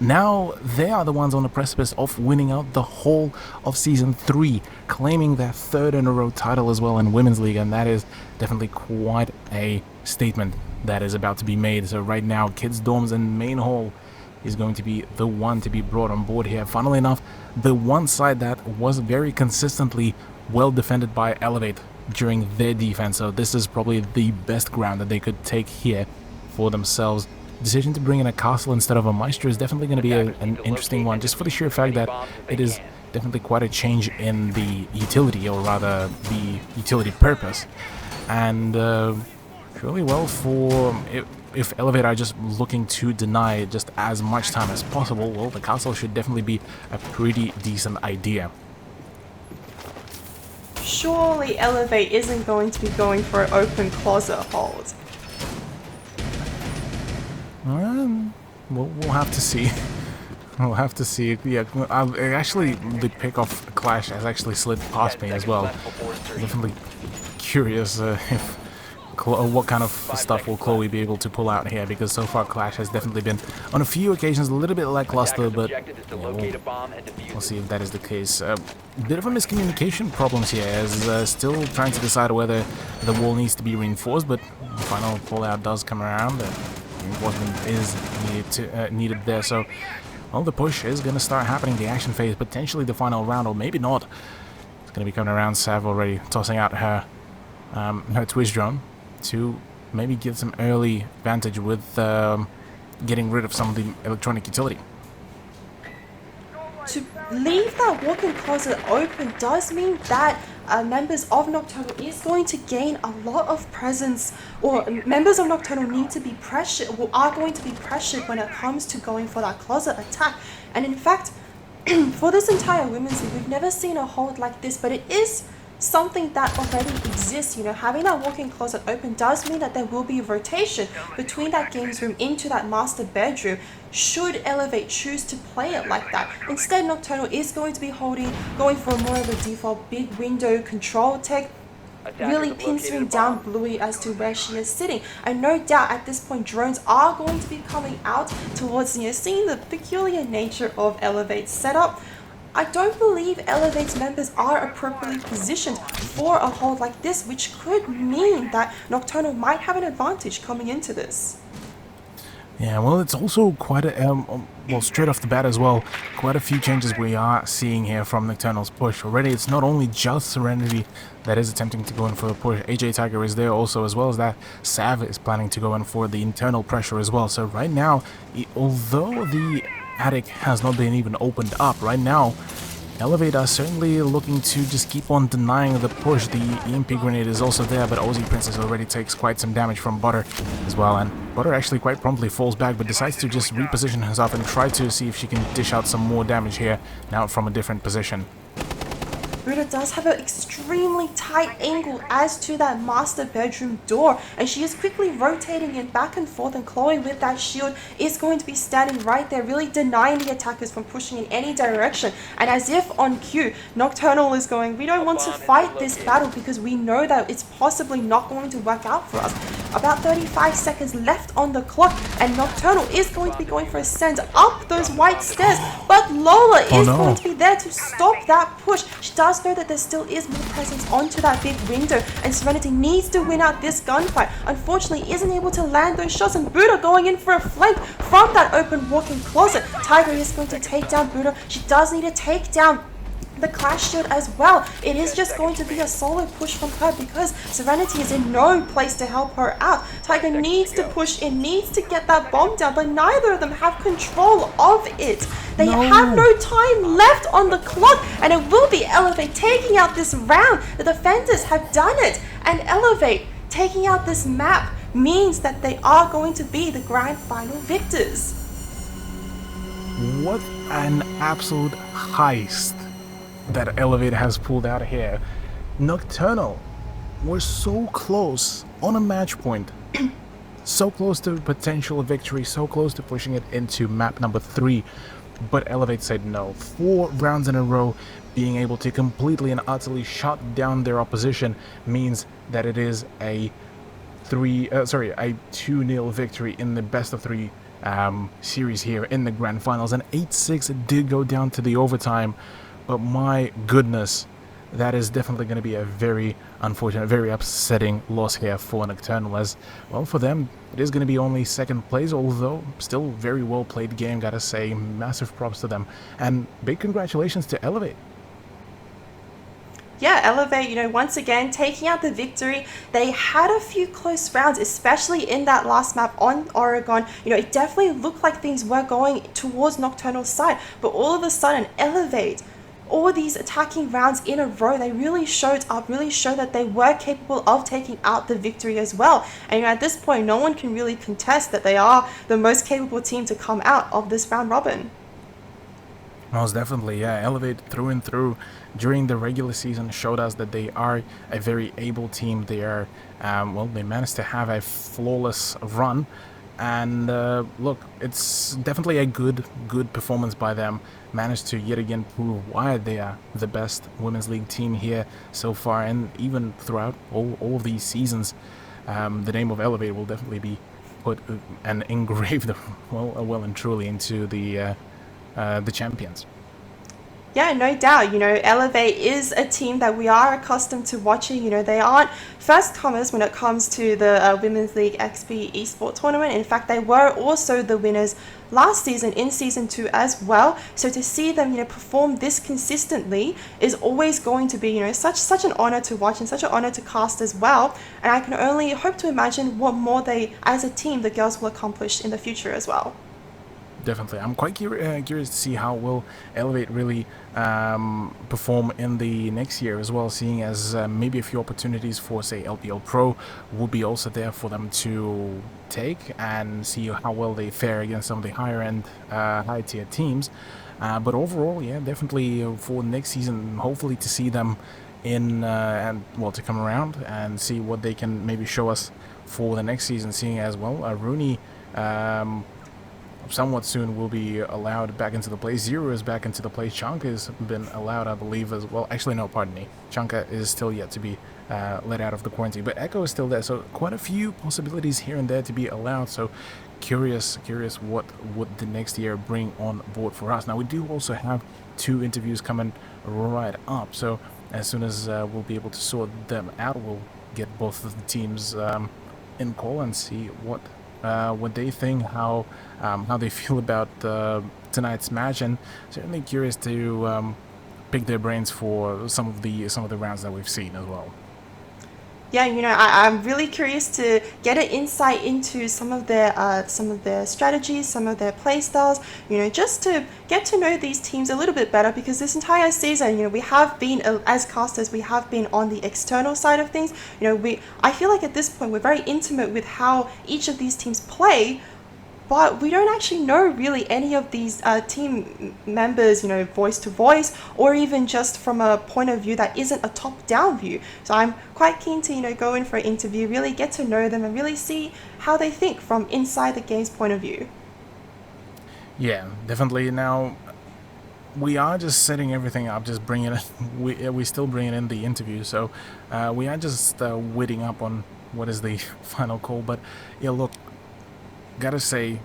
Now they are the ones on the precipice of winning out the whole of Season 3, claiming their 3rd in a row title as well in Women's League, and that is definitely quite a statement that is about to be made. So right now, Kids Dorms and Main Hall is going to be the one to be brought on board here. Funnily enough, the one side that was very consistently well defended by Elevate during their defense, so this is probably the best ground that they could take here for themselves. Decision to bring in a castle instead of a Maestro is definitely going to be an interesting one, just for the sheer fact that it is definitely quite a change in the utility, or rather the utility purpose. And surely, well, for if Elevate are just looking to deny just as much time as possible, well, the castle should definitely be a pretty decent idea. Surely Elevate isn't going to be going for an open closet hold. We'll have to see. We'll have to see. Yeah, actually, the pick-off clash has actually slid past me as well. Definitely curious if what kind of stuff will Chloe be able to pull out here, because so far Clash has definitely been on a few occasions a little bit lackluster, but we'll see if that is the case. Bit of a miscommunication problems here, as still trying to decide whether the wall needs to be reinforced, but the final pullout does come around. Reinforcement is needed there, so well, the push is going to start happening, the action phase, potentially the final round, or maybe not. It's going to be coming around. Sav already tossing out her twist drone to maybe get some early advantage with getting rid of some of the electronic utility. To leave that walk-in closet open does mean that members of Nocturnal is going to gain a lot of presence, or members of Nocturnal need to be pressured, or are going to be pressured when it comes to going for that closet attack. And in fact, for this entire women's league, we've never seen a hold like this, but it is something that already exists. You know, having that walk-in closet open does mean that there will be a rotation between that games room into that master bedroom, should Elevate choose to play it like that. Instead, Nocturnal is going to be going for more of a default big window control tech, really pinching down Bluey as to where she is sitting. And no doubt at this point drones are going to be coming out towards, you know, seeing the peculiar nature of Elevate's setup. I don't believe Elevate's members are appropriately positioned for a hold like this, which could mean that Nocturnal might have an advantage coming into this. Yeah, well, it's also quite a, well, straight off the bat as well, quite a few changes we are seeing here from Nocturnal's push. Already, it's not only just Serenity that is attempting to go in for the push. AJ Tiger is there also, as well as that Sav is planning to go in for the internal pressure as well. So right now, although the attic has not been even opened up, right now Elevate are certainly looking to just keep on denying the push. The EMP grenade is also there, but Aussie Princess already takes quite some damage from Butter as well, and Butter actually quite promptly falls back, but decides to just reposition herself and try to see if she can dish out some more damage here, now from a different position. Buddha does have an extremely tight angle as to that master bedroom door, and she is quickly rotating it back and forth, and Chloe with that shield is going to be standing right there, really denying the attackers from pushing in any direction. And as if on cue, Nocturnal is going, we don't want to fight this battle because we know that it's possibly not going to work out for us. About 35 seconds left on the clock, and Nocturnal is going to be going for a send up those white stairs, but Lola is going to be there to stop that push. She does know that there still is more presence onto that big window, and Serenity needs to win out this gunfight. Unfortunately, isn't able to land those shots, and Buddha going in for a flank from that open walk-in closet. Tiger is going to take down Buddha. She does need to take down the Clash shield as well. It is just going to be a solo push from her because Serenity is in no place to help her out. Tiger needs to push in, needs to get that bomb down, but neither of them have control of it. They have no time left on the clock, and it will be Elevate taking out this round. The defenders have done it, and Elevate taking out this map means that they are going to be the grand final victors. What an absolute heist that Elevate has pulled out here. Nocturnal were so close on a match point, so close to potential victory, so close to pushing it into map number 3, but Elevate said no. 4 rounds in a row, being able to completely and utterly shut down their opposition means that it is a 2-0 victory in the best of 3 series here in the grand finals. And 8-6 did go down to the overtime. But my goodness, that is definitely going to be a very unfortunate, very upsetting loss here for Nocturnal, as, well, for them, it is going to be only second place, although still very well played game, gotta say. Massive props to them. And big congratulations to Elevate. Yeah, Elevate, you know, once again, taking out the victory. They had a few close rounds, especially in that last map on Oregon. You know, it definitely looked like things were going towards Nocturnal's side, but all of a sudden, Elevate, all these attacking rounds in a row, they really showed up, really showed that they were capable of taking out the victory as well. And you know, at this point, no one can really contest that they are the most capable team to come out of this round robin. Most definitely, yeah. Elevate through and through during the regular season showed us that they are a very able team. They are, well, they managed to have a flawless run. And look, it's definitely a good performance by them. Managed to yet again prove why they are the best women's league team here so far, and even throughout all of these seasons. the name of Elevate will definitely be put and engraved well and truly into the champions. Yeah, no doubt. Elevate is a team that we are accustomed to watching. They aren't first comers when it comes to the Women's League XP Esports tournament. In fact, they were also the winners last season in Season 2 as well. So to see them, perform this consistently is always going to be, such an honor to watch and such an honor to cast as well. And I can only hope to imagine what more they, as a team, the girls will accomplish in the future as well. Definitely. I'm quite curious to see how will Elevate really perform in the next year as well, seeing as maybe a few opportunities for, say, LPL Pro will be also there for them to take and see how well they fare against some of the higher-end, high-tier teams. But overall, yeah, definitely for next season, hopefully to see them in, to come around and see what they can maybe show us for the next season, seeing as well, Rooney somewhat soon will be allowed back into the play. Zero is back into the play. Chanka has been allowed, I believe, as well. Actually, no, pardon me. Chanka is still yet to be let out of the quarantine, but Echo is still there. So quite a few possibilities here and there to be allowed. So curious what would the next year bring on board for us. Now, we do also have 2 interviews coming right up. So as soon as we'll be able to sort them out, we'll get both of the teams in call and see what they think, how they feel about tonight's match, and certainly curious to pick their brains for some of the rounds that we've seen as well. Yeah, I'm really curious to get an insight into some of their strategies, some of their play styles, just to get to know these teams a little bit better, because this entire season, we have been, as casters, we have been on the external side of things. I feel like at this point, we're very intimate with how each of these teams play, but we don't actually know really any of these team members, voice to voice, or even just from a point of view that isn't a top-down view. So I'm quite keen to, go in for an interview, really get to know them and really see how they think from inside the game's point of view. Yeah, definitely. Now, we are just setting everything up, just bringing it. We still bringing in the interview, so we are just waiting up on what is the final call. But yeah, look. Gotta say,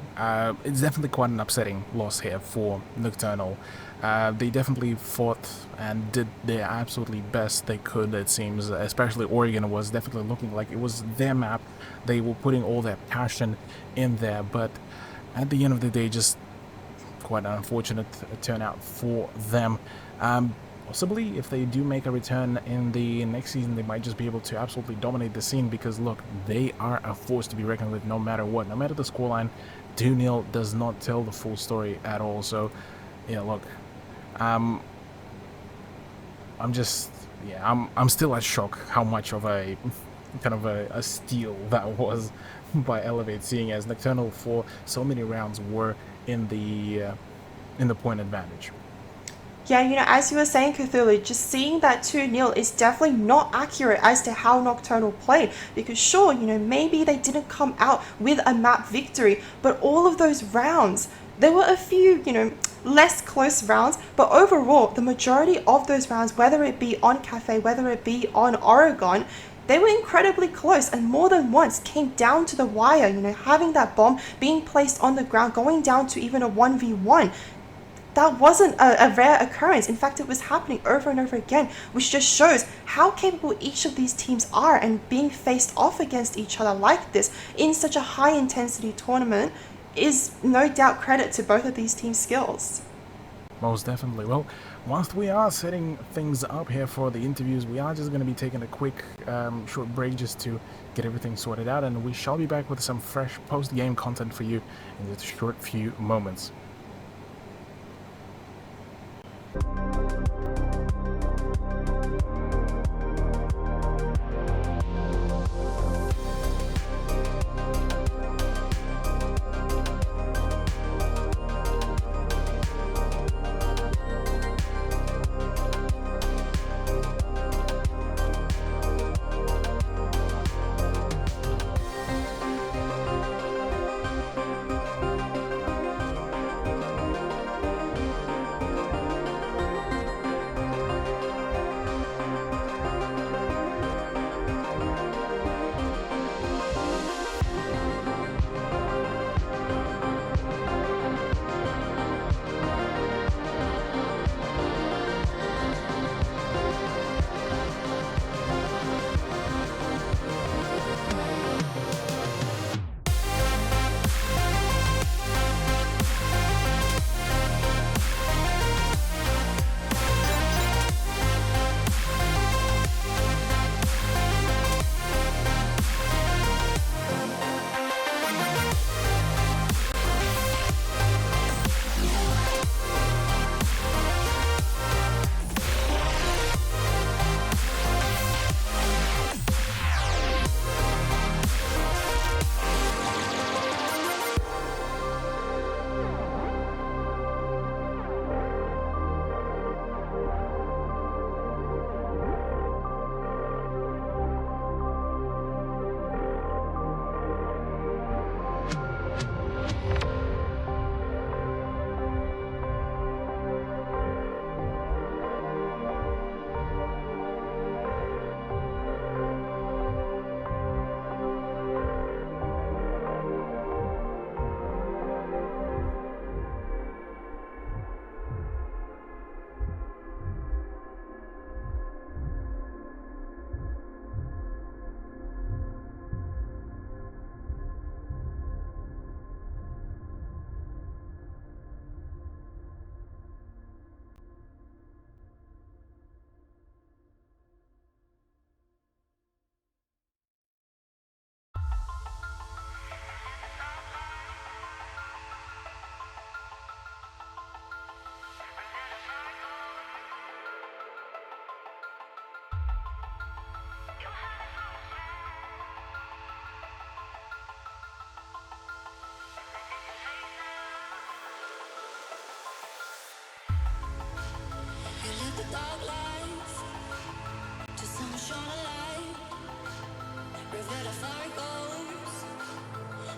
it's definitely quite an upsetting loss here for Nocturnal. They definitely fought and did their absolutely best they could, it seems. Especially Oregon was definitely looking like it was their map. They were putting all their passion in there, but at the end of the day, just quite an unfortunate turnout for them. Possibly, if they do make a return in the next season, they might just be able to absolutely dominate the scene, because, look, they are a force to be reckoned with no matter what. No matter the scoreline, 2-0 does not tell the full story at all. So, yeah, look, I'm still at shock how much of a kind of a steal that was by Elevate, seeing as Nocturnal for so many rounds were in the point advantage. Yeah, as you were saying, Cthulhu, just seeing that 2-0 is definitely not accurate as to how Nocturnal played. Because sure, maybe they didn't come out with a map victory, but all of those rounds, there were a few, less close rounds, but overall, the majority of those rounds, whether it be on Cafe, whether it be on Oregon, they were incredibly close, and more than once came down to the wire, having that bomb being placed on the ground, going down to even a 1v1. That wasn't a rare occurrence. In fact, it was happening over and over again, which just shows how capable each of these teams are, and being faced off against each other like this in such a high-intensity tournament is no doubt credit to both of these teams' skills. Most definitely. Well, whilst we are setting things up here for the interviews, we are just going to be taking a quick short break just to get everything sorted out, and we shall be back with some fresh post-game content for you in just a short few moments.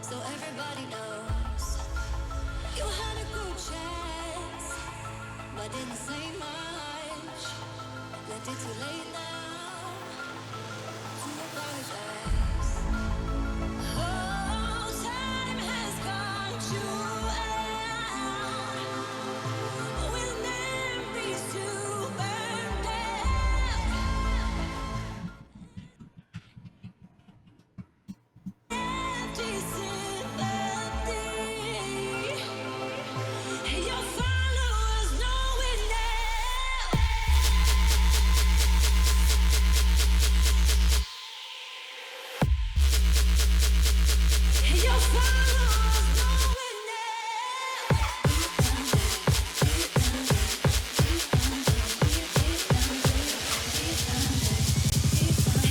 So everybody knows you had a good chance, but didn't say much. Left it too late now to apologize. Oh, time has gone too with memories to burn down. Empty sympathy. Your followers know it now. Your followers know it now.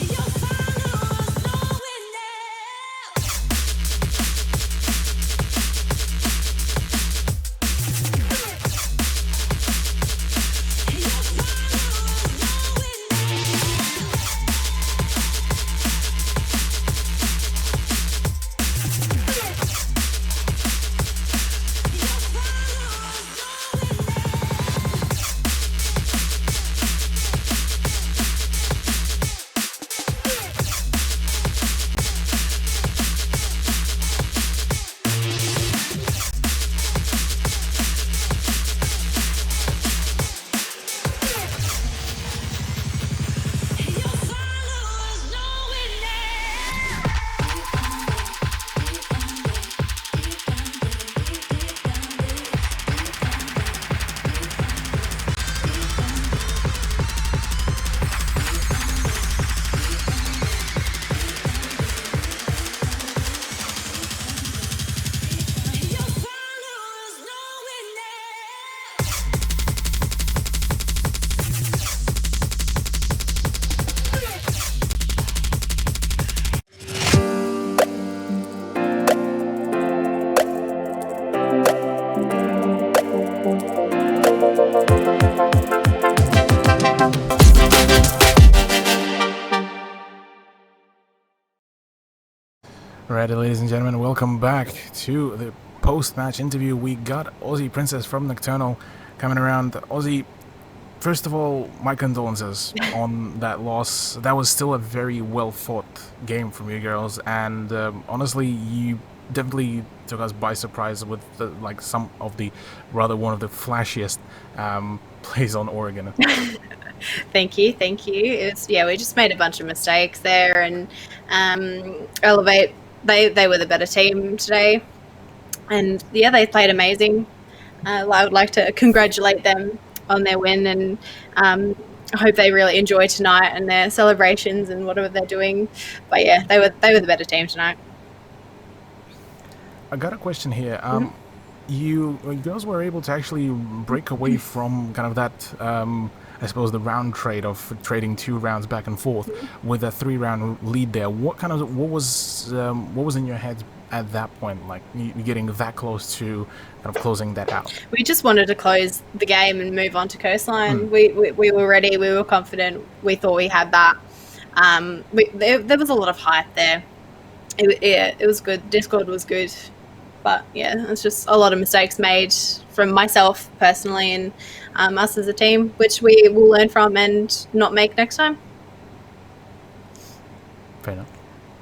Your followers know it now. Your followers know it Alrighty, ladies and gentlemen, welcome back to the post-match interview. We got Aussie Princess from Nocturnal coming around. Aussie, first of all, my condolences on that loss. That was still a very well-fought game from you girls, and honestly, you definitely took us by surprise with some of the one of the flashiest plays on Oregon. Thank you. It was, we just made a bunch of mistakes there, and Elevate, they were the better team today, and they played amazing. I would like to congratulate them on their win, and I hope they really enjoy tonight and their celebrations and whatever they're doing. But they were the better team tonight. I got a question here. You girls were able to actually break away from kind of that, I suppose, the round trade of trading 2 rounds back and forth with a 3-round lead there. What was in your head at that point, like you getting that close to kind of closing that out? We just wanted to close the game and move on to Coastline. We were ready. We were confident. We thought we had that. There was a lot of hype there. It was good. Discord was good. But it's just a lot of mistakes made from myself personally and us as a team, which we will learn from and not make next time. Fair enough.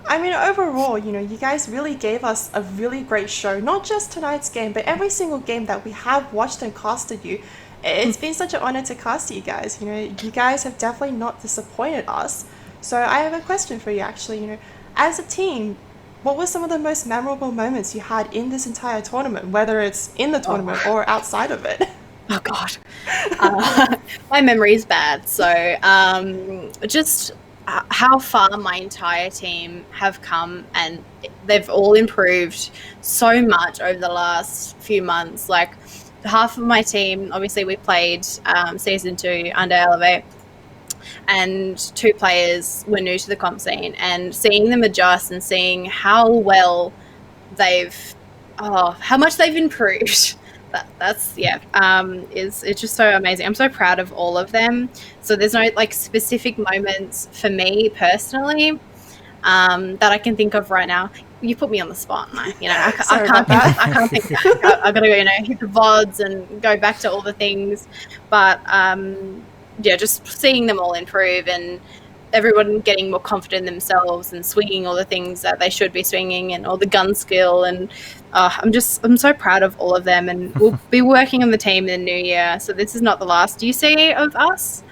I mean, overall, you guys really gave us a really great show. Not just tonight's game, but every single game that we have watched and casted you. It's been such an honor to cast you guys. You guys have definitely not disappointed us. So I have a question for you, actually. As a team, what were some of the most memorable moments you had in this entire tournament, whether it's in the tournament or outside of it? Oh, God. My memory is bad. So just how far my entire team have come, and they've all improved so much over the last few months. Like, half of my team, obviously we played Season 2 under Elevate, and 2 players were new to the comp scene, and seeing them adjust and seeing how well how much they've improved. It's just so amazing. I'm so proud of all of them. So there's no specific moments for me personally. that I can think of right now. You put me on the spot, and I Sorry can't about think. that. I can't think. I got to go, hit the VODs and go back to all the things. But yeah, just seeing them all improve and everyone getting more confident in themselves and swinging all the things that they should be swinging and all the gun skill, and I'm so proud of all of them, and we'll be working on the team in the new year, so this is not the last you see of us.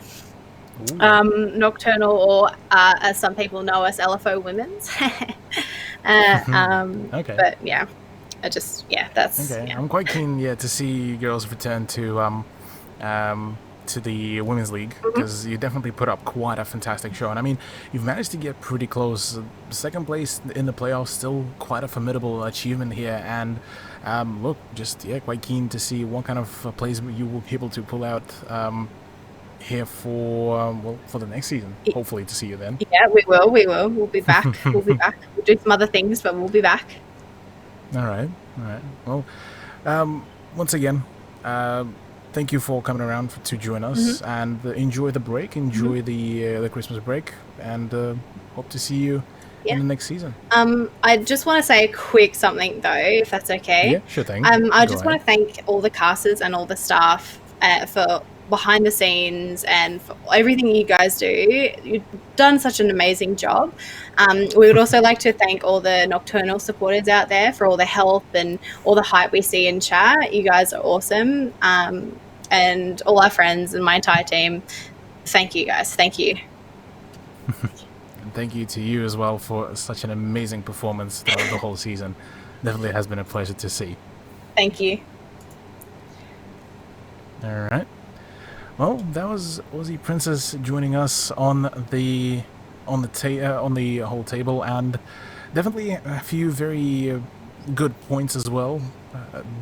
Nocturnal, or as some people know us, LFO Women's. Okay. But yeah, that's Okay, yeah. I'm quite keen, to see girls return to the Women's League, because you definitely put up quite a fantastic show. And I mean, you've managed to get pretty close. Second place in the playoffs, still quite a formidable achievement here. And look, just quite keen to see what kind of plays you will be able to pull out here for the next season. Hopefully to see you then. Yeah, we will. We'll be back. We'll be back. We'll do some other things, but we'll be back. All right. Well, once again, thank you for coming around to join us, and enjoy the break, enjoy the Christmas break, and hope to see you in the next season. I just want to say a quick something though, if that's okay. Yeah, sure thing. I just want to thank all the casters and all the staff for behind the scenes and for everything you guys do. You've done such an amazing job. We would also like to thank all the Nocturnal supporters out there for all the help and all the hype we see in chat. You guys are awesome. And all our friends and my entire team, thank you guys. Thank you. And thank you to you as well for such an amazing performance throughout the whole season. Definitely has been a pleasure to see. Thank you. All right. Well, that was Aussie Princess joining us on the whole table, and definitely a few very good points as well.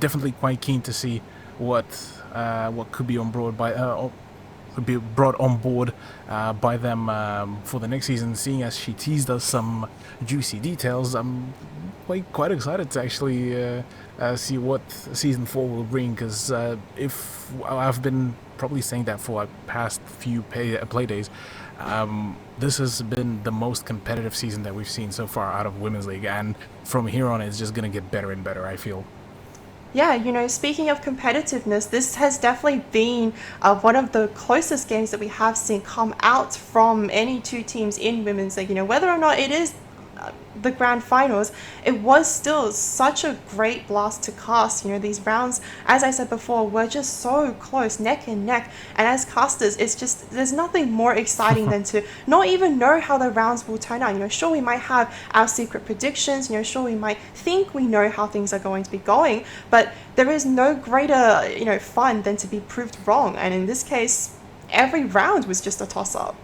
Definitely quite keen to see what could be on board by them for the next season. Seeing as she teased us some juicy details, I'm quite excited to actually see what season 4 will bring. Because if I've been probably saying that for past few play days, this has been the most competitive season that we've seen so far out of Women's League, and from here on it's just gonna get better and better, I feel. Yeah, speaking of competitiveness, this has definitely been one of the closest games that we have seen come out from any two teams in Women's League. Whether or not it is the grand finals, it was still such a great blast to cast. These rounds, as I said before, were just so close, neck and neck. And as casters, it's just, there's nothing more exciting than to not even know how the rounds will turn out. Sure, we might have our secret predictions, sure, we might think we know how things are going to be going, but there is no greater, fun than to be proved wrong. And in this case, every round was just a toss-up.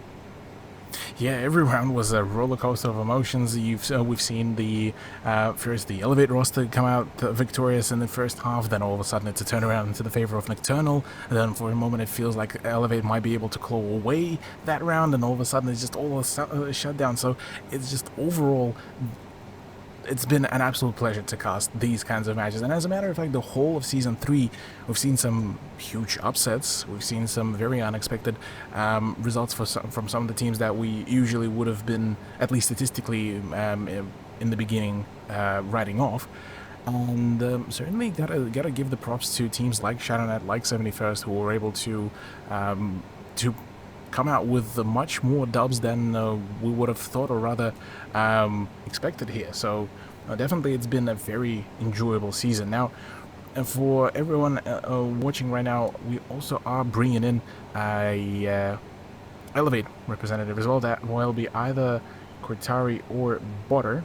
Yeah, every round was a roller coaster of emotions. We've seen first the Elevate roster come out victorious in the first half, then all of a sudden it's a turnaround into the favor of Nocturnal, and then for a moment it feels like Elevate might be able to claw away that round, and all of a sudden it's just all shut down. So it's just overall, it's been an absolute pleasure to cast these kinds of matches. And as a matter of fact, the whole of Season 3, we've seen some huge upsets. We've seen some very unexpected results from some of the teams that we usually would have been, at least statistically, in the beginning, writing off. And certainly gotta give the props to teams like ShadowNet, like 71st, who were able to come out with much more dubs than we would have thought, or rather expected here. So definitely it's been a very enjoyable season. Now, for everyone watching right now, we also are bringing in a Elevate representative as well. That will be either Cortari or Botter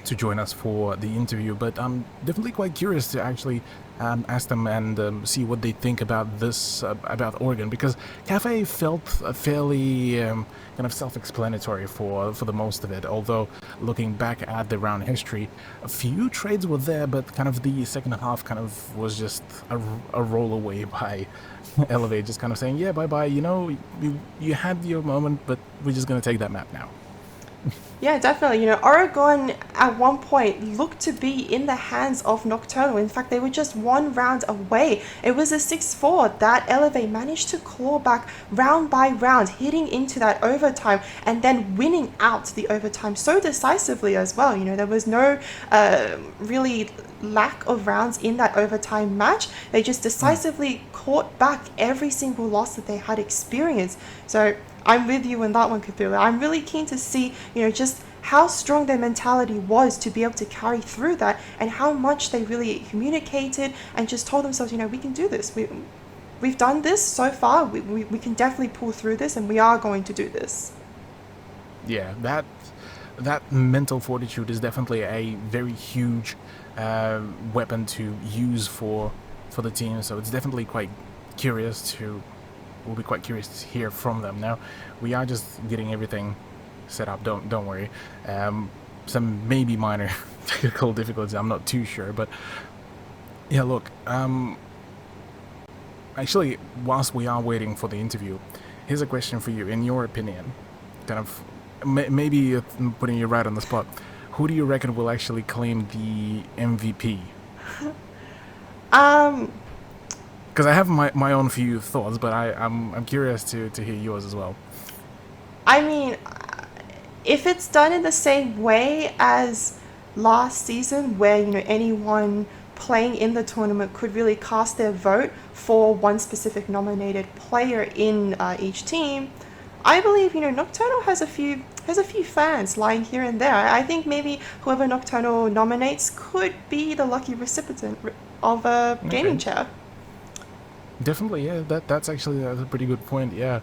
to join us for the interview, but I'm definitely quite curious to actually ask them and see what they think about this, about Oregon, because Cafe felt fairly kind of self-explanatory for the most of it, although looking back at the round history, a few trades were there, but kind of the second half kind of was just a roll away by Elevate, just kind of saying, yeah, bye-bye, you had your moment, but we're just going to take that map now. Yeah, definitely. Oregon at one point looked to be in the hands of Nocturnal. In fact, they were just one round away. It was a 6-4 that Elevate managed to claw back round by round, hitting into that overtime and then winning out the overtime so decisively as well. There was no really lack of rounds in that overtime match. They just decisively caught back every single loss that they had experienced. So I'm with you on that one, Cthulhu. I'm really keen to see, just how strong their mentality was to be able to carry through that, and how much they really communicated and just told themselves, we can do this. We've done this so far. We can definitely pull through this, and we are going to do this. Yeah, that mental fortitude is definitely a very huge weapon to use for the team. So it's definitely quite curious to. We'll be quite curious to hear from them. Now, we are just getting everything set up. Don't worry. Some maybe minor technical difficulties. I'm not too sure, but yeah. Look. Actually, whilst we are waiting for the interview, here's a question for you. In your opinion, kind of maybe putting you right on the spot, who do you reckon will actually claim the MVP? Because I have my own few thoughts, but I'm curious to hear yours as well. I mean, if it's done in the same way as last season, where anyone playing in the tournament could really cast their vote for one specific nominated player in each team, I believe Nocturnal has a few fans lying here and there. I think maybe whoever Nocturnal nominates could be the lucky recipient of a gaming chair. Definitely, yeah. That's actually a pretty good point. Yeah,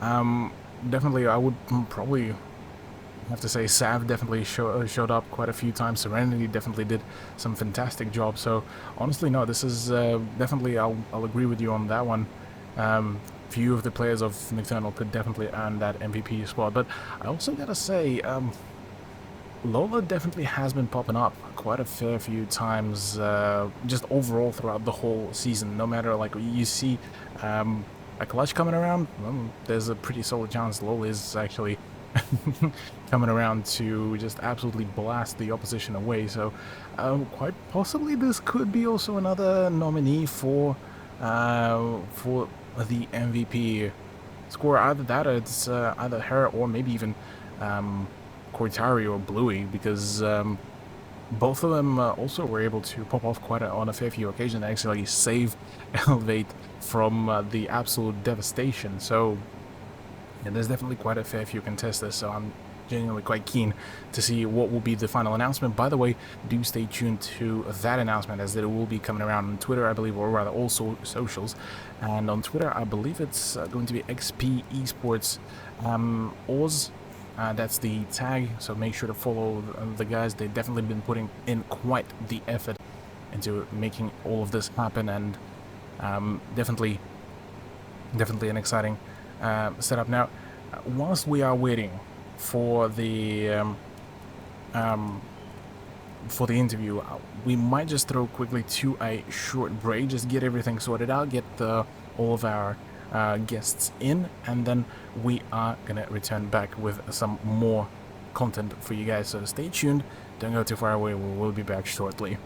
definitely. I would probably have to say Sav definitely showed up quite a few times. Serenity definitely did some fantastic job. So honestly, no, this is definitely. I'll agree with you on that one. Few of the players of Nocturnal could definitely earn that MVP spot, but I also gotta say, Lola definitely has been popping up quite a fair few times, just overall throughout the whole season. No matter, like, you see a clutch coming around, well, there's a pretty solid chance Lola is actually coming around to just absolutely blast the opposition away. So quite possibly this could be also another nominee for the MVP score. Either that, or it's either her or maybe even Cortari or Bluey, because both of them also were able to pop off on a fair few occasions and actually save Elevate from the absolute devastation. So yeah, there's definitely quite a fair few contestants, so I'm genuinely quite keen to see what will be the final announcement. By the way, do stay tuned to that announcement, as it will be coming around on Twitter, I believe, or rather all socials. And on Twitter, I believe it's going to be XP Esports Oz. That's the tag, so make sure to follow the guys. They've definitely been putting in quite the effort into making all of this happen, and definitely an exciting setup. Now, whilst we are waiting for the interview, we might just throw quickly to a short break, just get everything sorted out, get all of our guests in, and then we are gonna return back with some more content for you guys. So stay tuned, don't go too far away. We will be back shortly.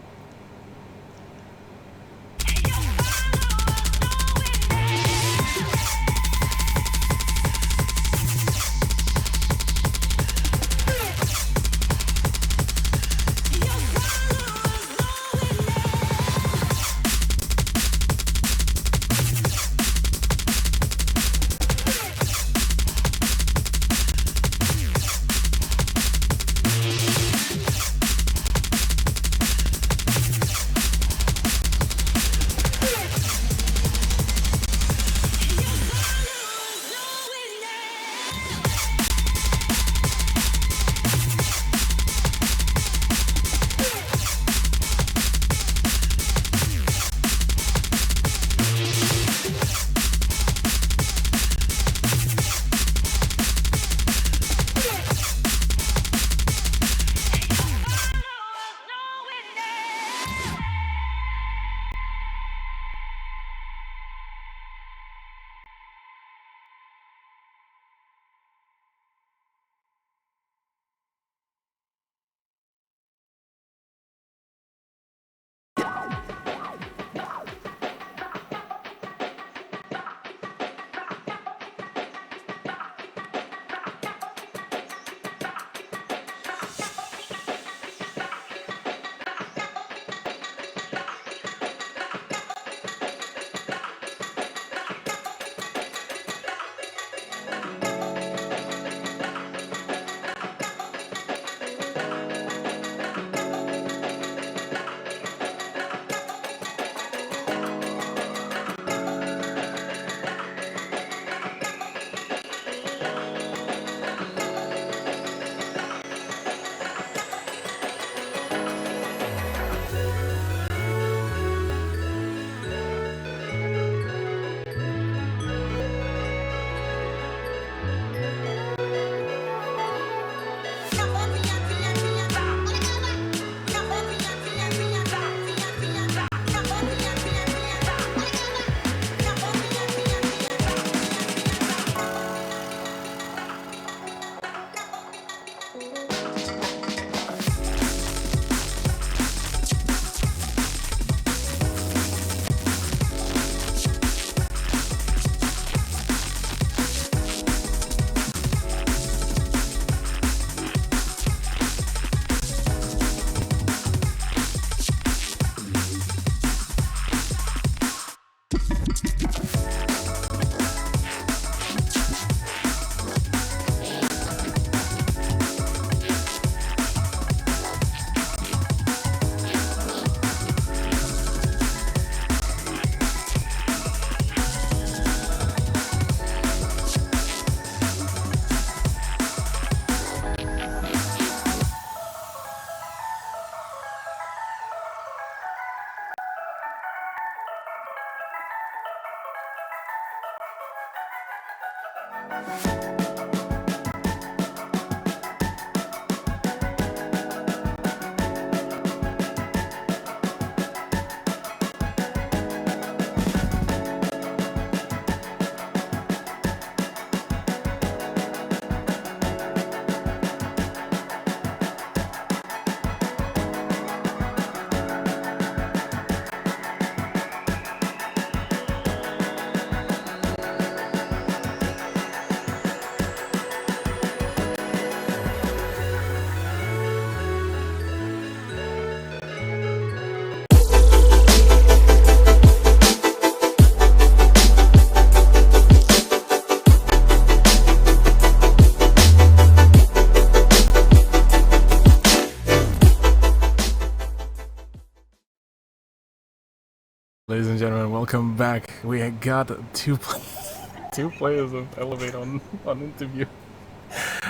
Ladies and gentlemen, welcome back. We got two players of Elevate on interview.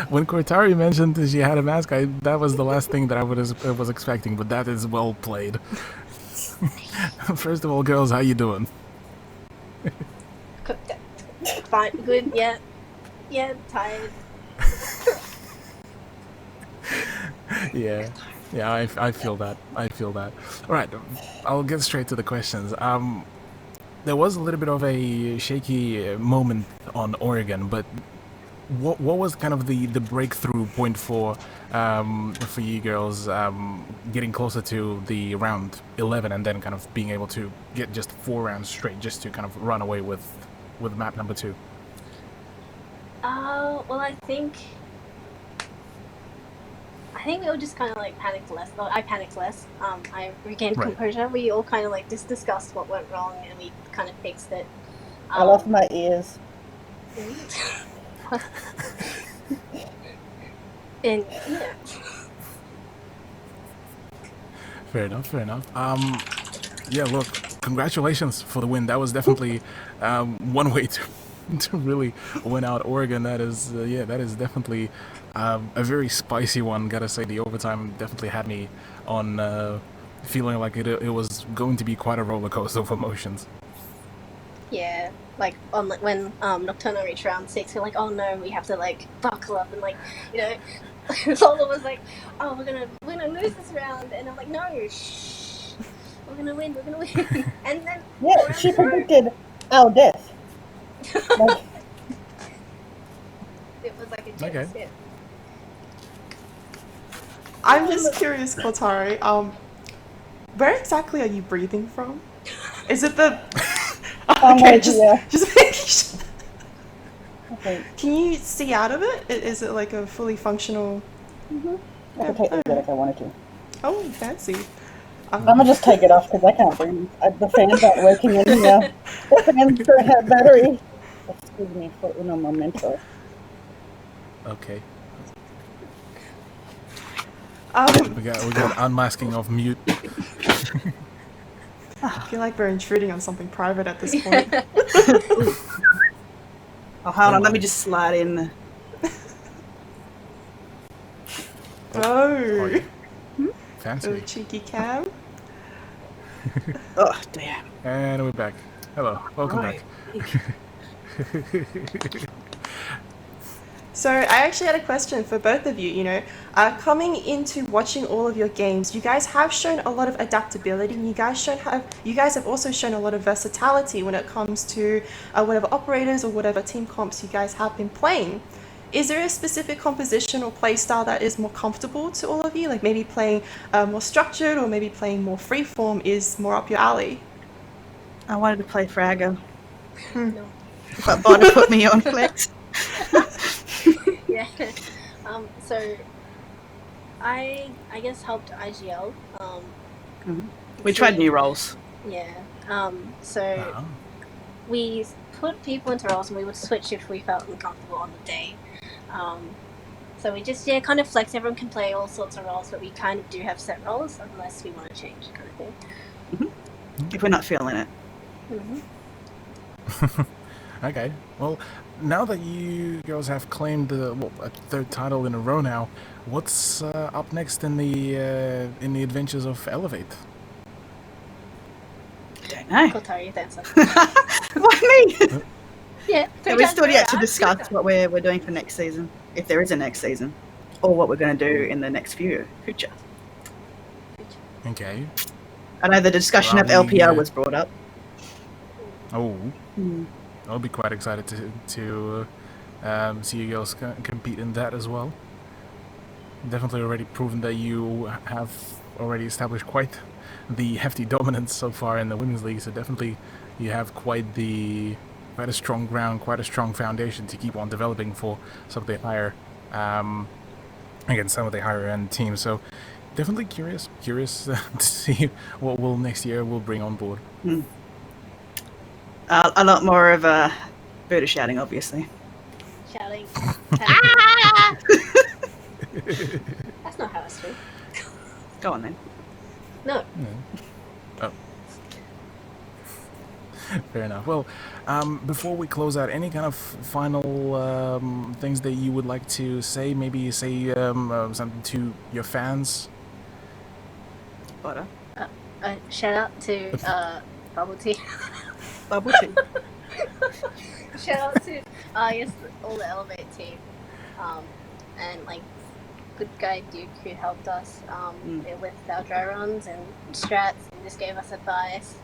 When Cortari mentioned that she had a mask, that was the last thing that I was expecting, but that is well played. First of all, girls, how you doing? Fine, good, yeah. Yeah, tired. Yeah, I feel that. I feel that. All right, I'll get straight to the questions. There was a little bit of a shaky moment on Oregon, but what was kind of the breakthrough point for you girls getting closer to the round 11 and then kind of being able to get just 4 rounds straight just to kind of run away with map number 2? Well, I think we all just kind of like panicked less. Well, I panicked less. I regained composure. We all kind of like just discussed what went wrong and we kind of fixed it. I lost my ears. And yeah. Fair enough. Yeah, look, congratulations for the win. That was definitely one way to really win out Oregon. That is definitely a very spicy one. Gotta say, the overtime definitely had me on feeling like it was going to be quite a roller coaster of emotions. Yeah, like on when Nocturno reached round 6, we're like, oh no, we have to like buckle up and like, you know, Lola was like, oh, we're gonna lose this round, and I'm like, no, shh, we're gonna win, and then yeah, she predicted our death. Like, it was like a jinx. Okay. Yeah. I'm just curious, Kotari, where exactly are you breathing from? Is it the... okay, just making sure. Okay. Can you see out of it? Is it like a fully functional... I could take it if I wanted to. Oh, fancy. I'm gonna just take it off because I can't breathe. The fans aren't working in here. The fans don't have battery. Excuse me for un momento. Okay. We got unmasking of mute. I feel like we're intruding on something private at this point. Oh, hold on, let me just slide in. Oh. Fancy. Oh, cheeky Cam. Oh, damn. And we're back. Hello, welcome back. So I actually had a question for both of you. You know, coming into watching all of your games, you guys have shown a lot of adaptability. You guys have also shown a lot of versatility when it comes to whatever operators or whatever team comps you guys have been playing. Is there a specific composition or play style that is more comfortable to all of you? Like maybe playing more structured or maybe playing more freeform is more up your alley? I wanted to play Fragger. No. But Bonnie put me on Flex. Yeah. So I guess helped IGL. We tried new roles. Yeah. So we put people into roles and we would switch if we felt uncomfortable on the day. So we just kind of flex. Everyone can play all sorts of roles, but we kind of do have set roles unless we want to change, kind of thing. Mm-hmm. If we're not feeling it. Mm-hmm. Okay. Well, now that you girls have claimed a third title in a row now, what's up next in the adventures of Elevate? I don't know. Kotari, answer. Why me? Yeah, So we're still yet to discuss what we're doing for next season, if there is a next season, or what we're going to do in the next future. Okay. I know the discussion of Well, LPL was brought up. Oh, I'll be quite excited to see you girls compete in that as well. Definitely already proven that you have already established quite the hefty dominance so far in the women's league. So definitely, you have quite a strong ground, quite a strong foundation to keep on developing for some of the higher, against some of the higher end teams. So definitely curious to see what will next year will bring on board. A lot more of Buddha shouting, obviously. Shouting. Ah! That's not how I speak. Go on then. No. Oh. Fair enough. Well, before we close out, any kind of final things that you would like to say? Maybe say something to your fans? Butter. Shout out to Bubble Tea. Bubble tea. Shout out to yes, all the Elevate team, and like good guy Duke who helped us with our dry runs and strats and just gave us advice.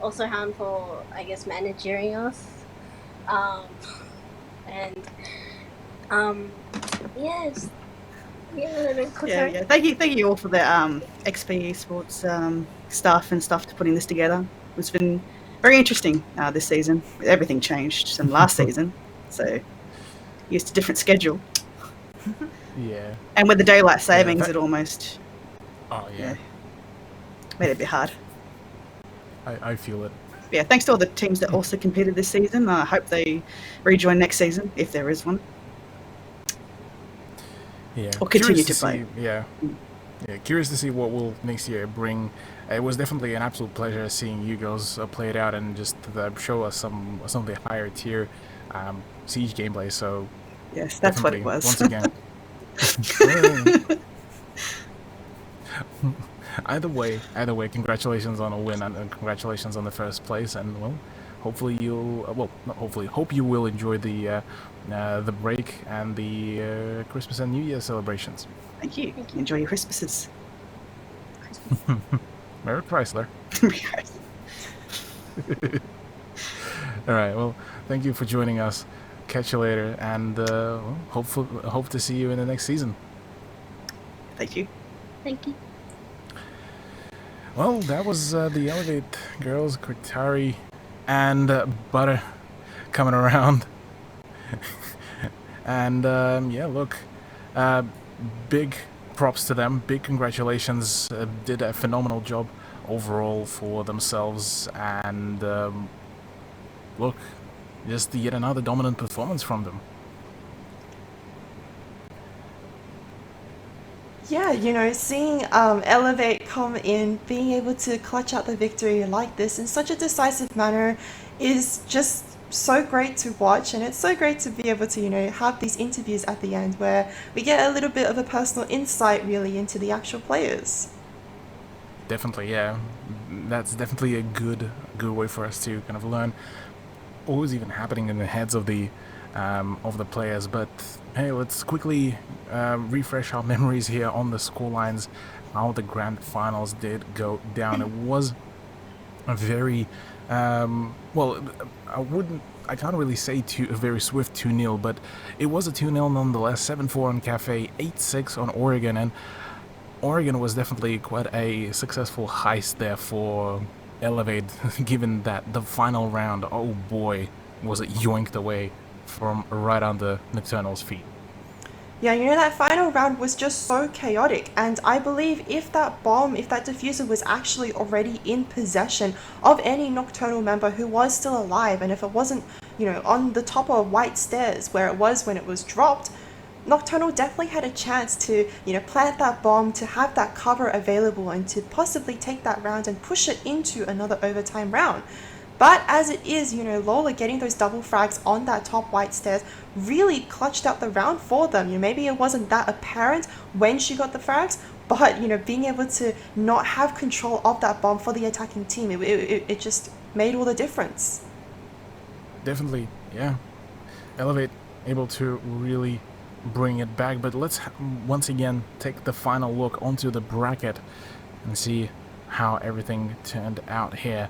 Also Han for I guess managing us, and yes. Yeah. Thank you all for the XP Esports staff and stuff to putting this together. It's been very interesting this season. Everything changed from last season, so used a different schedule. Yeah. And with the daylight savings, it almost yeah made it a bit hard. I feel it. Yeah, thanks to all the teams that also competed this season. I hope they rejoin next season if there is one. Yeah. Or continue to play. Yeah, curious to see what will next year bring. It was definitely an absolute pleasure seeing you girls play it out and just show us some of the higher tier Siege gameplay. So yes, that's what it was. Once again. Either way, congratulations on a win and congratulations on the first place. And well, hopefully hope you will enjoy the break and the Christmas and New Year celebrations. Thank you. Enjoy your Christmases. Merry Chrysler. All right. Well, thank you for joining us. Catch you later, and hope to see you in the next season. Thank you. Thank you. Well, that was the Elevate girls, Kritari and Butter coming around. And yeah, look, big props to them. Big congratulations. Did a phenomenal job overall for themselves. And look, just yet another dominant performance from them. Yeah, seeing Elevate come in, being able to clutch out the victory like this in such a decisive manner is just so great to watch, and it's so great to be able to, have these interviews at the end where we get a little bit of a personal insight really into the actual players. Definitely, yeah. That's definitely a good way for us to kind of learn what was even happening in the heads of the players. But hey, let's quickly refresh our memories here on the scorelines, how the grand finals did go down. It was a very I can't really say a very swift 2-0, but it was a 2-0 nonetheless. 7-4 on Cafe, 8-6 on Oregon, and Oregon was definitely quite a successful heist there for Elevate, given that the final round, oh boy, was it yoinked away from right under Nocturnal's feet. Yeah, that final round was just so chaotic, and I believe if that diffuser was actually already in possession of any Nocturnal member who was still alive, and if it wasn't, on the top of White Stairs where it was when it was dropped, Nocturnal definitely had a chance to, plant that bomb, to have that cover available, and to possibly take that round and push it into another overtime round. But as it is, Lola getting those double frags on that top White Stairs really clutched out the round for them. Maybe it wasn't that apparent when she got the frags, but, being able to not have control of that bomb for the attacking team, it just made all the difference. Definitely, yeah, Elevate able to really bring it back. But let's once again take the final look onto the bracket and see how everything turned out here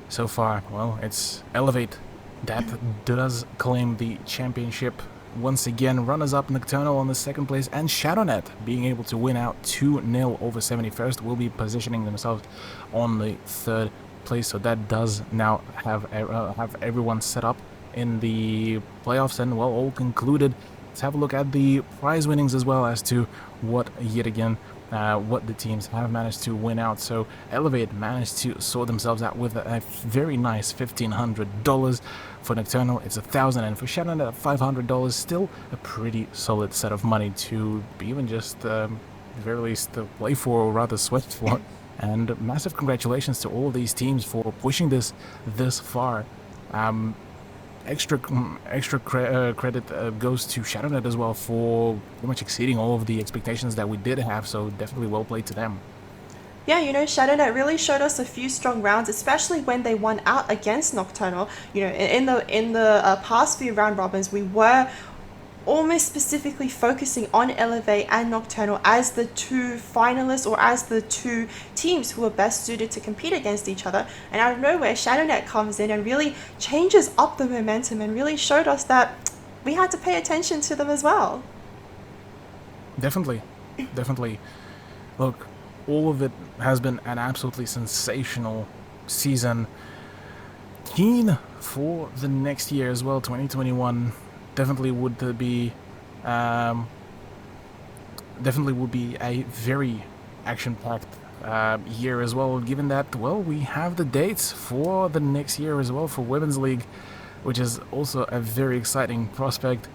so far. Well, it's Elevate that does claim the championship once again. Runners-up Nocturnal on the second place, and ShadowNet being able to win out 2-0 over 71st will be positioning themselves on the third place. So that does now have everyone set up in the playoffs and, well, all concluded. Let's have a look at the prize winnings as well as to what, yet again, what the teams have managed to win out. So Elevate managed to sort themselves out with a very nice $1,500. For Nocturnal, it's $1,000, and for ShadowNet, $500. Still a pretty solid set of money to even just, at the very least, play for, or rather sweat for. And massive congratulations to all of these teams for pushing this far. Extra credit goes to ShadowNet as well for pretty much exceeding all of the expectations that we did have, so definitely well played to them. Yeah, ShadowNet really showed us a few strong rounds, especially when they won out against Nocturnal. In the past few round robins, we were almost specifically focusing on Elevate and Nocturnal as the two finalists, or as the two teams who were best suited to compete against each other. And out of nowhere, ShadowNet comes in and really changes up the momentum and really showed us that we had to pay attention to them as well. Definitely. Look, all of it has been an absolutely sensational season. Keen for the next year as well, 2021. Definitely would be a very action-packed year as well, given that, well, we have the dates for the next year as well for Women's League, which is also a very exciting prospect.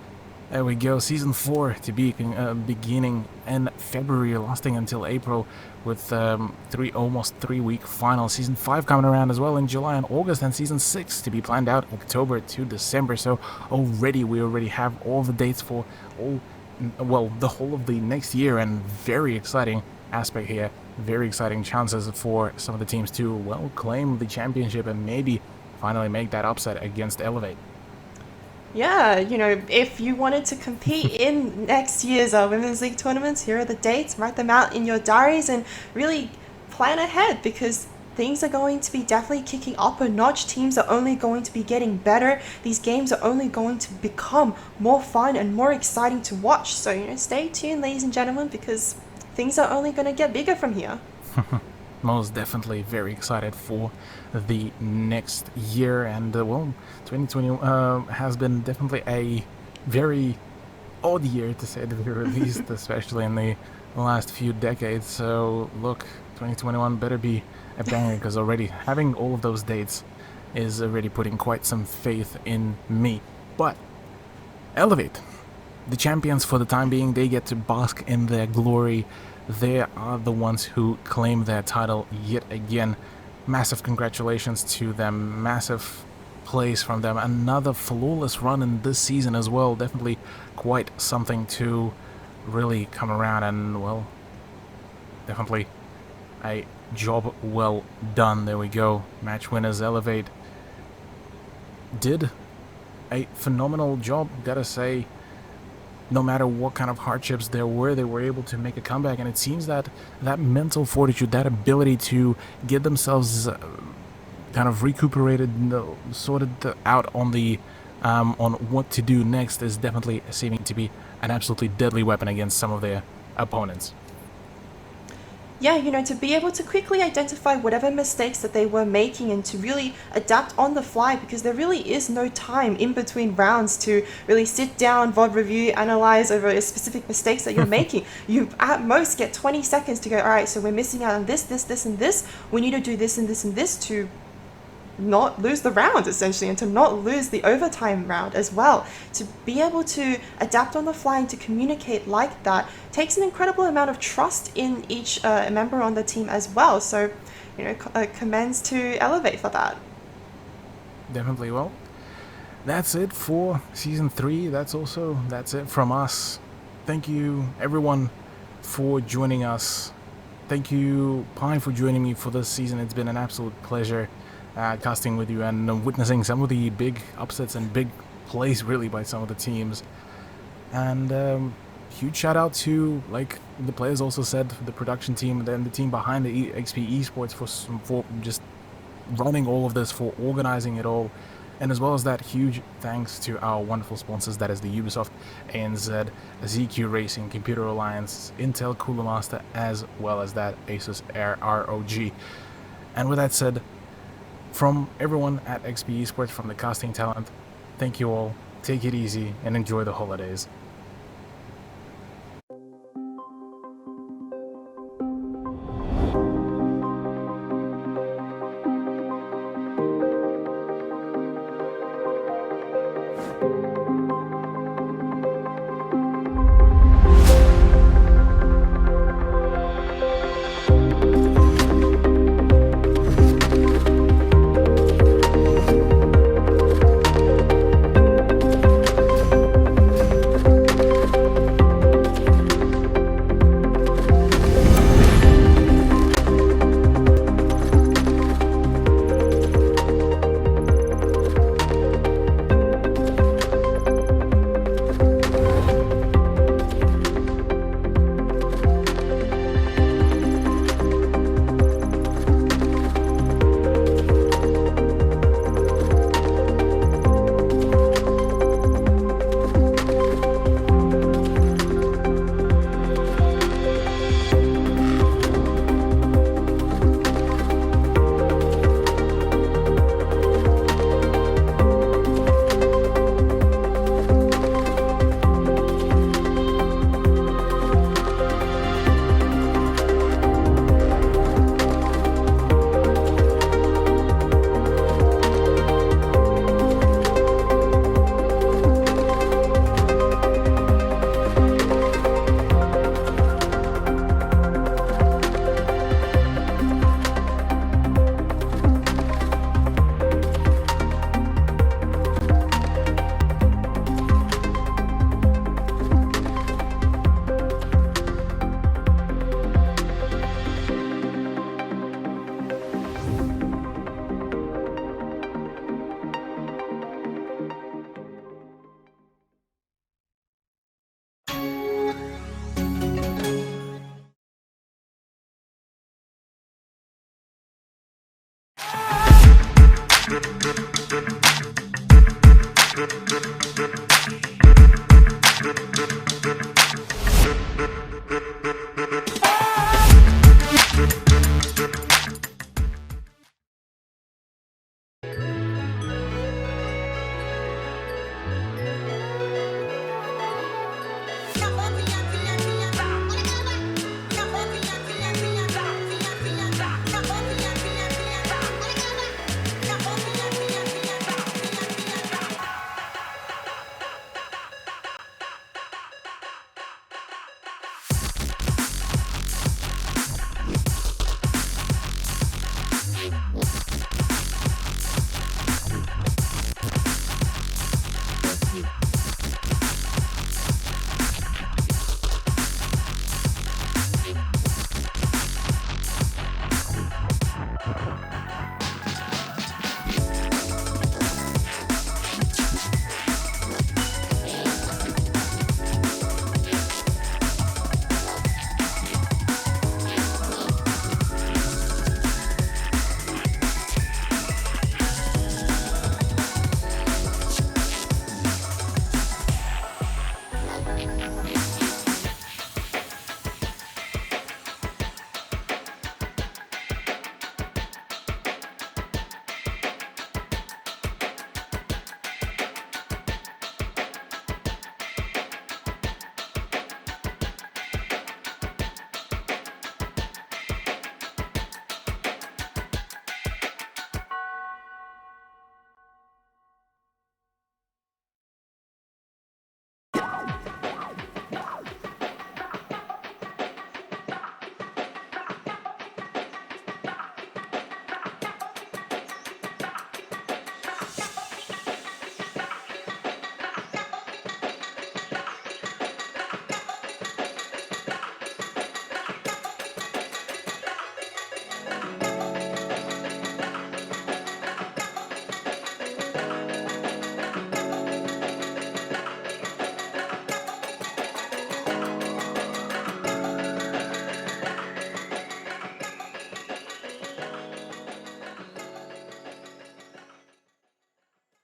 There we go, Season 4 to be beginning in February, lasting until April, with almost 3-week final. Season 5 coming around as well in July and August, and Season 6 to be planned out October to December. So we already have all the dates for the whole of the next year, and very exciting aspect here. Very exciting chances for some of the teams to, well, claim the championship and maybe finally make that upset against Elevate. Yeah, if you wanted to compete in next year's Women's League tournaments, here are the dates. Write them out in your diaries and really plan ahead, because things are going to be definitely kicking up a notch. Teams are only going to be getting better. These games are only going to become more fun and more exciting to watch. So, stay tuned, ladies and gentlemen, because things are only going to get bigger from here. Most definitely very excited for the next year, and 2020 has been definitely a very odd year, to say the very least, especially in the last few decades. So look, 2021 better be a banger, because already having all of those dates is already putting quite some faith in me. But Elevate, the champions for the time being, they get to bask in their glory. They are the ones who claim their title yet again. Massive congratulations to them. Massive plays from them. Another flawless run in this season as well. Definitely quite something to really come around, and, well, definitely a job well done. There we go. Match winners Elevate did a phenomenal job, gotta say. No matter what kind of hardships there were, they were able to make a comeback, and it seems that that mental fortitude, that ability to get themselves kind of recuperated, sorted out on the on what to do next, is definitely seeming to be an absolutely deadly weapon against some of their opponents. Yeah, to be able to quickly identify whatever mistakes that they were making and to really adapt on the fly, because there really is no time in between rounds to really sit down, VOD review, analyze over specific mistakes that you're making. You at most get 20 seconds to go, all right, so we're missing out on this, and this. We need to do this and this and this to not lose the round, essentially, and to not lose the overtime round as well. To be able to adapt on the fly and to communicate like that takes an incredible amount of trust in each member on the team as well. So, commends to Elevate for that. Definitely. Well, that's it for Season 3. That's it from us. Thank you, everyone, for joining us. Thank you, Pi, for joining me for this season. It's been an absolute pleasure casting with you and witnessing some of the big upsets and big plays really by some of the teams. And huge shout out to, like the players also said, the production team and then the team behind the XP Esports for just running all of this, for organizing it all. And as well as that, huge thanks to our wonderful sponsors, that is the Ubisoft, ANZ, ZQ Racing, Computer Alliance, Intel Cooler Master, as well as that Asus Air ROG. And with that said, from everyone at XP Esports, from the casting talent, thank you all, take it easy, and enjoy the holidays.